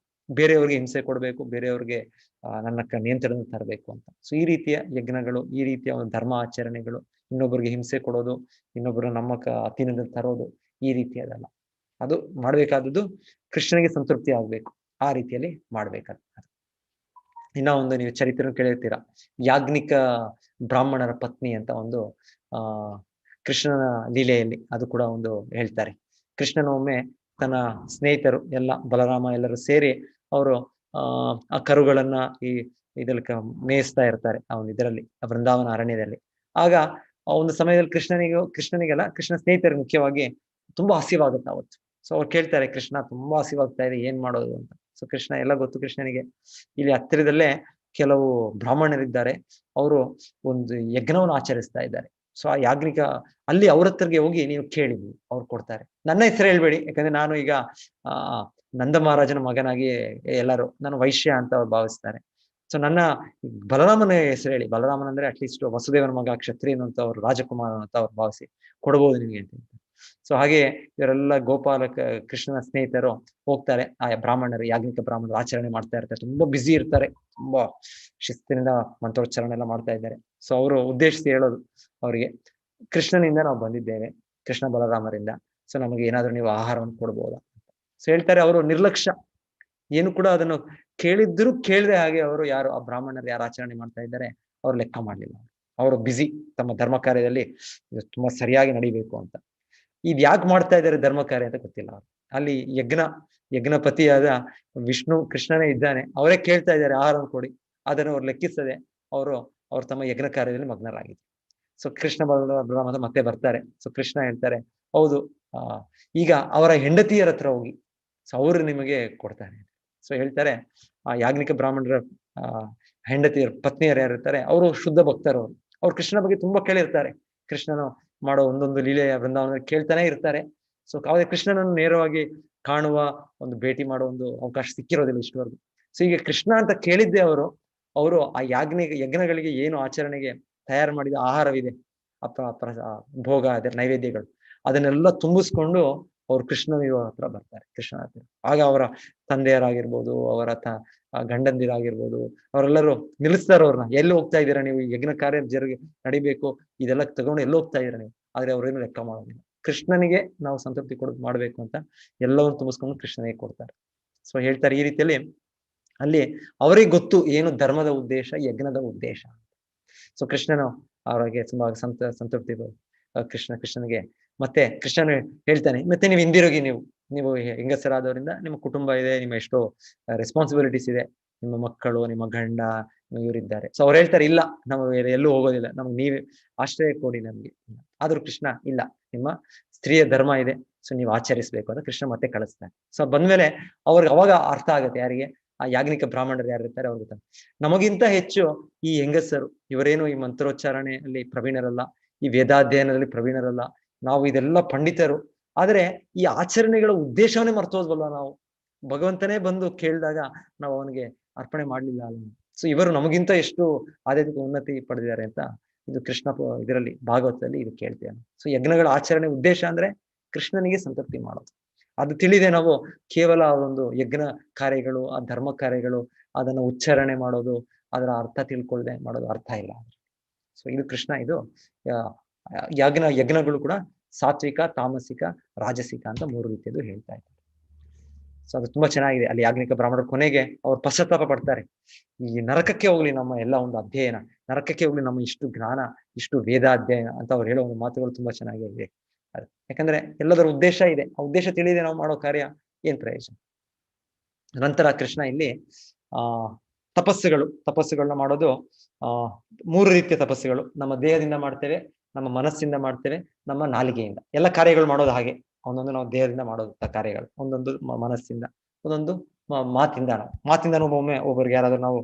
ಬೇರೆಯವ್ರಿಗೆ ಹಿಂಸೆ ಕೊಡ್ಬೇಕು, ಬೇರೆಯವ್ರಿಗೆ ನನ್ನ ನಿಯಂತ್ರಣ ತರಬೇಕು ಅಂತ. ಸೊ ಈ ರೀತಿಯ ಯಜ್ಞಗಳು, ಈ ರೀತಿಯ ಒಂದು ಧರ್ಮ ಆಚರಣೆಗಳು, ಇನ್ನೊಬ್ಬರಿಗೆ ಹಿಂಸೆ ಕೊಡೋದು, ಇನ್ನೊಬ್ಬರು ನಮ್ಮ ಅಧೀನದಲ್ಲಿ ತರೋದು, ಈ ರೀತಿಯದಲ್ಲ. ಅದು ಮಾಡ್ಬೇಕಾದದ್ದು ಕೃಷ್ಣನಿಗೆ ಸಂತೃಪ್ತಿ ಆಗ್ಬೇಕು, ಆ ರೀತಿಯಲ್ಲಿ ಮಾಡ್ಬೇಕಾದ. ಇನ್ನ ಒಂದು ನೀವು ಚರಿತ್ರೆ ಕೇಳಿರ್ತೀರಾ, ಯಾಜ್ಞಿಕ ಬ್ರಾಹ್ಮಣರ ಪತ್ನಿ ಅಂತ ಒಂದು ಆ ಕೃಷ್ಣನ ಲೀಲೆಯಲ್ಲಿ ಅದು ಕೂಡ ಒಂದು ಹೇಳ್ತಾರೆ. ಕೃಷ್ಣನ ಒಮ್ಮೆ ತನ್ನ ಸ್ನೇಹಿತರು ಎಲ್ಲ ಬಲರಾಮ ಎಲ್ಲರೂ ಸೇರಿ ಅವರು ಆ ಕರುಗಳನ್ನ ಇದ್ರಲ್ಲಿ ಮೇಯಿಸ್ತಾ ಇರ್ತಾರೆ ಆ ಒಂದು ಇದರಲ್ಲಿ ಬೃಂದಾವನ ಅರಣ್ಯದಲ್ಲಿ. ಆಗ ಆ ಒಂದು ಸಮಯದಲ್ಲಿ ಕೃಷ್ಣನಿಗೆಲ್ಲ ಕೃಷ್ಣ ಸ್ನೇಹಿತರಿಗೆ ಮುಖ್ಯವಾಗಿ ತುಂಬಾ ಹಸಿವಾಗುತ್ತೆ ಅವತ್ತು. ಸೊ ಅವ್ರು ಕೇಳ್ತಾರೆ, ಕೃಷ್ಣ ತುಂಬಾ ಹಸಿವಾಗ್ತಾ ಇದೆ, ಏನ್ ಮಾಡೋದು ಅಂತ. ಸೊ ಕೃಷ್ಣ ಎಲ್ಲ ಗೊತ್ತು ಕೃಷ್ಣನಿಗೆ, ಇಲ್ಲಿ ಹತ್ತಿರದಲ್ಲೇ ಕೆಲವು ಬ್ರಾಹ್ಮಣರಿದ್ದಾರೆ, ಅವರು ಒಂದು ಯಜ್ಞವನ್ನು ಆಚರಿಸ್ತಾ ಇದ್ದಾರೆ. ಸೊ ಆ ಯಾಜ್ಞಿಕ ಅಲ್ಲಿ ಅವ್ರ ಹತ್ರಗೆ ಹೋಗಿ ನೀವು ಕೇಳಿ, ಅವ್ರು ಕೊಡ್ತಾರೆ. ನನ್ನ ಹೆಸರು ಹೇಳ್ಬೇಡಿ, ಯಾಕಂದ್ರೆ ನಾನು ಈಗ ಆ ನಂದ ಮಹಾರಾಜನ ಮಗನಾಗಿ ಎಲ್ಲರೂ ನಾನು ವೈಶ್ಯ ಅಂತ ಅವ್ರು ಭಾವಿಸ್ತಾರೆ. ಸೊ ನನ್ನ ಬಲರಾಮನ ಹೆಸರು ಹೇಳಿ, ಬಲರಾಮನ್ ಅಂದ್ರೆ ಅಟ್ಲೀಸ್ಟ್ ವಸುದೇವನ ಮಗ, ಕ್ಷತ್ರಿಯನು ಅಂತ ಅವ್ರು, ರಾಜಕುಮಾರ ಅಂತ ಅವ್ರು ಭಾವಿಸಿ ಕೊಡ್ಬೋದು ನಿಮಗೆ ಅಂತ. ಸೊ ಹಾಗೆ ಇವರೆಲ್ಲ ಕೃಷ್ಣನ ಸ್ನೇಹಿತರು ಹೋಗ್ತಾರೆ. ಆ ಬ್ರಾಹ್ಮಣರು, ಯಾಜ್ಞಿಕ ಬ್ರಾಹ್ಮಣರು ಆಚರಣೆ ಮಾಡ್ತಾ ಇರ್ತಾರೆ, ತುಂಬಾ ಬ್ಯುಸಿ ಇರ್ತಾರೆ, ತುಂಬಾ ಶಿಸ್ತಿನಿಂದ ಮಂತ್ರೋಚ್ಚಾರಣೆ ಎಲ್ಲ ಮಾಡ್ತಾ ಇದ್ದಾರೆ. ಸೊ ಅವರು ಉದ್ದೇಶಿಸಿ ಹೇಳೋದು ಅವರಿಗೆ, ಕೃಷ್ಣನಿಂದ ನಾವು ಬಂದಿದ್ದೇವೆ, ಕೃಷ್ಣ ಬಲರಾಮರಿಂದ, ಸೊ ನಮಗೆ ಏನಾದ್ರೂ ನೀವು ಆಹಾರವನ್ನು ಕೊಡ್ಬೋದಾ. ಸೊ ಹೇಳ್ತಾರೆ, ಅವರು ನಿರ್ಲಕ್ಷ್ಯ, ಏನು ಕೂಡ ಅದನ್ನು ಕೇಳಿದ್ರು ಕೇಳದೆ ಹಾಗೆ ಅವರು ಯಾರು ಆ ಬ್ರಾಹ್ಮಣರು ಯಾರು ಆಚರಣೆ ಮಾಡ್ತಾ ಇದ್ದಾರೆ ಅವ್ರು ಲೆಕ್ಕ ಮಾಡ್ಲಿಲ್ಲ. ಅವರು ಬ್ಯುಸಿ ತಮ್ಮ ಧರ್ಮ ಕಾರ್ಯದಲ್ಲಿ ತುಂಬಾ ಸರಿಯಾಗಿ ನಡಿಬೇಕು ಅಂತ. ಇದ್ ಯಾಕೆ ಮಾಡ್ತಾ ಇದ್ದಾರೆ ಧರ್ಮ ಕಾರ್ಯ ಅಂತ ಗೊತ್ತಿಲ್ಲ ಅವ್ರು. ಅಲ್ಲಿ ಯಜ್ಞಪತಿಯಾದ ವಿಷ್ಣು ಕೃಷ್ಣನೇ ಇದ್ದಾನೆ, ಅವರೇ ಕೇಳ್ತಾ ಇದ್ದಾರೆ ಆಹಾರವನ್ನು ಕೊಡಿ, ಅದನ್ನು ಅವ್ರು ಲೆಕ್ಕಿಸದೆ ಅವ್ರು ತಮ್ಮ ಯಜ್ಞ ಕಾರ್ಯದಲ್ಲಿ ಮಗ್ನರಾಗಿದ್ದಾರೆ. ಸೊ ಕೃಷ್ಣ ಬಲರಾಮ ಮತ್ತೆ ಬರ್ತಾರೆ. ಸೊ ಕೃಷ್ಣ ಹೇಳ್ತಾರೆ, ಹೌದು ಈಗ ಅವರ ಹೆಂಡತಿಯರ ಹತ್ರ ಹೋಗಿ, ಸೊ ಅವರು ನಿಮಗೆ ಕೊಡ್ತಾರೆ. ಸೊ ಹೇಳ್ತಾರೆ, ಆ ಯಾಜ್ಞಿಕ ಬ್ರಾಹ್ಮಣರ ಹೆಂಡತಿಯರು, ಪತ್ನಿಯರು ಯಾರಿರ್ತಾರೆ ಅವರು ಶುದ್ಧ ಭಕ್ತರು. ಅವ್ರು ಕೃಷ್ಣನ ಬಗ್ಗೆ ತುಂಬಾ ಕೇಳಿರ್ತಾರೆ, ಕೃಷ್ಣನು ಮಾಡೋ ಒಂದೊಂದು ಲೀಲೆಯ ವೃಂದಾವನ ಕೇಳ್ತಾನೆ ಇರ್ತಾರೆ. ಸೊ ಯಾವುದೇ ಕೃಷ್ಣನನ್ನು ನೇರವಾಗಿ ಕಾಣುವ ಒಂದು ಭೇಟಿ ಮಾಡುವ ಒಂದು ಅವಕಾಶ ಸಿಕ್ಕಿರೋದಿಲ್ಲ ಇಷ್ಟವರೆಗೂ. ಸೊ ಈಗ ಕೃಷ್ಣ ಅಂತ ಕೇಳಿದ್ದೆ ಅವರು ಆ ಯಜ್ಞಗಳಿಗೆ ಏನು ಆಚರಣೆಗೆ ತಯಾರು ಮಾಡಿದ ಆಹಾರವಿದೆ, ಭೋಗ, ಅದರ ನೈವೇದ್ಯಗಳು, ಅದನ್ನೆಲ್ಲ ತುಂಬಿಸ್ಕೊಂಡು ಅವ್ರು ಕೃಷ್ಣನ ಹತ್ರ ಬರ್ತಾರೆ, ಕೃಷ್ಣನ ಹತ್ರ. ಆಗ ಅವರ ತಂದೆಯರಾಗಿರ್ಬೋದು, ಅವರ ಗಂಡಂದಿರಾಗಿರ್ಬೋದು, ಅವರೆಲ್ಲರೂ ನಿಲ್ಲಿಸ್ತಾರೆ ಅವ್ರನ್ನ. ಎಲ್ಲಿ ಹೋಗ್ತಾ ಇದ್ದೀರಾ ನೀವು, ಯಜ್ಞ ಕಾರ್ಯ ನಡಿಬೇಕು, ಇದೆಲ್ಲ ತಗೊಂಡು ಎಲ್ಲಿ ಹೋಗ್ತಾ ಇದ್ದೀರಾ ನೀವು. ಆದ್ರೆ ಅವ್ರೇನು ಲೆಕ್ಕ ಮಾಡೋದಿಲ್ಲ, ಕೃಷ್ಣನಿಗೆ ನಾವು ಸಂತೃಪ್ತಿ ಮಾಡ್ಬೇಕು ಅಂತ ಎಲ್ಲವನ್ನು ತುಂಬಿಸ್ಕೊಂಡು ಕೃಷ್ಣನಿಗೆ ಕೊಡ್ತಾರೆ. ಸೊ ಹೇಳ್ತಾರೆ, ಈ ರೀತಿಯಲ್ಲಿ ಅಲ್ಲಿ ಅವರಿಗೆ ಗೊತ್ತು ಏನು ಧರ್ಮದ ಉದ್ದೇಶ, ಯಜ್ಞದ ಉದ್ದೇಶ. ಸೊ ಕೃಷ್ಣನು ಅವರಿಗೆ ತುಂಬಾ ಸಂತೃಪ್ತಿ ಕೃಷ್ಣನಿಗೆ. ಮತ್ತೆ ಕೃಷ್ಣನು ಹೇಳ್ತಾನೆ, ಮತ್ತೆ ನೀವು ಹಿಂದಿರುಗಿ, ನೀವು ಹೆಂಗಸರಾದವರಿಂದ ನಿಮ್ಮ ಕುಟುಂಬ ಇದೆ, ನಿಮ್ಮ ಎಷ್ಟೋ ರೆಸ್ಪಾನ್ಸಿಬಿಲಿಟೀಸ್ ಇದೆ, ನಿಮ್ಮ ಮಕ್ಕಳು, ನಿಮ್ಮ ಗಂಡ, ಇವರಿದ್ದಾರೆ. ಸೊ ಅವ್ರು ಹೇಳ್ತಾರೆ, ಇಲ್ಲ ನಾವು ಎಲ್ಲೂ ಹೋಗೋದಿಲ್ಲ, ನಮ್ಗೆ ನೀವೇ ಆಶ್ರಯ ಕೊಡಿ ನಮ್ಗೆ. ಆದ್ರೂ ಕೃಷ್ಣ, ಇಲ್ಲ, ನಿಮ್ಮ ಸ್ತ್ರೀಯ ಧರ್ಮ ಇದೆ, ಸೊ ನೀವು ಆಚರಿಸ್ಬೇಕು ಅಂತ ಕೃಷ್ಣ ಮತ್ತೆ ಕಳಿಸ್ತಾನೆ. ಸೊ ಬಂದ್ಮೇಲೆ ಅವ್ರಿಗೆ ಅವಾಗ ಅರ್ಥ ಆಗುತ್ತೆ, ಯಾರಿಗೆ, ಆ ಯಾಜ್ಞಿಕ ಬ್ರಾಹ್ಮಣರು ಯಾರಿರ್ತಾರೆ ಅವ್ರಿಗೆ ನಮಗಿಂತ ಹೆಚ್ಚು ಈ ಹೆಂಗಸರು, ಇವರೇನು ಈ ಮಂತ್ರೋಚ್ಚಾರಣೆಯಲ್ಲಿ ಪ್ರವೀಣರಲ್ಲ, ಈ ವೇದಾಧ್ಯಯನದಲ್ಲಿ ಪ್ರವೀಣರಲ್ಲ, ನಾವು ಇದೆಲ್ಲ ಪಂಡಿತರು, ಆದ್ರೆ ಈ ಆಚರಣೆಗಳ ಉದ್ದೇಶವನ್ನೇ ಮರ್ತೋದ್ವಲ್ಲ ನಾವು. ಭಗವಂತನೇ ಬಂದು ಕೇಳಿದಾಗ ನಾವು ಅವನಿಗೆ ಅರ್ಪಣೆ ಮಾಡ್ಲಿಲ್ಲ ಅಲ್ಲ. ಸೊ ಇವರು ನಮಗಿಂತ ಎಷ್ಟು ಆಧ್ಯಾತ್ಮಿಕ ಉನ್ನತಿ ಪಡೆದಿದ್ದಾರೆ ಅಂತ ಇದು ಕೃಷ್ಣ ಇದರಲ್ಲಿ ಭಾಗವತದಲ್ಲಿ ಇದು ಕೇಳ್ತೇವೆ. ಸೊ ಯಜ್ಞಗಳ ಆಚರಣೆ ಉದ್ದೇಶ ಅಂದ್ರೆ ಕೃಷ್ಣನಿಗೆ ಸಂತೃಪ್ತಿ ಮಾಡೋದು. ಅದು ತಿಳಿದೆ ನಾವು ಕೇವಲ ಒಂದು ಯಜ್ಞ ಕಾರ್ಯಗಳು, ಆ ಧರ್ಮ ಕಾರ್ಯಗಳು, ಅದನ್ನ ಉಚ್ಚಾರಣೆ ಮಾಡೋದು, ಅದರ ಅರ್ಥ ತಿಳ್ಕೊಳ್ದೆ ಮಾಡೋದು ಅರ್ಥ ಇಲ್ಲ. ಸೊ ಇದು ಕೃಷ್ಣ, ಇದು ಯಜ್ಞಗಳು ಕೂಡ ಸಾತ್ವಿಕ, ತಾಮಸಿಕ, ರಾಜಸಿಕ ಅಂತ 3 ರೀತಿಯದು ಹೇಳ್ತಾ ಇದ್ದಾರೆ. ಸೊ ಅದು ತುಂಬಾ ಚೆನ್ನಾಗಿದೆ. ಅಲ್ಲಿ ಯಾಜ್ಞಿಕ ಬ್ರಾಹ್ಮಣರ ಕೊನೆಗೆ ಅವ್ರು ಪಶ್ಚಾತ್ತಾಪ ಪಡ್ತಾರೆ, ಈ ನರಕಕ್ಕೆ ಹೋಗ್ಲಿ ನಮ್ಮ ಎಲ್ಲ ಒಂದು ಅಧ್ಯಯನ, ನರಕಕ್ಕೆ ಹೋಗ್ಲಿ ನಮ್ಮ ಇಷ್ಟು ಜ್ಞಾನ, ಇಷ್ಟು ವೇದ ಅಧ್ಯಯನ ಅಂತ ಅವ್ರು ಹೇಳೋ ಒಂದು ಮಾತುಗಳು ತುಂಬಾ ಚೆನ್ನಾಗಿದೆ. ಯಾಕಂದ್ರೆ ಎಲ್ಲದರ ಉದ್ದೇಶ ಇದೆ, ಆ ಉದ್ದೇಶ ತಿಳಿದೆ ನಾವು ಮಾಡೋ ಕಾರ್ಯ ಏನ್ ಪ್ರಯೋಜನ. ನಂತರ ಕೃಷ್ಣ ಇಲ್ಲಿ ತಪಸ್ಸುಗಳನ್ನ ಮಾಡೋದು 3 ರೀತಿಯ ತಪಸ್ಸುಗಳು. ನಮ್ಮ ದೇಹದಿಂದ ಮಾಡ್ತೇವೆ, ನಮ್ಮ ಮನಸ್ಸಿಂದ ಮಾಡ್ತೇವೆ, ನಮ್ಮ ನಾಲಿಗೆಯಿಂದ. ಎಲ್ಲ ಕಾರ್ಯಗಳು ಮಾಡೋದು ಹಾಗೆ, ಒಂದೊಂದು ನಾವು ದೇಹದಿಂದ ಮಾಡೋದು ಕಾರ್ಯಗಳು, ಒಂದೊಂದು ಮನಸ್ಸಿಂದ, ಒಂದೊಂದು ಮಾತಿಂದ ಒಮ್ಮೊಮ್ಮೆ ಒಬ್ಬರಿಗೆ ಯಾರಾದ್ರೂ ನಾವು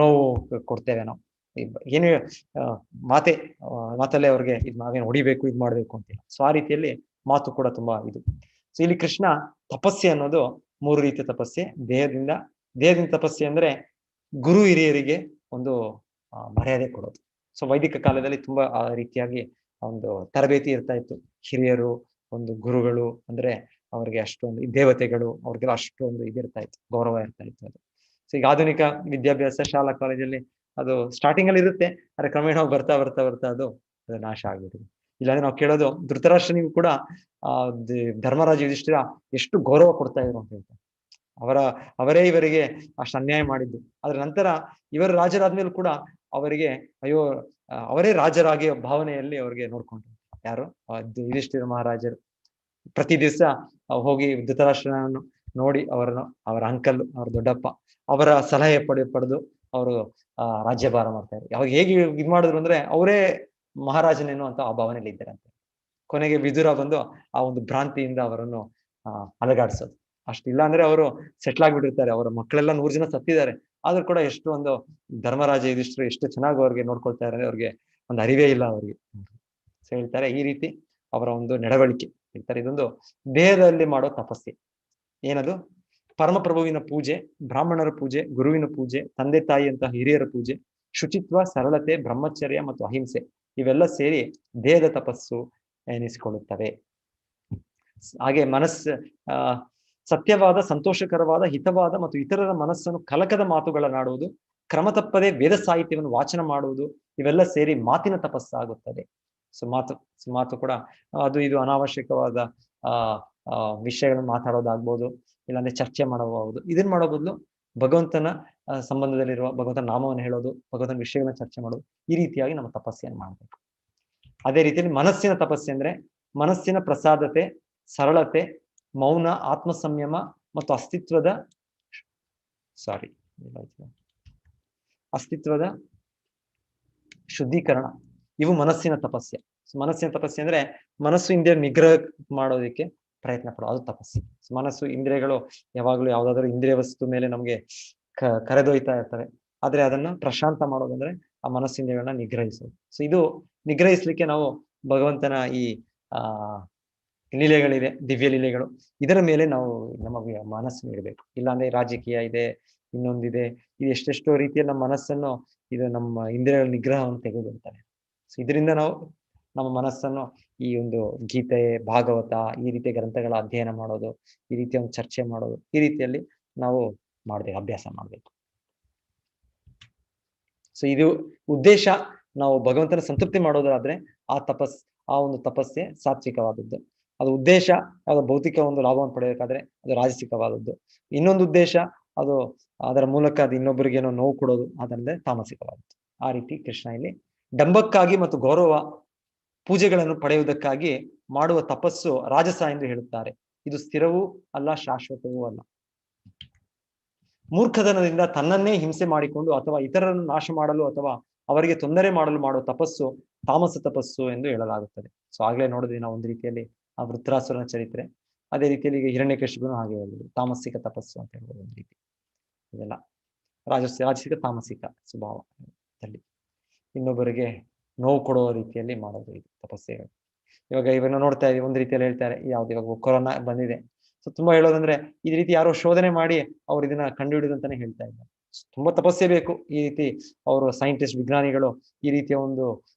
ನೋವು ಕೊಡ್ತೇವೆ, ನಾವು ಏನು ಮಾತಲ್ಲೇ ಅವ್ರಿಗೆ ನಾವೇನು ಹೊಡಿಬೇಕು, ಇದ್ ಮಾಡ್ಬೇಕು ಅಂತಿಲ್ಲ. ಸೊ ಆ ರೀತಿಯಲ್ಲಿ ಮಾತು ಕೂಡ ತುಂಬಾ ಇದು. ಸೊ ಇಲ್ಲಿ ಕೃಷ್ಣ ತಪಸ್ಸೆ ಅನ್ನೋದು 3 ರೀತಿಯ ತಪಸ್ಸೆ. ದೇಹದಿಂದ ತಪಸ್ಸೆ ಅಂದ್ರೆ ಗುರು ಹಿರಿಯರಿಗೆ ಒಂದು ಮರ್ಯಾದೆ ಕೊಡೋದು. ಸೊ ವೈದಿಕ ಕಾಲದಲ್ಲಿ ತುಂಬಾ ಆ ರೀತಿಯಾಗಿ ಒಂದು ತರಬೇತಿ ಇರ್ತಾ ಇತ್ತು. ಹಿರಿಯರು, ಒಂದು ಗುರುಗಳು ಅಂದ್ರೆ ಅವ್ರಿಗೆ ಅಷ್ಟೊಂದು ದೇವತೆಗಳು, ಅವ್ರಿಗೆಲ್ಲ ಅಷ್ಟೊಂದು ಇದಿರ್ತಾ ಇತ್ತು, ಗೌರವ ಇರ್ತಾ ಇತ್ತು ಅದು. ಸೊ ಈಗ ಆಧುನಿಕ ವಿದ್ಯಾಭ್ಯಾಸ ಶಾಲಾ ಕಾಲೇಜಲ್ಲಿ ಅದು ಸ್ಟಾರ್ಟಿಂಗ್ ಅಲ್ಲಿ ಇರುತ್ತೆ, ಆದ್ರೆ ಕ್ರಮೇಣ ಬರ್ತಾ ಅದು ನಾಶ ಆಗ್ಬಿಟ್ಟಿದೆ. ಇಲ್ಲಾಂದ್ರೆ ನಾವು ಕೇಳೋದು ಧೃತರಾಷ್ಟ್ರನಿಗೂ ಕೂಡ ಆ ಧರ್ಮರಾಜ ಯುಧಿಷ್ಠಿರ ಎಷ್ಟು ಗೌರವ ಕೊಡ್ತಾ ಇದ್ರು ಅಂತ ಹೇಳ್ತಾರೆ. ಅವರೇ ಇವರಿಗೆ ಅಷ್ಟು ಅನ್ಯಾಯ ಮಾಡಿದ್ದು. ಅದ್ರ ನಂತರ ಇವರು ರಾಜರಾದ್ಮೇಲೂ ಕೂಡ ಅವರಿಗೆ ಅಯ್ಯೋ ಅವರೇ ರಾಜರಾಗಿ ಭಾವನೆಯಲ್ಲಿ ಅವ್ರಿಗೆ ನೋಡ್ಕೊಂಡ್ರು. ಯಾರು ಯುಧಿಷ್ಠಿರ ಮಹಾರಾಜರು ಪ್ರತಿ ದಿವಸ ಹೋಗಿ ಧೃತರಾಷ್ಟ್ರನನ್ನು ನೋಡಿ ಅವರನ್ನು, ಅವರ ಅಂಕಲ್, ಅವರ ದೊಡ್ಡಪ್ಪ, ಅವರ ಸಲಹೆ ಪಡೆದು ಅವರು ರಾಜ್ಯಭಾರ ಮಾಡ್ತಾ ಇದ್ರು. ಯಾವಾಗ ಹೇಗೆ ಇದ್ ಮಾಡಿದ್ರು ಅಂದ್ರೆ ಅವರೇ ಮಹಾರಾಜನೇನು ಅಂತ ಆ ಭಾವನೆಯಲ್ಲಿ ಇದ್ದಾರಂತೆ. ಕೊನೆಗೆ ವಿದುರ ಬಂದು ಆ ಒಂದು ಭ್ರಾಂತಿಯಿಂದ ಅವರನ್ನು ಅಲಗಾಡಿಸೋದು. ಅಷ್ಟಿಲ್ಲ ಅಂದ್ರೆ ಅವರು ಸೆಟ್ಲ್ ಆಗ್ಬಿಟ್ಟಿರ್ತಾರೆ, ಅವರ ಮಕ್ಕಳೆಲ್ಲ 100 ಜನ ಸತ್ತಿದ್ದಾರೆ. ಆದ್ರೂ ಕೂಡ ಎಷ್ಟು ಒಂದು ಧರ್ಮರಾಜ ಯುಧಿಷ್ಠಿರರು ಎಷ್ಟು ಚೆನ್ನಾಗಿ ಅವ್ರಿಗೆ ನೋಡ್ಕೊಳ್ತಾ ಇದ್ದಾರೆ, ಅವ್ರಿಗೆ ಒಂದು ಅರಿವೇ ಇಲ್ಲ ಅವ್ರಿಗೆ. ಸೊ ಹೇಳ್ತಾರೆ ಈ ರೀತಿ ಅವರ ಒಂದು ನಡವಳಿಕೆ ಹೇಳ್ತಾರೆ. ಇದೊಂದು ದೇಹದಲ್ಲಿ ಮಾಡೋ ತಪಸ್ಸೆ. ಏನದು? ಪರಮಪ್ರಭುವಿನ ಪೂಜೆ, ಬ್ರಾಹ್ಮಣರ ಪೂಜೆ, ಗುರುವಿನ ಪೂಜೆ, ತಂದೆ ತಾಯಿಯಂತಹ ಹಿರಿಯರ ಪೂಜೆ, ಶುಚಿತ್ವ, ಸರಳತೆ, ಬ್ರಹ್ಮಚರ್ಯ ಮತ್ತು ಅಹಿಂಸೆ ಇವೆಲ್ಲ ಸೇರಿ ದೇಹದ ತಪಸ್ಸು ಎನಿಸಿಕೊಳ್ಳುತ್ತವೆ. ಹಾಗೆ ಸತ್ಯವಾದ, ಸಂತೋಷಕರವಾದ, ಹಿತವಾದ ಮತ್ತು ಇತರರ ಮನಸ್ಸನ್ನು ಕಲಕದ ಮಾತುಗಳನ್ನಾಡುವುದು, ಕ್ರಮ ತಪ್ಪದೆ ವೇದ ಸಾಹಿತ್ಯವನ್ನು ವಾಚನ ಮಾಡುವುದು ಇವೆಲ್ಲ ಸೇರಿ ಮಾತಿನ ತಪಸ್ಸಾಗುತ್ತದೆ. ಮಾತು ಕೂಡ ಅದು ಇದು ಅನಾವಶ್ಯಕವಾದ ವಿಷಯಗಳನ್ನು ಮಾತಾಡೋದಾಗ್ಬೋದು, ಇಲ್ಲಾಂದ್ರೆ ಚರ್ಚೆ ಮಾಡಬಹುದು. ಇದನ್ನ ಮಾಡೋ ಬದಲು ಭಗವಂತನ ಸಂಬಂಧದಲ್ಲಿರುವ ಭಗವಂತನ ನಾಮವನ್ನು ಹೇಳೋದು, ಭಗವಂತನ ವಿಷಯಗಳನ್ನ ಚರ್ಚೆ ಮಾಡೋದು, ಈ ರೀತಿಯಾಗಿ ನಮ್ಮ ತಪಸ್ಸೆಯನ್ನು ಮಾಡಬೇಕು. ಅದೇ ರೀತಿಯಲ್ಲಿ ಮನಸ್ಸಿನ ತಪಸ್ಸೆ ಅಂದ್ರೆ ಮನಸ್ಸಿನ ಪ್ರಸಾದತೆ, ಸರಳತೆ, ಮೌನ, ಆತ್ಮ ಸಂಯಮ ಮತ್ತು ಅಸ್ತಿತ್ವದ ಶುದ್ಧೀಕರಣ ಇವು ಮನಸ್ಸಿನ ತಪಸ್ಸೆ. ಮನಸ್ಸಿನ ತಪಸ್ಸೆ ಅಂದ್ರೆ ಮನಸ್ಸು ಇಂದ್ರಿಯ ನಿಗ್ರಹ ಮಾಡೋದಕ್ಕೆ ಪ್ರಯತ್ನ ಪಡೋದು, ಅದು ತಪಸ್ಸೆ. ಮನಸ್ಸು ಇಂದ್ರಿಯಗಳು ಯಾವಾಗಲೂ ಯಾವ್ದಾದ್ರು ಇಂದ್ರಿಯ ವಸ್ತು ಮೇಲೆ ನಮ್ಗೆ ಕರೆದೊಯ್ತಾ ಇರ್ತವೆ. ಆದ್ರೆ ಅದನ್ನ ಪ್ರಶಾಂತ ಮಾಡೋದಂದ್ರೆ ಆ ಮನಸ್ಸಿಂದ್ರಿಯಗಳನ್ನ ನಿಗ್ರಹಿಸೋದು. ಸೊ ಇದು ನಿಗ್ರಹಿಸ್ಲಿಕ್ಕೆ ನಾವು ಭಗವಂತನ ಈ ಲೀಲೆಗಳಿದೆ, ದಿವ್ಯ ಲೀಲೆಗಳು, ಇದರ ಮೇಲೆ ನಾವು ನಮ್ಮ ಮನಸ್ಸನ್ನು ಇಡಬೇಕು. ಇಲ್ಲಾಂದ್ರೆ ರಾಜಕೀಯ ಇದೆ, ಇನ್ನೊಂದಿದೆ, ಇದು ಎಷ್ಟೆಷ್ಟೋ ರೀತಿಯಲ್ಲಿ ನಮ್ಮ ಮನಸ್ಸನ್ನು ಇದು ನಮ್ಮ ಇಂದ್ರಿಯಗಳ ನಿಗ್ರಹವನ್ನು ತೆಗೆದುಬಿಡ್ತಾರೆ. ಸೊ ಇದರಿಂದ ನಾವು ನಮ್ಮ ಮನಸ್ಸನ್ನು ಈ ಒಂದು ಗೀತೆ, ಭಾಗವತ ಈ ರೀತಿಯ ಗ್ರಂಥಗಳ ಅಧ್ಯಯನ ಮಾಡೋದು, ಈ ರೀತಿಯ ಒಂದು ಚರ್ಚೆ ಮಾಡೋದು, ಈ ರೀತಿಯಲ್ಲಿ ನಾವು ಅಭ್ಯಾಸ ಮಾಡ್ಬೇಕು. ಸೊ ಇದು ಉದ್ದೇಶ. ನಾವು ಭಗವಂತನ ಸಂತೃಪ್ತಿ ಮಾಡೋದಾದ್ರೆ ಆ ಒಂದು ತಪಸ್ಸೆ ಸಾತ್ವಿಕವಾದದ್ದು. ಅದು ಉದ್ದೇಶ ಯಾವ್ದೋ ಭೌತಿಕ ಒಂದು ಲಾಭವನ್ನು ಪಡೆಯಬೇಕಾದ್ರೆ ಅದು ರಾಜಸಿಕವಾದದ್ದು. ಇನ್ನೊಂದು ಉದ್ದೇಶ ಅದು ಅದರ ಮೂಲಕ ಅದು ಇನ್ನೊಬ್ಬರಿಗೆ ಏನೋ ನೋವು ಕೊಡೋದು, ಅದರಿಂದ ತಾಮಸಿಕವಾದದ್ದು. ಆ ರೀತಿ ಕೃಷ್ಣ ಇಲ್ಲಿ ಡಂಬಕ್ಕಾಗಿ ಮತ್ತು ಗೌರವ ಪೂಜೆಗಳನ್ನು ಪಡೆಯುವುದಕ್ಕಾಗಿ ಮಾಡುವ ತಪಸ್ಸು ರಾಜಸ ಎಂದು ಹೇಳುತ್ತಾರೆ. ಇದು ಸ್ಥಿರವೂ ಅಲ್ಲ, ಶಾಶ್ವತವೂ ಅಲ್ಲ. ಮೂರ್ಖತನದಿಂದ ತನ್ನನ್ನೇ ಹಿಂಸೆ ಮಾಡಿಕೊಂಡು ಅಥವಾ ಇತರರನ್ನು ನಾಶ ಮಾಡಲು ಅಥವಾ ಅವರಿಗೆ ತೊಂದರೆ ಮಾಡಲು ಮಾಡುವ ತಪಸ್ಸು ತಾಮಸ ತಪಸ್ಸು ಎಂದು ಹೇಳಲಾಗುತ್ತದೆ. ಸೊ ಆಗ್ಲೇ ನೋಡಿದ್ವಿ ನಾವು ಒಂದು ರೀತಿಯಲ್ಲಿ ಆ ವೃತ್ರಾಸುರನ ಚರಿತ್ರೆ. ಅದೇ ರೀತಿಯಲ್ಲಿ ಈಗ ಹಿರಣ್ಯಕಶಿಪುನು ಹಾಗೆ ಹೇಳಿದ್ರು, ತಾಮಸಿಕ ತಪಸ್ಸು ಅಂತ ಹೇಳ್ಬೋದು ಒಂದು ರೀತಿ. ಇದೆಲ್ಲ ರಾಜಸಿಕ ತಾಮಸಿಕ ಸ್ವಭಾವದಲ್ಲಿ ಇನ್ನೊಬ್ಬರಿಗೆ ನೋವು ಕೊಡುವ ರೀತಿಯಲ್ಲಿ ಮಾಡೋದು ಇದು ತಪಸ್ಸೆಗಳು. ಇವಾಗ ಇವನ್ನ ನೋಡ್ತಾ ಇದೀವಿ, ಒಂದು ರೀತಿಯಲ್ಲಿ ಹೇಳ್ತಾರೆ, ಯಾವ್ದು ಇವಾಗ ಕೊರೋನಾ ಬಂದಿದೆ. ಸೊ ತುಂಬಾ ಹೇಳೋದಂದ್ರೆ ಈ ರೀತಿ ಯಾರೋ ಶೋಧನೆ ಮಾಡಿ ಅವ್ರು ಇದನ್ನ ಕಂಡುಹಿಡಿದಂತಾನೆ ಹೇಳ್ತಾ ಇದ್ದಾರೆ. ತುಂಬಾ ತಪಸ್ಸೆ ಬೇಕು. ಈ ರೀತಿ ಅವರು ಸೈಂಟಿಸ್ಟ್, ವಿಜ್ಞಾನಿಗಳು ಈ ರೀತಿಯ ಒಂದು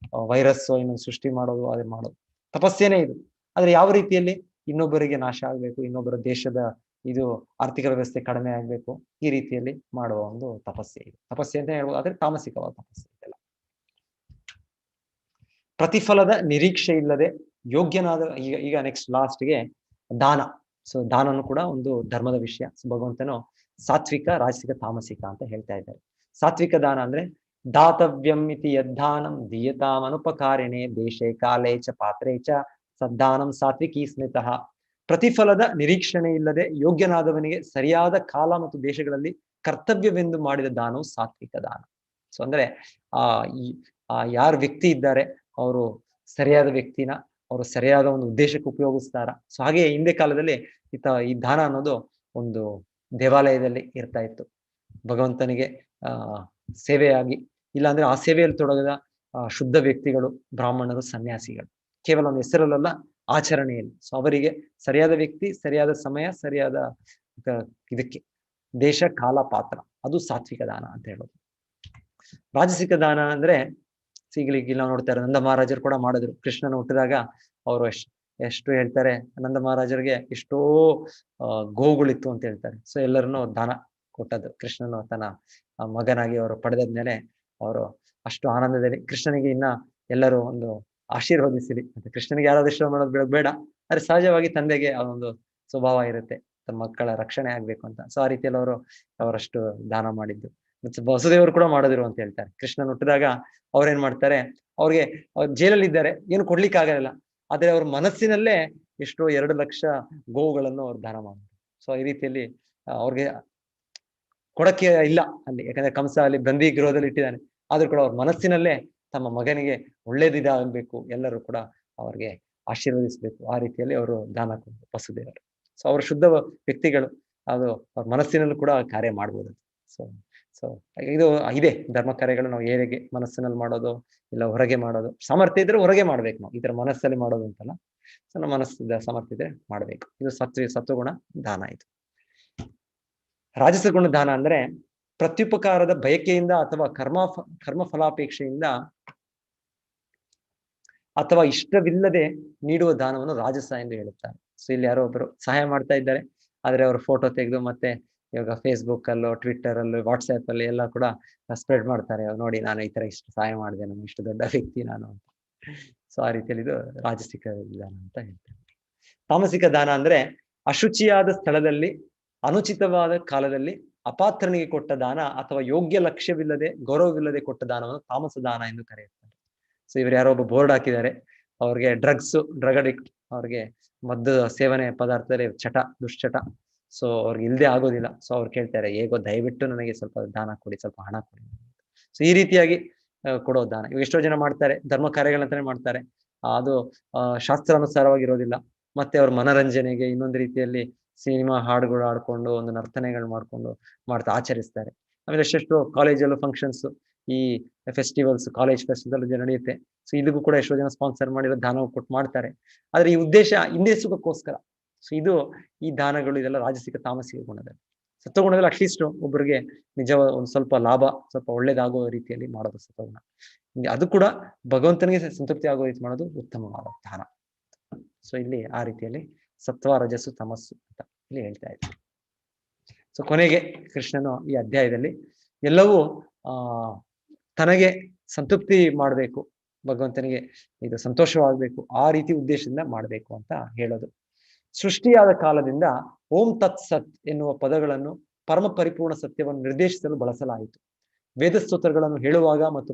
ವೈರಸ್ ಇನ್ನೊಂದು ಸೃಷ್ಟಿ ಮಾಡೋದು, ಅದೇ ಮಾಡೋದು ತಪಸ್ಸೇನೆ ಇದು. ಆದ್ರೆ ಯಾವ ರೀತಿಯಲ್ಲಿ ಇನ್ನೊಬ್ಬರಿಗೆ ನಾಶ ಆಗ್ಬೇಕು, ಇನ್ನೊಬ್ಬರ ದೇಶದ ಇದು ಆರ್ಥಿಕ ವ್ಯವಸ್ಥೆ ಕಡಿಮೆ ಆಗ್ಬೇಕು, ಈ ರೀತಿಯಲ್ಲಿ ಮಾಡುವ ಒಂದು ತಪಸ್ಸೆ ಇದು. ತಪಸ್ಸೆ ಅಂತ ಹೇಳ್ಬೋದು, ಆದ್ರೆ ತಾಮಸಿಕವಾದ ತಪಸ್ಸೆ ಇದೆಲ್ಲ. ಪ್ರತಿಫಲದ ನಿರೀಕ್ಷೆ ಇಲ್ಲದೆ ಯೋಗ್ಯನಾದ ಈಗ ನೆಕ್ಸ್ಟ್ ಲಾಸ್ಟ್ಗೆ ದಾನ. ಸೊ ದಾನನು ಕೂಡ ಒಂದು ಧರ್ಮದ ವಿಷಯ. ಭಗವಂತನು ಸಾತ್ವಿಕ, ರಾಜಸಿಕ, ತಾಮಸಿಕ ಅಂತ ಹೇಳ್ತಾ ಇದ್ದಾರೆ. ಸಾತ್ವಿಕ ದಾನ ಅಂದ್ರೆ ದಾತವ್ಯಂ ಇತಿ ಯದ್ದಾನಂ ದೀಯತಾಂ ಅನುಪಕಾರಿಣೆ ದೇಶೇ ಕಾಲೇ ಚ ಪಾತ್ರೇ ಚ ಸದ್ದಾನಂ ಸಾತ್ವಿಕೀ ಸ್ಮಿತಃ. ಪ್ರತಿಫಲದ ನಿರೀಕ್ಷಣೆ ಇಲ್ಲದೆ ಯೋಗ್ಯನಾದವನಿಗೆ ಸರಿಯಾದ ಕಾಲ ಮತ್ತು ದೇಶಗಳಲ್ಲಿ ಕರ್ತವ್ಯವೆಂದು ಮಾಡಿದ ದಾನವು ಸಾತ್ವಿಕ ದಾನ. ಸೊ ಅಂದ್ರೆ ಯಾರು ವ್ಯಕ್ತಿ ಇದ್ದಾರೆ ಅವರು ಸರಿಯಾದ ವ್ಯಕ್ತಿನ ಅವರು ಸರಿಯಾದ ಒಂದು ಉದ್ದೇಶಕ್ಕೆ ಉಪಯೋಗಿಸ್ತಾರ. ಸೊ ಹಾಗೆ ಹಿಂದೆ ಕಾಲದಲ್ಲಿ ಈ ದಾನ ಅನ್ನೋದು ಒಂದು ದೇವಾಲಯದಲ್ಲಿ ಇರ್ತಾ ಇತ್ತು. ಭಗವಂತನಿಗೆ ಸೇವೆಯಾಗಿ, ಇಲ್ಲಾಂದ್ರೆ ಆ ಸೇವೆಯಲ್ಲಿ ತೊಡಗದ ಶುದ್ಧ ವ್ಯಕ್ತಿಗಳು, ಬ್ರಾಹ್ಮಣರು, ಸನ್ಯಾಸಿಗಳು, ಕೇವಲ ಒಂದು ಹೆಸರಲ್ಲ, ಆಚರಣೆಯಲ್ಲಿ. ಸೊ ಅವರಿಗೆ ಸರಿಯಾದ ವ್ಯಕ್ತಿ, ಸರಿಯಾದ ಸಮಯ, ಸರಿಯಾದ ಇದಕ್ಕೆ ದೇಶ, ಕಾಲ, ಪಾತ್ರ, ಅದು ಸಾತ್ವಿಕ ದಾನ ಅಂತ ಹೇಳೋದು. ರಾಜಸಿಕ ದಾನ ಅಂದ್ರೆ ಈಗಲೀಗ ನಾವು ನೋಡ್ತಾರೆ, ನಂದ ಮಹಾರಾಜರು ಕೂಡ ಮಾಡಿದ್ರು. ಕೃಷ್ಣನ ಹುಟ್ಟಿದಾಗ ಅವರು ಎಷ್ಟು ಹೇಳ್ತಾರೆ, ನಂದ ಮಹಾರಾಜರಿಗೆ ಎಷ್ಟೋ ಗೋವುಗಳಿತ್ತು ಅಂತ ಹೇಳ್ತಾರೆ. ಸೊ ಎಲ್ಲರನ್ನು ದಾನ ಕೊಟ್ಟದ್ದು ಕೃಷ್ಣನು ತನ್ನ ಮಗನಾಗಿ ಅವರು ಪಡೆದಾದ್ಮೇಲೆ ಅವರು ಅಷ್ಟು ಆನಂದದಲ್ಲಿ ಕೃಷ್ಣನಿಗೆ ಇನ್ನ ಎಲ್ಲರೂ ಒಂದು ಆಶೀರ್ವದಿಸಲಿ ಅಂತ. ಕೃಷ್ಣನಿಗೆ ಯಾರಾದ್ರೂ ಶ್ರಮ ಮಾಡೋದು ಬೇಡ, ಆದ್ರೆ ಸಹಜವಾಗಿ ತಂದೆಗೆ ಆ ಒಂದು ಸ್ವಭಾವ ಇರುತ್ತೆ, ತಮ್ಮ ಮಕ್ಕಳ ರಕ್ಷಣೆ ಆಗ್ಬೇಕು ಅಂತ. ಸೊ ಆ ರೀತಿಯಲ್ಲಿ ಅವರಷ್ಟು ದಾನ ಮಾಡಿದ್ದು. ಮತ್ತೆ ವಸುದೇವರು ಕೂಡ ಮಾಡೋದಿರು ಅಂತ ಹೇಳ್ತಾರೆ. ಕೃಷ್ಣನ್ ಹುಟ್ಟಿದಾಗ ಅವ್ರೇನ್ ಮಾಡ್ತಾರೆ, ಅವ್ರಿಗೆ ಜೈಲಲ್ಲಿ ಇದ್ದಾರೆ, ಏನು ಕೊಡ್ಲಿಕ್ಕೆ ಆಗಲ್ಲ, ಆದ್ರೆ ಅವ್ರ ಮನಸ್ಸಿನಲ್ಲೇ ಎಷ್ಟೋ 2 ಲಕ್ಷ ಗೋವುಗಳನ್ನು ಅವ್ರು ದಾನ ಮಾಡಿದ್ರು. ಸೊ ಈ ರೀತಿಯಲ್ಲಿ ಅವ್ರಿಗೆ ಕೊಡಕ್ಕೆ ಇಲ್ಲ ಅಲ್ಲಿ, ಯಾಕಂದ್ರೆ ಕಂಸ ಅಲ್ಲಿ ಬಂದಿ ಗೃಹದಲ್ಲಿ ಇಟ್ಟಿದ್ದಾನೆ, ಆದ್ರೂ ಕೂಡ ಅವ್ರ ಮನಸ್ಸಿನಲ್ಲೇ ತಮ್ಮ ಮಗನಿಗೆ ಒಳ್ಳೇದಿದಾಗಬೇಕು, ಎಲ್ಲರೂ ಕೂಡ ಅವ್ರಿಗೆ ಆಶೀರ್ವದಿಸ್ಬೇಕು, ಆ ರೀತಿಯಲ್ಲಿ ಅವರು ದಾನ ಕೊಟ್ಟರು ವಸುದೇವರು. ಸೊ ಅವರು ಶುದ್ಧ ವ್ಯಕ್ತಿಗಳು, ಅದು ಅವ್ರ ಮನಸ್ಸಿನಲ್ಲೂ ಕೂಡ ಕಾರ್ಯ ಮಾಡ್ಬೋದು. ಸೊ ಸೊ ಇದು ಇದೆ ಧರ್ಮ ಕಾರ್ಯಗಳು ನಾವು ಹೇಗೆ ಮನಸ್ಸಿನಲ್ಲಿ ಮಾಡೋದು ಇಲ್ಲ ಹೊರಗೆ ಮಾಡೋದು. ಸಾಮರ್ಥ್ಯ ಇದ್ರೆ ಹೊರಗೆ ಮಾಡ್ಬೇಕು, ನಾವು ಈ ತರ ಮನಸ್ಸಲ್ಲಿ ಮಾಡೋದು ಅಂತಲ್ಲ. ಸೊ ನಮ್ಮ ಮನಸ್ಸಿದ ಸಾಮರ್ಥ್ಯ ಇದ್ರೆ ಮಾಡ್ಬೇಕು. ಇದು ಸತ್ವಗುಣ ದಾನ. ಇದು ರಾಜಸ ಗುಣ ದಾನ ಅಂದ್ರೆ ಪ್ರತ್ಯುಪಕಾರದ ಬಯಕೆಯಿಂದ ಅಥವಾ ಕರ್ಮ ಫಲಾಪೇಕ್ಷೆಯಿಂದ ಅಥವಾ ಇಷ್ಟವಿಲ್ಲದೆ ನೀಡುವ ದಾನವನ್ನು ರಾಜಸ ಎಂದು ಹೇಳುತ್ತಾರೆ. ಸೊ ಇಲ್ಲಿ ಯಾರೋ ಒಬ್ಬರು ಸಹಾಯ ಮಾಡ್ತಾ ಇದ್ದಾರೆ, ಆದ್ರೆ ಅವರು ಫೋಟೋ ತೆಗೆದು ಮತ್ತೆ ಇವಾಗ ಫೇಸ್ಬುಕ್ ಅಲ್ಲೋ ಟ್ವಿಟ್ಟರ್ ಅಲ್ಲೋ ವಾಟ್ಸ್ಆಪ್ ಅಲ್ಲಿ ಎಲ್ಲ ಕೂಡ ಸ್ಪ್ರೆಡ್ ಮಾಡ್ತಾರೆ, ನೋಡಿ ನಾನು ಈ ತರ ಇಷ್ಟು ಸಹಾಯ ಮಾಡಿದೆ, ನಾನು ಇಷ್ಟು ದೊಡ್ಡ ವ್ಯಕ್ತಿ ನಾನು ಅಂತ. ಸೊ ಆ ರೀತಿಯಲ್ಲಿ ಇದು ರಾಜಸಿಕ ದಾನ ಅಂತ ಹೇಳ್ತಾರೆ. ತಾಮಸಿಕ ದಾನ ಅಂದ್ರೆ ಅಶುಚಿಯಾದ ಸ್ಥಳದಲ್ಲಿ ಅನುಚಿತವಾದ ಕಾಲದಲ್ಲಿ ಅಪಾತ್ರನಿಗೆ ಕೊಟ್ಟ ದಾನ ಅಥವಾ ಯೋಗ್ಯ ಲಕ್ಷ್ಯವಿಲ್ಲದೆ ಗೌರವವಿಲ್ಲದೆ ಕೊಟ್ಟ ದಾನವನ್ನು ತಾಮಸ ದಾನ ಎಂದು ಕರೆಯುತ್ತಾರೆ. ಸೊ ಇವರು ಯಾರೋ ಒಬ್ಬ ಬೋರ್ಡ್ ಹಾಕಿದ್ದಾರೆ, ಅವ್ರಿಗೆ ಡ್ರಗ್ ಅಡಿಕ್ಟ್, ಅವ್ರಿಗೆ ಮದ್ದು ಸೇವನೆ ಪದಾರ್ಥದಲ್ಲಿ ದುಶ್ಚಟ, ಸೊ ಅವ್ರಿಗೆ ಇಲ್ದೇ ಆಗೋದಿಲ್ಲ. ಸೊ ಅವ್ರು ಕೇಳ್ತಾರೆ, ಹೇಗೋ ದಯವಿಟ್ಟು ನನಗೆ ಸ್ವಲ್ಪ ದಾನ ಕೊಡಿ, ಸ್ವಲ್ಪ ಹಣ ಕೊಡಿ. ಸೊ ಈ ರೀತಿಯಾಗಿ ಕೊಡೋ ದಾನ ಇವಾಗ ಎಷ್ಟೋ ಜನ ಮಾಡ್ತಾರೆ, ಧರ್ಮ ಕಾರ್ಯಗಳಂತಾನೆ ಮಾಡ್ತಾರೆ, ಅದು ಶಾಸ್ತ್ರಾನುಸಾರವಾಗಿರೋದಿಲ್ಲ. ಮತ್ತೆ ಅವ್ರ ಮನರಂಜನೆಗೆ ಇನ್ನೊಂದು ರೀತಿಯಲ್ಲಿ ಸಿನಿಮಾ ಹಾಡುಗಳು ಆಡ್ಕೊಂಡು ಒಂದು ನರ್ತನೆಗಳು ಮಾಡ್ಕೊಂಡು ಆಚರಿಸ್ತಾರೆ. ಆಮೇಲೆ ಎಷ್ಟೆಷ್ಟು ಕಾಲೇಜಲ್ಲೂ ಫಂಕ್ಷನ್ಸ್, ಈ ಫೆಸ್ಟಿವಲ್ಸ್, ಕಾಲೇಜ್ ಫೆಸ್ಟಿವಲ್ ನಡೆಯುತ್ತೆ. ಸೊ ಇದಕ್ಕೂ ಕೂಡ ಎಷ್ಟೋ ಜನ ಸ್ಪಾನ್ಸರ್ ಮಾಡಿರೋ ದಾನ ಕೊಟ್ಟು ಮಾಡ್ತಾರೆ, ಆದ್ರೆ ಈ ಉದ್ದೇಶ ಹಿಂದೆ ಸುಖಕ್ಕೋಸ್ಕರ. ಸೊ ಈ ದಾನಗಳು ಇದೆಲ್ಲ ರಾಜಸಿಕ ತಾಮಸಿಕ ಗುಣದಲ್ಲಿ. ಸತ್ವಗುಣದಲ್ಲಿ ಅಟ್ಲೀಸ್ಟ್ ಒಬ್ಬರಿಗೆ ನಿಜ ಒಂದು ಸ್ವಲ್ಪ ಲಾಭ, ಸ್ವಲ್ಪ ಒಳ್ಳೇದಾಗೋ ರೀತಿಯಲ್ಲಿ ಮಾಡೋದು ಸತ್ವಗುಣ. ಅದು ಕೂಡ ಭಗವಂತನಿಗೆ ಸಂತೃಪ್ತಿ ಆಗೋ ರೀತಿ ಮಾಡೋದು ಉತ್ತಮವಾದ ದಾನ. ಸೊ ಇಲ್ಲಿ ಆ ರೀತಿಯಲ್ಲಿ ಸತ್ವ ರಜಸ್ಸು ತಮಸ್ಸು ಅಂತ ಇಲ್ಲಿ ಹೇಳ್ತಾ ಇದ್ದಾರೆ. ಸೊ ಕೊನೆಗೆ ಕೃಷ್ಣನು ಈ ಅಧ್ಯಾಯದಲ್ಲಿ ಎಲ್ಲವೂ ತನಗೆ ಸಂತೃಪ್ತಿ ಮಾಡಬೇಕು, ಭಗವಂತನಿಗೆ ಇದು ಸಂತೋಷವಾಗಬೇಕು, ಆ ರೀತಿ ಉದ್ದೇಶದಿಂದ ಮಾಡಬೇಕು ಅಂತ ಹೇಳೋದು. ಸೃಷ್ಟಿಯಾದ ಕಾಲದಿಂದ ಓಂ ತತ್ ಸತ್ ಎನ್ನುವ ಪದಗಳನ್ನು ಪರಮ ಪರಿಪೂರ್ಣ ಸತ್ಯವನ್ನು ನಿರ್ದೇಶಿಸಲು ಬಳಸಲಾಯಿತು. ವೇದ ಸ್ತೋತ್ರಗಳನ್ನು ಹೇಳುವಾಗ ಮತ್ತು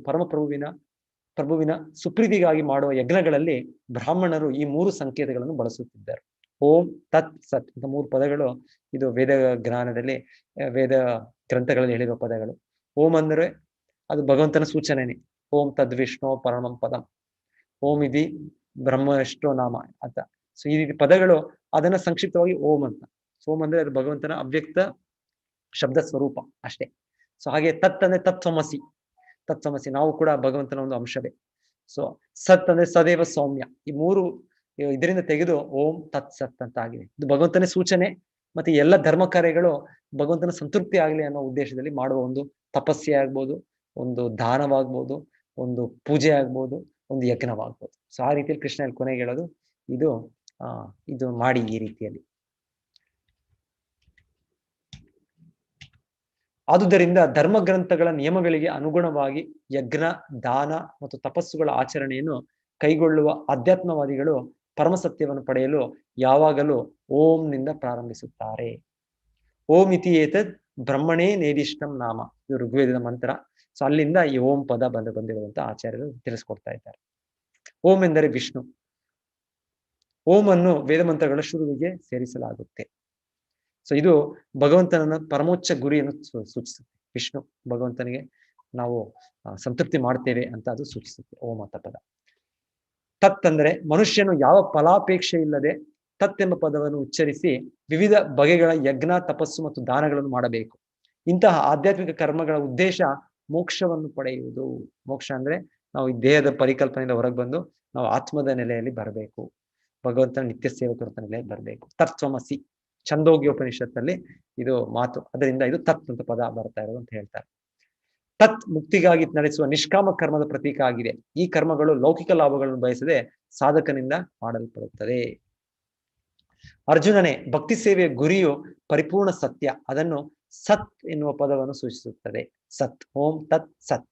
ಪ್ರಭುವಿನ ಸುಪ್ರೀತಿಗಾಗಿ ಮಾಡುವ ಯಜ್ಞಗಳಲ್ಲಿ ಬ್ರಾಹ್ಮಣರು ಈ 3 ಸಂಕೇತಗಳನ್ನು ಬಳಸುತ್ತಿದ್ದರು. ಓಂ ತತ್ ಸತ್ ಅಂತ 3 ಪದಗಳು ಇದು ವೇದ ಜ್ಞಾನದಲ್ಲಿ, ವೇದ ಗ್ರಂಥಗಳಲ್ಲಿ ಹೇಳಿರುವ ಪದಗಳು. ಓಂ ಅಂದ್ರೆ ಅದು ಭಗವಂತನ ಸೂಚನೆನೆ, ಓಂ ತದ್ ವಿಷ್ಣು ಪರಮಂ ಪದಂ, ಓಂ ಇದಿ ಬ್ರಹ್ಮ ಎಷ್ಟೋ ನಾಮ ಅಂತ. ಸೊ ಈ ರೀತಿ ಪದಗಳು ಅದನ್ನ ಸಂಕ್ಷಿಪ್ತವಾಗಿ ಓಂ ಅಂತ. ಓಂ ಅಂದ್ರೆ ಅದು ಭಗವಂತನ ಅವ್ಯಕ್ತ ಶಬ್ದ ಸ್ವರೂಪ ಅಷ್ಟೇ. ಸೊ ಹಾಗೆ ತತ್ ಅಂದ್ರೆ ತತ್ವಮಸಿ, ನಾವು ಕೂಡ ಭಗವಂತನ ಒಂದು ಅಂಶವೇ. ಸೊ ಸತ್ ಅಂದ್ರೆ ಸದೇವ ಸೌಮ್ಯ, ಈ 3 ಇದರಿಂದ ತೆಗೆದು ಓಂ ತತ್ ಸತ್ ಅಂತ ಆಗಿದೆ. ಇದು ಭಗವಂತನ ಸೂಚನೆ. ಮತ್ತೆ ಎಲ್ಲ ಧರ್ಮ ಕಾರ್ಯಗಳು ಭಗವಂತನ ಸಂತೃಪ್ತಿ ಆಗ್ಲಿ ಅನ್ನೋ ಉದ್ದೇಶದಲ್ಲಿ ಮಾಡುವ ಒಂದು ತಪಸ್ಸೆ ಆಗ್ಬೋದು, ಒಂದು ದಾನವಾಗ್ಬೋದು, ಒಂದು ಪೂಜೆ ಆಗ್ಬೋದು, ಒಂದು ಯಜ್ಞವಾಗ್ಬೋದು. ಸೊ ಆ ರೀತಿಯಲ್ಲಿ ಕೃಷ್ಣ ಕೊನೆಗೆ ಹೇಳೋದು ಇದು ಮಾಡಿ ಈ ರೀತಿಯಲ್ಲಿ. ಆದುದರಿಂದ ಧರ್ಮ ಗ್ರಂಥಗಳ ನಿಯಮಗಳಿಗೆ ಅನುಗುಣವಾಗಿ ಯಜ್ಞ, ದಾನ ಮತ್ತು ತಪಸ್ಸುಗಳ ಆಚರಣೆಯನ್ನು ಕೈಗೊಳ್ಳುವ ಆಧ್ಯಾತ್ಮವಾದಿಗಳು ಪರಮಸತ್ಯವನ್ನು ಪಡೆಯಲು ಯಾವಾಗಲೂ ಓಂನಿಂದ ಪ್ರಾರಂಭಿಸುತ್ತಾರೆ. ಓಂ ಇತಿ ಏತದ್ ಬ್ರಹ್ಮಣೇ ನೇದಿಷ್ಟಂ ನಾಮ, ಇದು ಋಗ್ವೇದದ ಮಂತ್ರ. ಸೊ ಅಲ್ಲಿಂದ ಈ ಓಂ ಪದ ಬಂದಿರುವಂತ ಆಚಾರ್ಯರು ತಿಳಿಸ್ಕೊಡ್ತಾ ಇದ್ದಾರೆ. ಓಂ ಎಂದರೆ ವಿಷ್ಣು. ಓಂ ಅನ್ನು ವೇದ ಮಂತ್ರಗಳ ಶುರುವಿಗೆ ಸೇರಿಸಲಾಗುತ್ತೆ. ಸೊ ಇದು ಭಗವಂತನ ಪರಮೋಚ್ಚ ಗುರಿಯನ್ನು ಸೂಚಿಸುತ್ತೆ. ವಿಷ್ಣು ಭಗವಂತನಿಗೆ ನಾವು ಸಂತೃಪ್ತಿ ಮಾಡ್ತೇವೆ ಅಂತ ಅದು ಸೂಚಿಸುತ್ತೆ ಓಂ ಅಂತ ಪದ. ತತ್ ಅಂದ್ರೆ ಮನುಷ್ಯನು ಯಾವ ಫಲಾಪೇಕ್ಷೆ ಇಲ್ಲದೆ ತತ್ ಎಂಬ ಪದವನ್ನು ಉಚ್ಚರಿಸಿ ವಿವಿಧ ಬಗೆಗಳ ಯಜ್ಞ, ತಪಸ್ಸು ಮತ್ತು ದಾನಗಳನ್ನು ಮಾಡಬೇಕು. ಇಂತಹ ಆಧ್ಯಾತ್ಮಿಕ ಕರ್ಮಗಳ ಉದ್ದೇಶ ಮೋಕ್ಷವನ್ನು ಪಡೆಯುವುದು. ಮೋಕ್ಷ ಅಂದ್ರೆ ನಾವು ಈ ದೇಹದ ಪರಿಕಲ್ಪನೆಯಿಂದ ಹೊರಗೆ ಬಂದು ನಾವು ಆತ್ಮದ ನೆಲೆಯಲ್ಲಿ ಬರಬೇಕು, ಭಗವಂತನ ನಿತ್ಯ ಸೇವಕರ ನೆಲೆಯಲ್ಲಿ ಬರಬೇಕು. ತತ್ವಮಸಿ ಛಂದೋಗ್ಯೋಪನಿಷತ್ತಲ್ಲಿ ಇದು ಮಾತು, ಅದರಿಂದ ಇದು ತತ್ ಅಂತ ಪದ ಬರ್ತಾ ಇರೋದು ಅಂತ ಹೇಳ್ತಾರೆ. ತತ್ ಮುಕ್ತಿಗಾಗಿ ನಡೆಸುವ ನಿಷ್ಕಾಮ ಕರ್ಮದ ಪ್ರತೀಕ ಆಗಿದೆ. ಈ ಕರ್ಮಗಳು ಲೌಕಿಕ ಲಾಭಗಳನ್ನು ಬಯಸದೆ ಸಾಧಕನಿಂದ ಮಾಡಲ್ಪಡುತ್ತದೆ. ಅರ್ಜುನನೇ, ಭಕ್ತಿ ಸೇವೆಯ ಗುರಿಯು ಪರಿಪೂರ್ಣ ಸತ್ಯ. ಅದನ್ನು ಸತ್ ಎನ್ನುವ ಪದವನ್ನು ಸೂಚಿಸುತ್ತದೆ. ಸತ್, ಓಂ ತತ್ ಸತ್.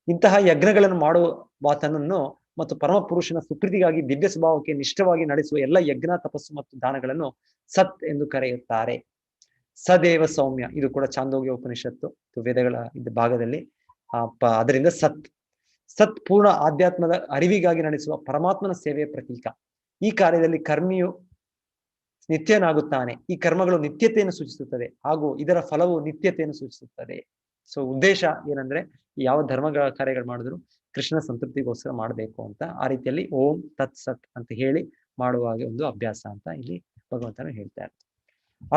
ಇಂತಹ ಯಜ್ಞಗಳನ್ನು ಮಾಡುವಾತನನ್ನು ಮತ್ತು ಪರಮ ಪುರುಷನ ಸುಪ್ರೀತಿಗಾಗಿ ದಿವ್ಯ ಸ್ವಭಾವಕ್ಕೆ ನಿಷ್ಠವಾಗಿ ನಡೆಸುವ ಎಲ್ಲ ಯಜ್ಞ ತಪಸ್ಸು ಮತ್ತು ದಾನಗಳನ್ನು ಸತ್ ಎಂದು ಕರೆಯುತ್ತಾರೆ. ಸದೇವ ಸೌಮ್ಯ, ಇದು ಕೂಡ ಚಾಂದೋಗ್ಯ ಉಪನಿಷತ್ತು ವೇದಗಳ ಭಾಗದಲ್ಲಿ ಅದರಿಂದ ಸತ್ ಪೂರ್ಣ ಆಧ್ಯಾತ್ಮದ ಅರಿವಿಗಾಗಿ ನಡೆಸುವ ಪರಮಾತ್ಮನ ಸೇವೆಯ ಪ್ರತೀಕ. ಈ ಕಾರ್ಯದಲ್ಲಿ ಕರ್ಮಿಯು ನಿತ್ಯನಾಗುತ್ತಾನೆ. ಈ ಕರ್ಮಗಳು ನಿತ್ಯತೆಯನ್ನು ಸೂಚಿಸುತ್ತದೆ ಹಾಗೂ ಇದರ ಫಲವು ನಿತ್ಯತೆಯನ್ನು ಸೂಚಿಸುತ್ತದೆ. ಸೊ ಉದ್ದೇಶ ಏನಂದ್ರೆ ಯಾವ ಧರ್ಮಗಳ ಕಾರ್ಯಗಳು ಮಾಡಿದ್ರು ಕೃಷ್ಣ ಸಂತೃಪ್ತಿಗೋಸ್ಕರ ಮಾಡಬೇಕು ಅಂತ, ಆ ರೀತಿಯಲ್ಲಿ ಓಂ ತತ್ ಸತ್ ಅಂತ ಹೇಳಿ ಮಾಡುವಾಗ ಒಂದು ಅಭ್ಯಾಸ ಅಂತ ಇಲ್ಲಿ ಭಗವಂತನು ಹೇಳ್ತಾರೆ.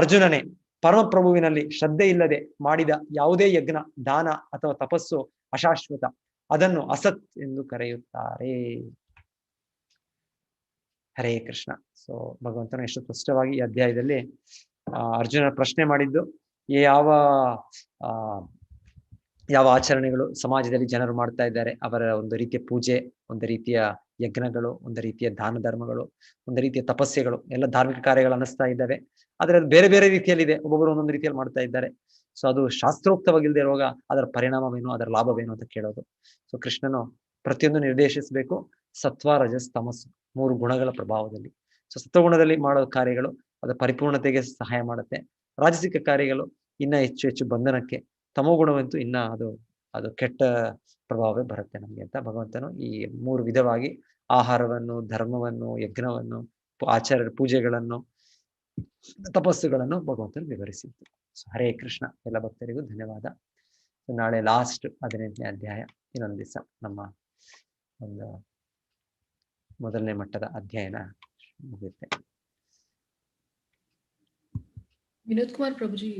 ಅರ್ಜುನನೇ, ಪರಮಪ್ರಭುವಿನಲ್ಲಿ ಶ್ರದ್ಧೆ ಇಲ್ಲದೆ ಮಾಡಿದ ಯಾವುದೇ ಯಜ್ಞ, ದಾನ ಅಥವಾ ತಪಸ್ಸು ಅಶಾಶ್ವತ, ಅದನ್ನು ಅಸತ್ ಎಂದು ಕರೆಯುತ್ತಾರೆ. ಹರೇ ಕೃಷ್ಣ. ಸೊ ಭಗವಂತನು ಎಷ್ಟು ಸ್ಪಷ್ಟವಾಗಿ ಈ ಅಧ್ಯಾಯದಲ್ಲಿ ಅರ್ಜುನ ಪ್ರಶ್ನೆ ಮಾಡಿದ್ದು, ಯಾವ ಆಚರಣೆಗಳು ಸಮಾಜದಲ್ಲಿ ಜನರು ಮಾಡ್ತಾ ಇದ್ದಾರೆ, ಅವರ ಒಂದು ರೀತಿಯ ಪೂಜೆ, ಒಂದು ರೀತಿಯ ಯಜ್ಞಗಳು, ಒಂದು ರೀತಿಯ ದಾನ ಧರ್ಮಗಳು, ಒಂದು ರೀತಿಯ ತಪಸ್ಯೆಗಳು, ಎಲ್ಲ ಧಾರ್ಮಿಕ ಕಾರ್ಯಗಳು ಅನ್ನಿಸ್ತಾ ಇದ್ದಾವೆ. ಆದ್ರೆ ಅದು ಬೇರೆ ಬೇರೆ ರೀತಿಯಲ್ಲಿದೆ, ಒಬ್ಬೊಬ್ಬರು ಒಂದೊಂದು ರೀತಿಯಲ್ಲಿ ಮಾಡ್ತಾ ಇದ್ದಾರೆ. ಸೊ ಅದು ಶಾಸ್ತ್ರೋಕ್ತವಾಗಿಲ್ಲದೆ ಇರುವಾಗ ಅದರ ಪರಿಣಾಮವೇನು, ಅದರ ಲಾಭವೇನು ಅಂತ ಕೇಳೋದು. ಸೊ ಕೃಷ್ಣನು ಪ್ರತಿಯೊಂದು ನಿರ್ದೇಶಿಸಬೇಕು ಸತ್ವ ರಜಸ್ ತಮಸ್ಸು 3 ಗುಣಗಳ ಪ್ರಭಾವದಲ್ಲಿ. ಸೊ ಸತ್ವಗುಣದಲ್ಲಿ ಮಾಡೋ ಕಾರ್ಯಗಳು ಅದರ ಪರಿಪೂರ್ಣತೆಗೆ ಸಹಾಯ ಮಾಡುತ್ತೆ. ರಾಜಸಿಕ ಕಾರ್ಯಗಳು ಇನ್ನ ಹೆಚ್ಚು ಬಂಧನಕ್ಕೆ, ತಮೋಗುಣವಂತೂ ಇನ್ನ ಅದು ಕೆಟ್ಟ ಪ್ರಭಾವವೇ ಬರುತ್ತೆ ನಮ್ಗೆ ಅಂತ ಭಗವಂತನು ಈ 3 ವಿಧವಾಗಿ ಆಹಾರವನ್ನು, ಧರ್ಮವನ್ನು, ಯಜ್ಞವನ್ನು, ಪೂಜೆಗಳನ್ನು, ತಪಸ್ಸುಗಳನ್ನು ಭಗವಂತನು ವಿವರಿಸಿದ್ದು. ಸೊ ಹರೇ ಕೃಷ್ಣ. ಎಲ್ಲ ಭಕ್ತರಿಗೂ ಧನ್ಯವಾದ. ನಾಳೆ ಲಾಸ್ಟ್ 18ನೇ ಅಧ್ಯಾಯ, ಇನ್ನೊಂದು ದಿವಸ ನಮ್ಮ ಒಂದು ಮೊದಲನೇ ಮಟ್ಟದ ಅಧ್ಯಯನ ಮುಗಿಯುತ್ತೆ. ವಿನೋದ್ ಕುಮಾರ್ ಪ್ರಭುಜಿ